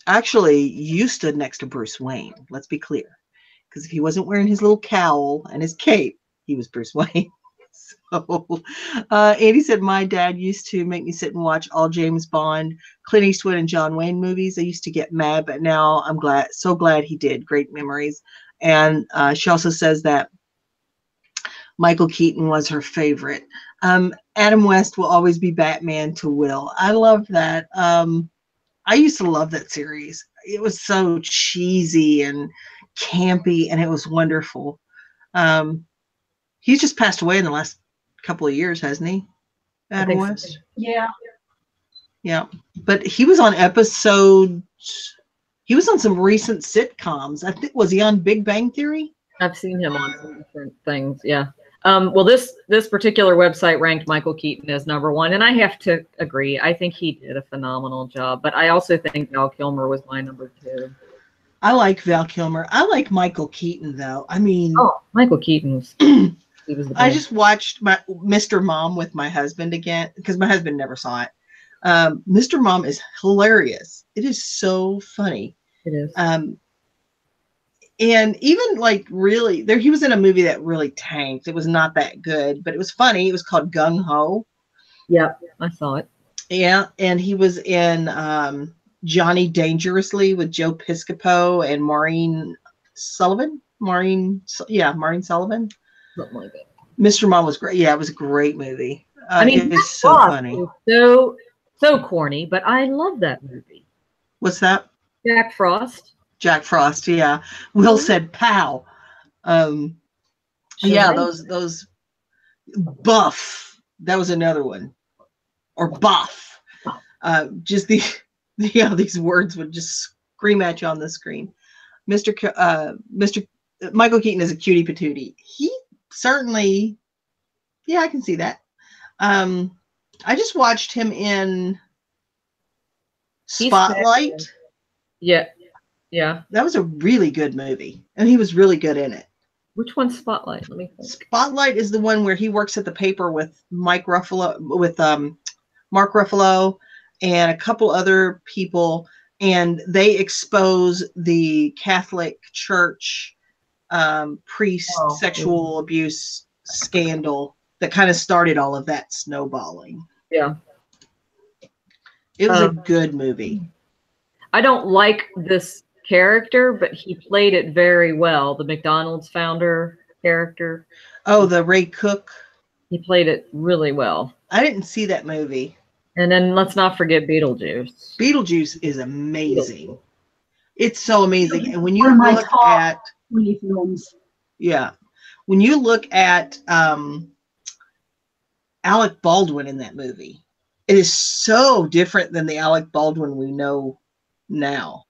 Actually, you stood next to Bruce Wayne. Let's be clear. Because if he wasn't wearing his little cowl and his cape, he was Bruce Wayne. So, Andy said, my dad used to make me sit and watch all James Bond, Clint Eastwood, and John Wayne movies. I used to get mad, but now I'm so glad he did. Great memories. And she also says that Michael Keaton was her favorite. Adam West will always be Batman to Will. I love that. I used to love that series. It was so cheesy and campy, and it was wonderful. He's just passed away in the last couple of years, hasn't he? Adam West? So. Yeah. Yeah. But he was on episodes. He was on some recent sitcoms. I think, was he on Big Bang Theory? I've seen him on some different things. Yeah. Well, this particular website ranked Michael Keaton as #1, and I have to agree. I think he did a phenomenal job, but I also think Val Kilmer was my #2. I like Val Kilmer. I like Michael Keaton, though. I mean, Michael Keaton was. He was the I best. just watched Mr. Mom with my husband again because my husband never saw it. Mr. Mom is hilarious. It is so funny. It is. And even like really, he was in a movie that really tanked. It was not that good, but it was funny. It was called Gung Ho. Yeah, I saw it. Yeah, and he was in Johnny Dangerously with Joe Piscopo and Maureen Sullivan. Maureen Sullivan. Something like that. Mr. Mom was great. Yeah, it was a great movie. I mean, it was so funny. So corny, but I love that movie. What's that? Jack Frost. Jack Frost. Yeah. Will said, "Pow." Yeah, those Buff. That was another one. Or Buff. Just these words would just scream at you on the screen. Mr. Michael Keaton is a cutie patootie. He certainly, yeah, I can see that. I just watched him in He's Spotlight. Yeah. Yeah. That was a really good movie, and he was really good in it. Which one's Spotlight? Let me think. Spotlight is the one where he works at the paper with Mark Ruffalo and a couple other people, and they expose the Catholic Church priest sexual abuse scandal that kind of started all of that snowballing. Yeah. It was a good movie. I don't like this character, but he played it very well. The McDonald's founder character. Oh, the Ray Cook. He played it really well. I didn't see that movie. And then let's not forget Beetlejuice. Beetlejuice is amazing. It's so amazing. And when you One of my look top at films. yeah, when you look at Alec Baldwin in that movie, it is so different than the Alec Baldwin we know now.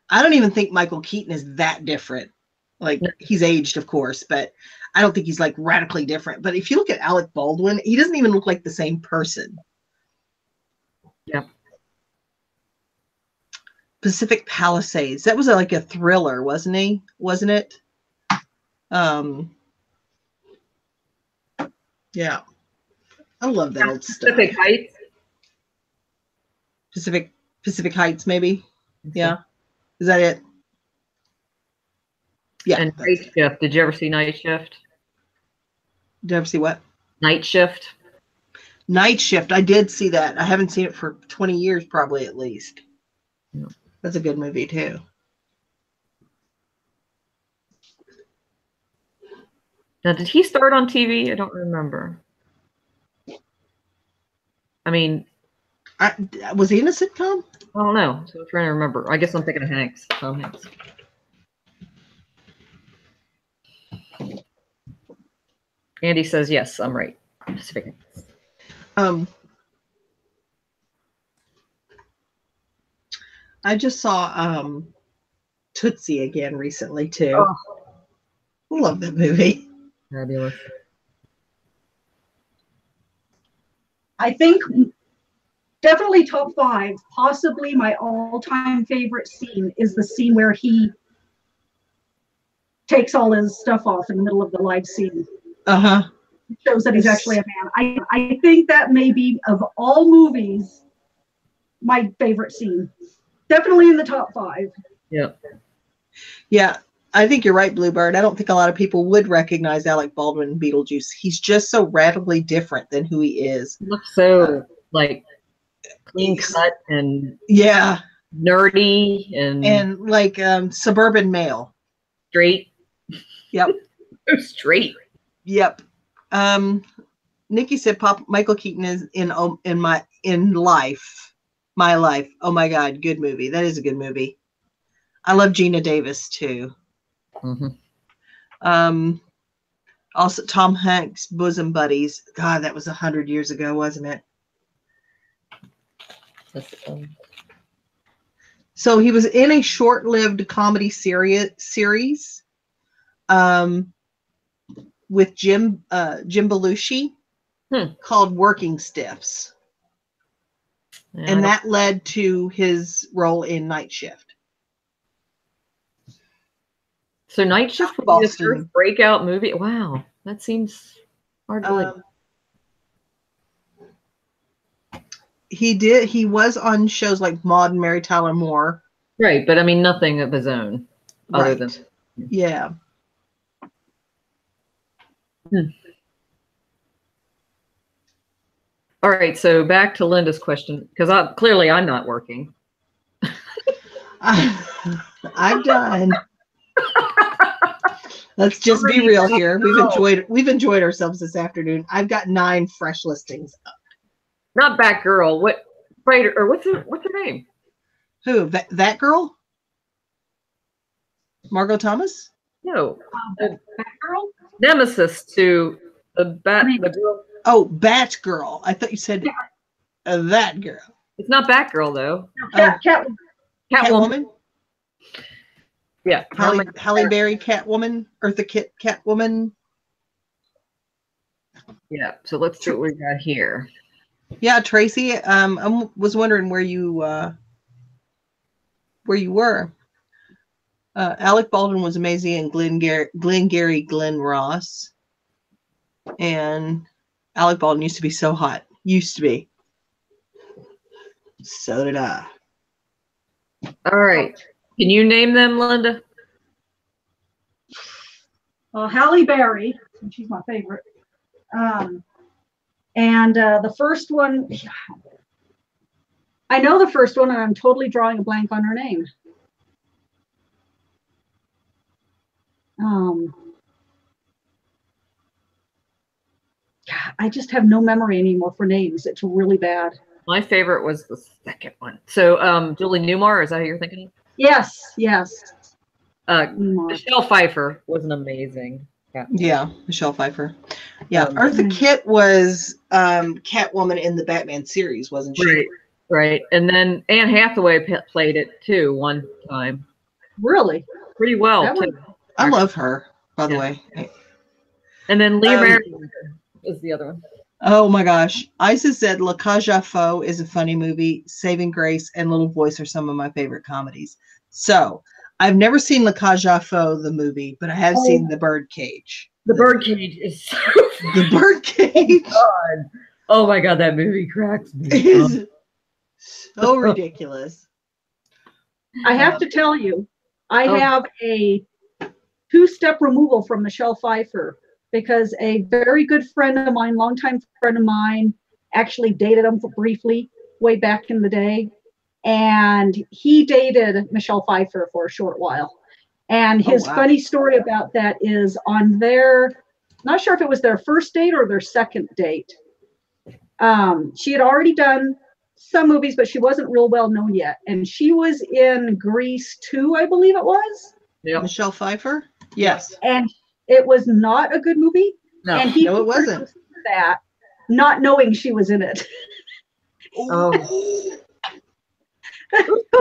I don't even think Michael Keaton is that different. Like, he's aged, of course, but I don't think he's like radically different. But if you look at Alec Baldwin, he doesn't even look like the same person. Yeah. Pacific Palisades. That was like a thriller, wasn't he? Wasn't it? Yeah. I love that old stuff. Pacific Heights. Pacific Heights, maybe. Yeah. Is that it? Yeah. And Night Shift. Did you ever see Night Shift? Did you ever see what? Night Shift. Night Shift. I did see that. I haven't seen it for 20 years, probably at least. Yeah. That's a good movie too. Now, did he start on TV? I don't remember. I mean, was he in a sitcom? I don't know. So I'm trying to remember. I guess I'm thinking of Hanks. Tom Hanks. Andy says yes. I'm right. Pacific. I just saw Tootsie again recently too. Oh. I love that movie. Fabulous. I think definitely top 5. Possibly my all-time favorite scene is the scene where he takes all his stuff off in the middle of the live scene. Uh-huh. It shows that he's actually a man. I think that may be, of all movies, my favorite scene. Definitely in the top 5. Yeah. Yeah. I think you're right, Bluebird. I don't think a lot of people would recognize Alec Baldwin in Beetlejuice. He's just so radically different than who he is. He looks so like clean cut and nerdy and like suburban male. Straight. Yep. Straight. Yep. Nikki said Michael Keaton is in my life. Oh my God, good movie. That is a good movie. I love Gina Davis too. Mm-hmm. Also Tom Hanks, Bosom Buddies. God, that was 100 years ago, wasn't it? So he was in a short-lived comedy series with Jim Belushi called Working Stiffs. Yeah, and that led to his role in Night Shift. So Night Shift would be his first breakout movie. Wow, that seems hard to believe. He was on shows like Maude and Mary Tyler Moore. Right, but I mean nothing of his own other than yeah. All right, so back to Linda's question, because clearly I'm not working. I'm done. Let's just be real here. We've enjoyed ourselves this afternoon. I've got 9 fresh listings up. Not Batgirl. What writer or what's her name? Who? That girl? Margot Thomas? No. Batgirl? Nemesis to the girl. Oh, Batgirl. I thought you said that girl. It's not Batgirl though. Catwoman. Yeah. Halle Berry Catwoman. Eartha Kitt Catwoman. Yeah. So let's see what we got here. Yeah, Tracy. I was wondering where you were. Alec Baldwin was amazing, and Glenn Ross. And Alec Baldwin used to be so hot. Used to be. So did I. All right. Can you name them, Linda? Well, Halle Berry, and she's my favorite. And the first one, I know the first one, and I'm totally drawing a blank on her name. I just have no memory anymore for names. It's really bad. My favorite was the second one. So, Julie Newmar, is that who you're thinking? Yes. Michelle Pfeiffer was an amazing. Yeah, Michelle Pfeiffer. Yeah, Eartha Kitt was Catwoman in the Batman series, wasn't she? Right. And then Anne Hathaway played it too one time. Really? Pretty well too. I love her, by the way. And then Lee Merriweather is the other one. Oh my gosh. Isa said La Cage aux Folles is a funny movie. Saving Grace and Little Voice are some of my favorite comedies. So I've never seen La Cage aux Folles, the movie, but I have seen The Birdcage. The Birdcage is so The Birdcage. God. Oh my God, that movie cracks me. It is so ridiculous. I have to tell you, I have a two-step removal from Michelle Pfeiffer, because a very good friend of mine, longtime friend of mine, actually dated him briefly way back in the day. And he dated Michelle Pfeiffer for a short while. And his funny story about that is on their, not sure if it was their first date or their second date. She had already done some movies, but she wasn't real well known yet. And she was in Grease 2, I believe it was. Yeah. Michelle Pfeiffer? Yes. And it was not a good movie. No, and he it wasn't. That, not knowing she was in it. Oh.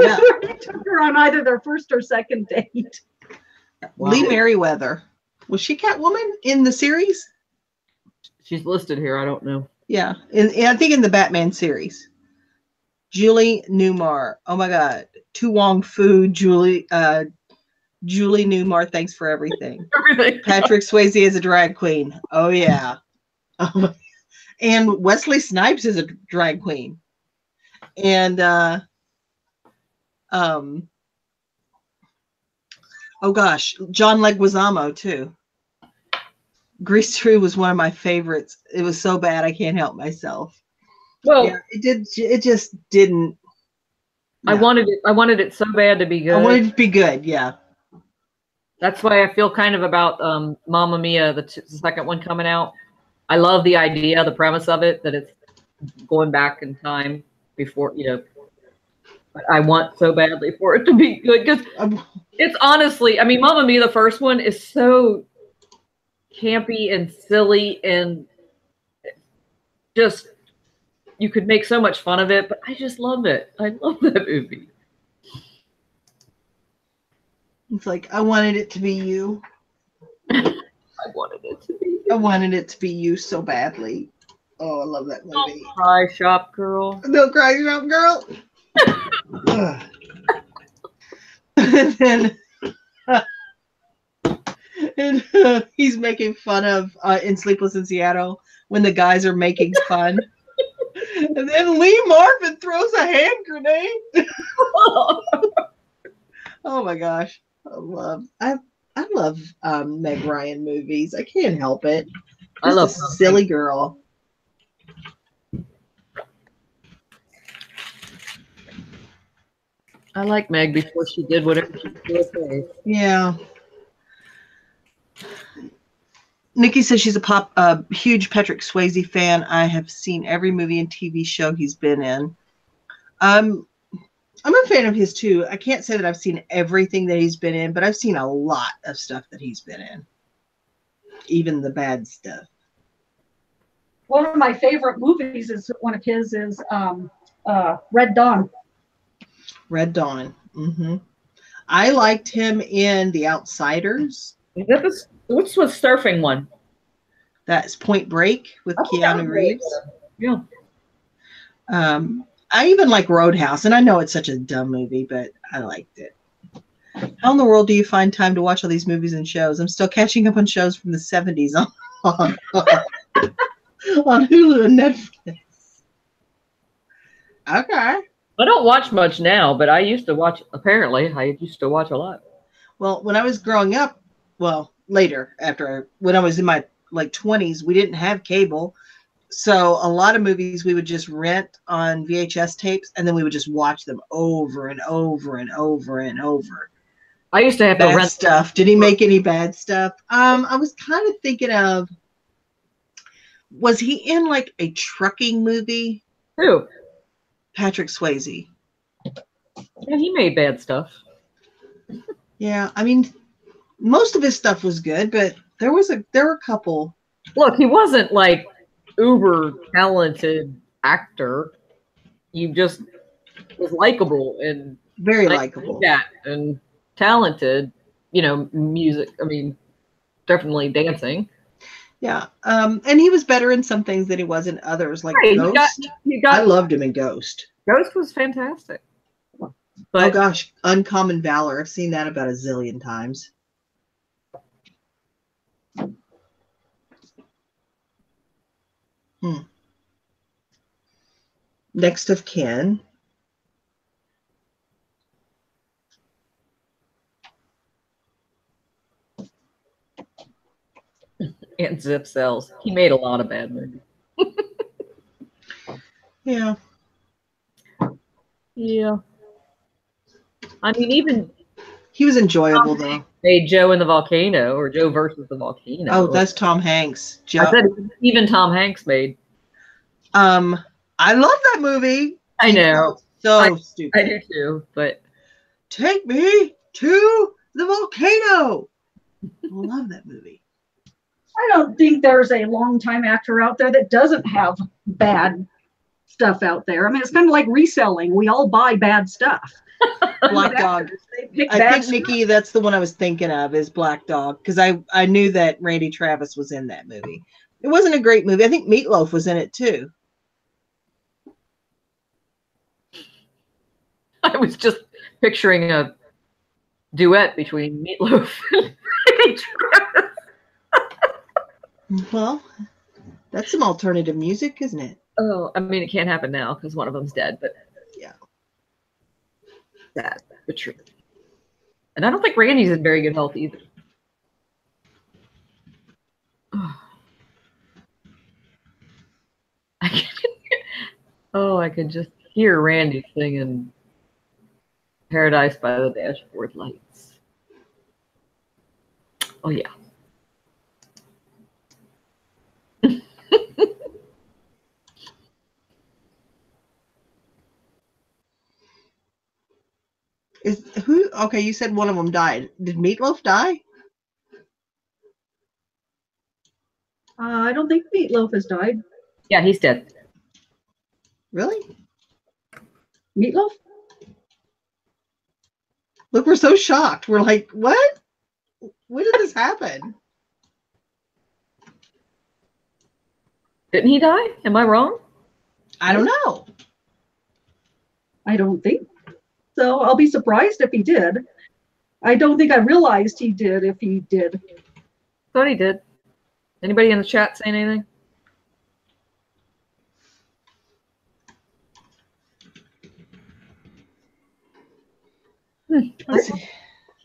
Yeah. He took her on either their first or second date. Wow. Lee Merriweather. Was she Catwoman in the series? She's listed here. I don't know. Yeah. I think in the Batman series. Julie Newmar. Oh my God. Tu Wong Fu, Julie Newmar, thanks for everything. Patrick Swayze is a drag queen. Oh yeah. And Wesley Snipes is a drag queen. And oh gosh, John Leguizamo too. Grease 2 was one of my favorites. It was so bad I can't help myself. Well, yeah, it just didn't. No. I wanted it so bad to be good. I wanted it to be good, yeah. That's why I feel kind of about Mamma Mia, the second one coming out. I love the idea, the premise of it, that it's going back in time before, but I want so badly for it to be good, because it's honestly, I mean, Mamma Mia, the first one, is so campy and silly, and just, you could make so much fun of it, but I just love it. I love that movie. It's like, I wanted it to be you. I wanted it to be you. I wanted it to be you so badly. Oh, I love that movie. Don't cry, Shop Girl. No, Cry, Shop Girl. And then he's making fun of in Sleepless in Seattle when the guys are making fun. And then Lee Marvin throws a hand grenade. Oh my gosh. I love Meg Ryan movies. I can't help it. I love a silly girl. I like Meg before she did whatever she did. Yeah. Nikki says she's a huge Patrick Swayze fan. I have seen every movie and TV show he's been in. I'm a fan of his too. I can't say that I've seen everything that he's been in, but I've seen a lot of stuff that he's been in. Even the bad stuff. One of my favorite movies is one of his is Red Dawn. Red Dawn. Mm-hmm. I liked him in The Outsiders. What's the surfing one? That's Point Break with I think that was Keanu really Reeves. good. Yeah. I even like Roadhouse, and I know it's such a dumb movie, but I liked it. How in the world do you find time to watch all these movies and shows? I'm still catching up on shows from the 70s on Hulu and Netflix. Okay. I don't watch much now, but I used to watch. Apparently, I used to watch a lot. Well, when I was growing up, well, later when I was in my like 20s, we didn't have cable. So a lot of movies we would just rent on VHS tapes, and then we would just watch them over and over and over and over. I used to have to Bad rent stuff. Did he make any bad stuff? I was kind of thinking of, was he in like a trucking movie? Who? Patrick Swayze. Yeah, he made bad stuff. Yeah, I mean, most of his stuff was good, but there were a couple. Look, he wasn't like uber talented actor. He just was likable and Very nice likable. to look at and talented. You know, music. I mean, definitely dancing. Yeah, and he was better in some things than he was in others, like Right, Ghost. he got I loved him in Ghost. Ghost was fantastic. Oh But gosh, Uncommon Valor. I've seen that about a zillion times. Next of Kin. and Zip Cells, he made a lot of bad movies. Yeah. Yeah. I mean, even He was enjoyable though. made Joe and the Volcano or Joe versus the Volcano. Oh, that's Tom Hanks. I said even Tom Hanks made. I love that movie. I know. So stupid. I do too, but Take me to the volcano. I love that movie. I don't think there's a longtime actor out there that doesn't have bad stuff out there. I mean, it's kind of like reselling. We all buy bad stuff. Black Dog. They pick I bad think, stuff. Nikki, that's the one I was thinking of is Black Dog, because I knew that Randy Travis was in that movie. It wasn't a great movie. I think Meatloaf was in it too. I was just picturing a duet between Meatloaf and Randy Travis. Well, that's some alternative music, isn't it? Oh, I mean, it can't happen now because one of them's dead, but yeah, sad but true. And I don't think Randy's in very good health either. I could just hear Randy singing Paradise by the Dashboard Lights. Oh, yeah. Okay, you said one of them died. Did Meatloaf die? I don't think Meatloaf has died. Yeah, he's dead. Really? Meatloaf? Look, we're so shocked. We're like, what? When did this happen? Didn't he die? Am I wrong? I don't know. I don't think so. I'll be surprised if he did. I don't think I realized he did if he did. Thought he did. Anybody in the chat saying anything? Let's see.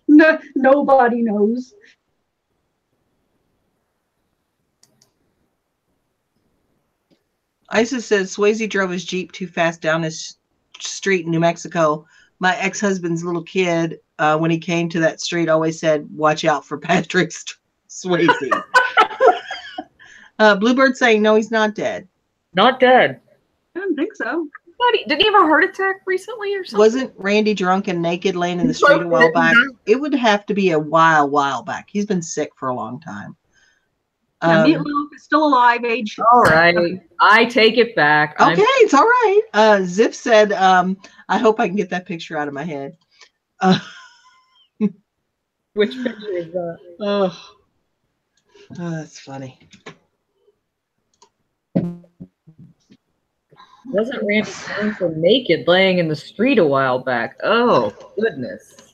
No, nobody knows. Isis says Swayze drove his Jeep too fast down his street in New Mexico. My ex-husband's little kid, when he came to that street, always said, watch out for Patrick Swayze. Bluebird saying, no, he's not dead. Not dead. I don't think so. Didn't he have a heart attack recently or something? Wasn't Randy drunk and naked laying in the street a while back? It would have to be a while back. He's been sick for a long time. Meatloaf is still alive, age. All right. I take it back. Okay, it's all right. Zip said, I hope I can get that picture out of my head. Which picture is that? Oh, that's funny. Wasn't Randy Johnson naked laying in the street a while back? Oh, goodness.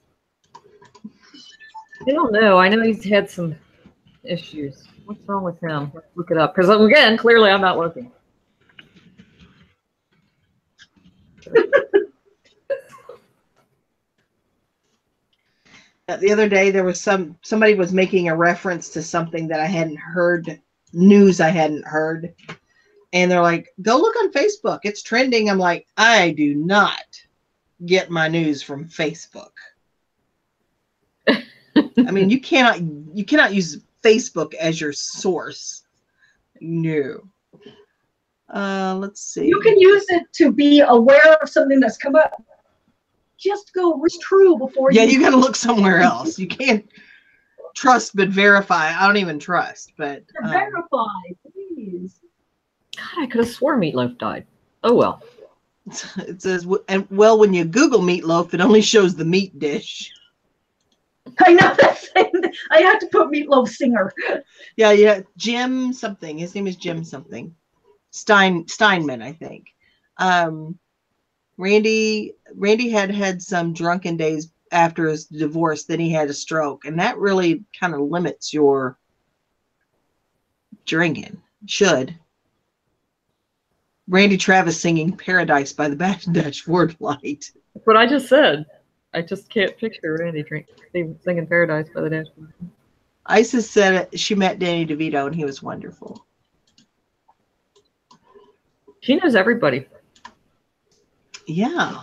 I don't know. I know he's had some issues. What's wrong with him? Let's look it up. Because, again, clearly I'm not looking. The other day, there was somebody was making a reference to something that I hadn't heard, news I hadn't heard. And they're like, go look on Facebook. It's trending. I'm like, I do not get my news from Facebook. I mean, you cannot use Facebook as your source. No. Let's see. You can use it to be aware of something that's come up. Just go read true before you. Yeah, you got to look somewhere else. You can't trust but verify. I don't even trust, but verify, please. God, I could have swore Meatloaf died. Oh well. It says, and well, when you Google meatloaf, it only shows the meat dish. I know that thing. I had to put Meatloaf singer. Yeah, Jim something. His name is Jim something. Steinman, I think. Randy had some drunken days after his divorce. Then he had a stroke, and that really kind of limits your drinking. Should. Randy Travis singing "Paradise" by the Dashboard Light. That's what I just said. I just can't picture Randy singing "Paradise" by the Dashboard. Isis said she met Danny DeVito and he was wonderful. She knows everybody. Yeah.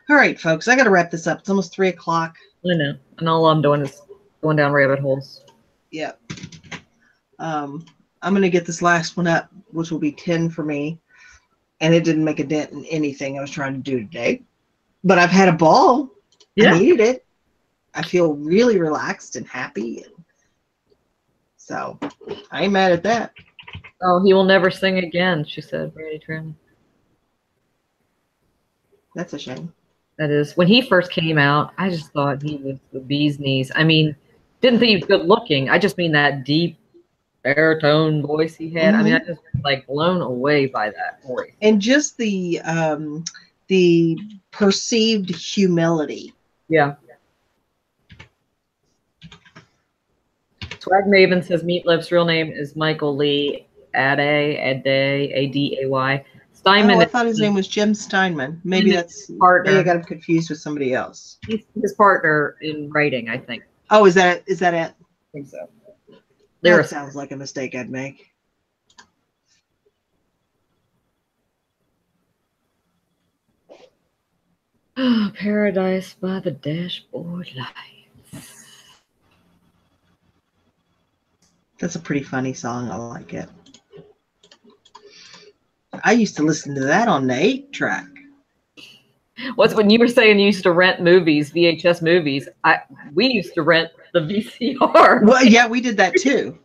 All right, folks, I got to wrap this up. It's almost 3 o'clock. I know, and all I'm doing is going down rabbit holes. Yep. I'm going to get this last one up, which will be 10 for me. And it didn't make a dent in anything I was trying to do today. But I've had a ball. Yeah. I needed it. I feel really relaxed and happy. So I ain't mad at that. Oh, he will never sing again, she said, Randy Travis. That's a shame. That is. When he first came out, I just thought he was the bee's knees. I mean, didn't think he was good looking. I just mean that deep baritone voice he had. I mean, I just like blown away by that voice. And just the perceived humility. Yeah. Swag Maven says Meatloaf's real name is Michael Lee Aday, A-D-A-Y. Steinman. Oh, I thought his name was Jim Steinman. Maybe that's partner. Maybe I got him confused with somebody else. He's his partner in writing, I think. Oh, is that it? I think so. That sounds like a mistake I'd make. Oh, Paradise by the Dashboard Lights. That's a pretty funny song. I like it. I used to listen to that on the 8-track. What's when you were saying you used to rent movies, VHS movies? We used to rent the VCR. Well, yeah, we did that too.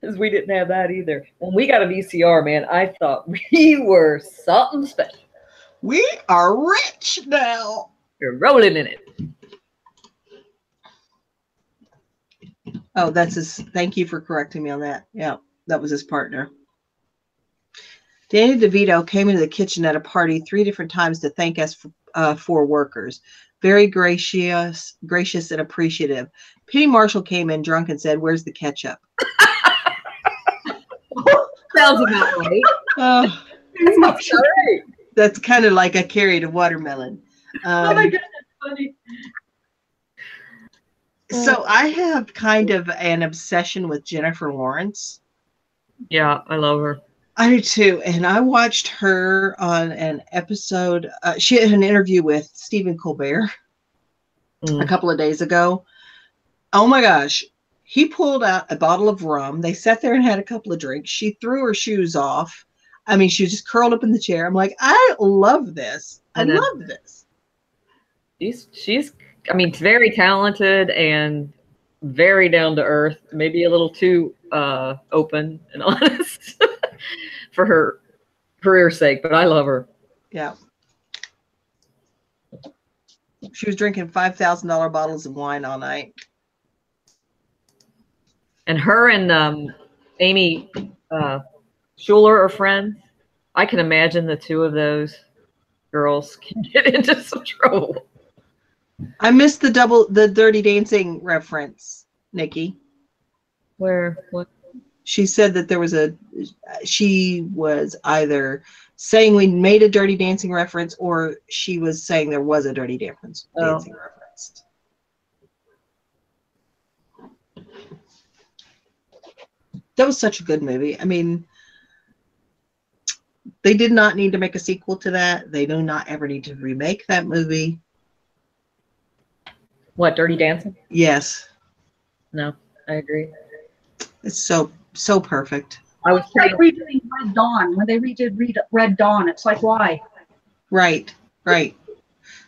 Because we didn't have that either. When we got a VCR, man, I thought we were something special. We are rich now. You're rolling in it. Oh, that's his. Thank you for correcting me on that. Yeah, that was his partner. Danny DeVito came into the kitchen at a party 3 different times to thank us for workers. Very gracious and appreciative. Penny Marshall came in drunk and said, "Where's the ketchup?" Sounds about right. That's right. That's kind of like I carried a watermelon. Oh my goodness, funny. So I have kind of an obsession with Jennifer Lawrence. Yeah, I love her. I do too. And I watched her on an episode. She had an interview with Stephen Colbert a couple of days ago. Oh my gosh. He pulled out a bottle of rum. They sat there and had a couple of drinks. She threw her shoes off. I mean, she was just curled up in the chair. I'm like, I love this. I love this. She's I mean, very talented and very down to earth, maybe a little too open and honest for her career's sake, but I love her. Yeah. She was drinking $5,000 bottles of wine all night. And her and Amy Schuler are friends. I can imagine the two of those girls can get into some trouble. I missed the Dirty Dancing reference, Nikki. Where? What? She said that she was either saying we made a Dirty Dancing reference, or she was saying there was a Dirty Dancing reference. That was such a good movie. I mean, they did not need to make a sequel to that. They do not ever need to remake that movie. What, Dirty Dancing? Yes. No, I agree. It's so perfect. I was like redoing Red Dawn. When they redid Red Dawn, it's like, why? Right.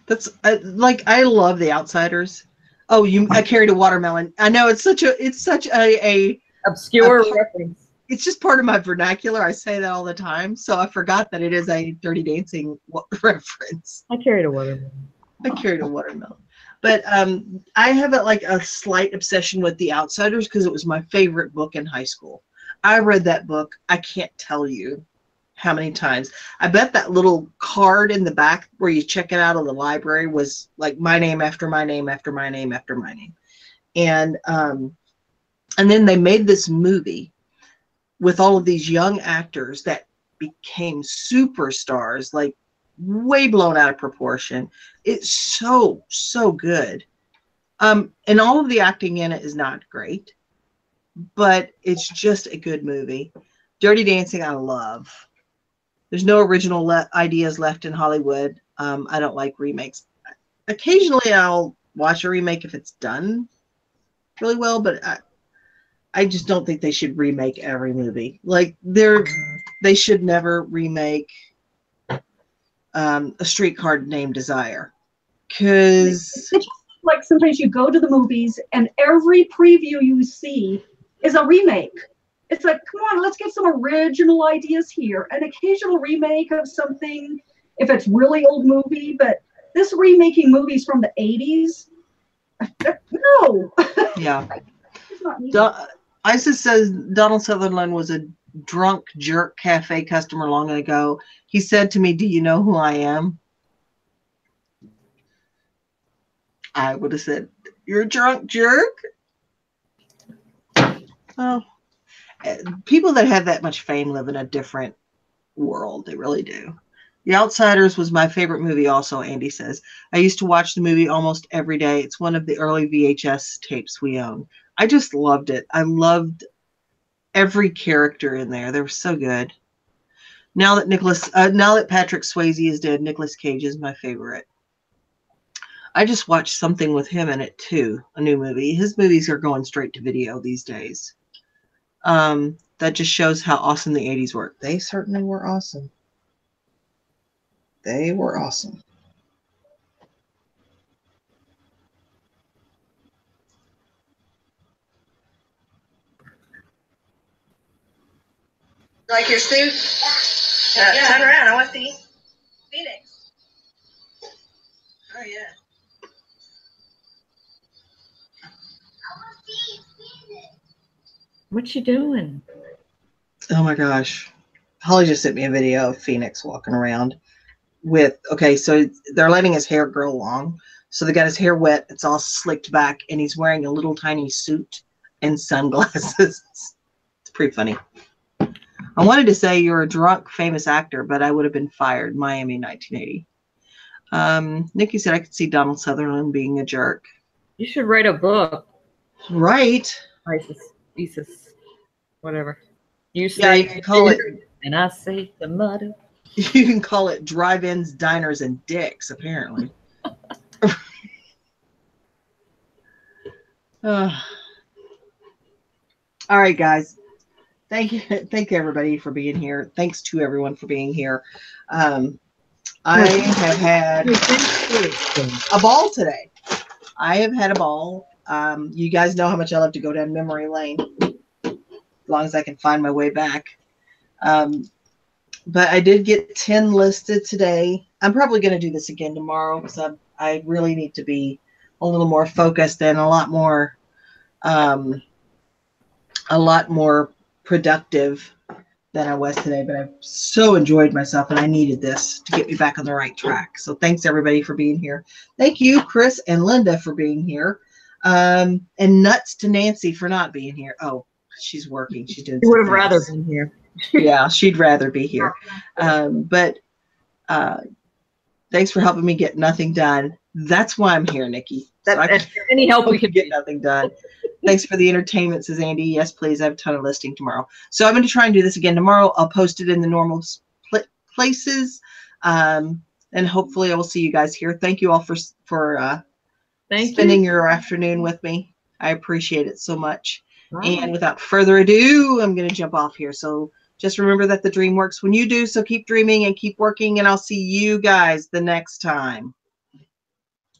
That's like, I love The Outsiders. Oh, I carried a watermelon. I know it's such a obscure reference. It's just part of my vernacular. I say that all the time. So I forgot that it is a Dirty Dancing reference. I carried a watermelon. But I have a slight obsession with The Outsiders because it was my favorite book in high school. I read that book, I can't tell you how many times. I bet that little card in the back where you check it out of the library was like my name after my name after my name after my name. And then they made this movie with all of these young actors that became superstars, like way blown out of proportion. It's so good. And all of the acting in it is not great, but it's just a good movie. Dirty Dancing, I love. There's no original ideas left in Hollywood. I don't like remakes. Occasionally I'll watch a remake if it's done really well, but I just don't think they should remake every movie. Like they should never remake A Streetcar Named Desire, because like sometimes you go to the movies and every preview you see is a remake. It's like, come on, let's get some original ideas here. An occasional remake of something, if it's really old movie, but this remaking movies from the 80s, no. Yeah. Isis says Donald Sutherland was a drunk jerk cafe customer long ago. He said to me, "Do you know who I am?" I would have said, "You're a drunk jerk." Oh, people that have that much fame live in a different world. They really do. The Outsiders was my favorite movie also, Andy says. I used to watch the movie almost every day. It's one of the early VHS tapes we own. I just loved it. I loved every character in there. They were so good. Now that Patrick Swayze is dead, Nicolas Cage is my favorite. I just watched something with him in it too, a new movie. His movies are going straight to video these days. That just shows how awesome the 80s were. They certainly were awesome. They were awesome. Like your suit? Yeah. Turn around. I want to see Phoenix. Oh, yeah. What you doing? Oh, my gosh. Holly just sent me a video of Phoenix walking around with, okay, so they're letting his hair grow long. So they got his hair wet. It's all slicked back, and he's wearing a little tiny suit and sunglasses. It's pretty funny. I wanted to say you're a drunk famous actor, but I would have been fired. Miami, 1980. Nikki said I could see Donald Sutherland being a jerk. You should write a book. Right. Isis, whatever. You say, you can call it, and I say the mother. You can call it Drive-Ins, Diners, and Dicks, apparently. All right, guys. Thank you everybody for being here. Thanks to everyone for being here. I have had a ball today. I have had a ball. You guys know how much I love to go down memory lane, as long as I can find my way back. But I did get 10 listed today. I'm probably going to do this again tomorrow because I really need to be a little more focused and a lot more productive than I was today, but I've so enjoyed myself, and I needed this to get me back on the right track. So thanks everybody for being here. Thank you, Chris and Linda, for being here. And nuts to Nancy for not being here. Oh, she's working. She's doing. You would have rather been here. Yeah, she'd rather be here. But thanks for helping me get nothing done. That's why I'm here, Nikki. So Any help we could get nothing done. Thanks for the entertainment, says Andy. Yes, please. I have a ton of listing tomorrow. So I'm going to try and do this again tomorrow. I'll post it in the normal places. And hopefully I will see you guys here. Thank you all for spending your afternoon with me. I appreciate it so much. Right. And without further ado, I'm going to jump off here. So just remember that the dream works when you do. So keep dreaming and keep working. And I'll see you guys the next time.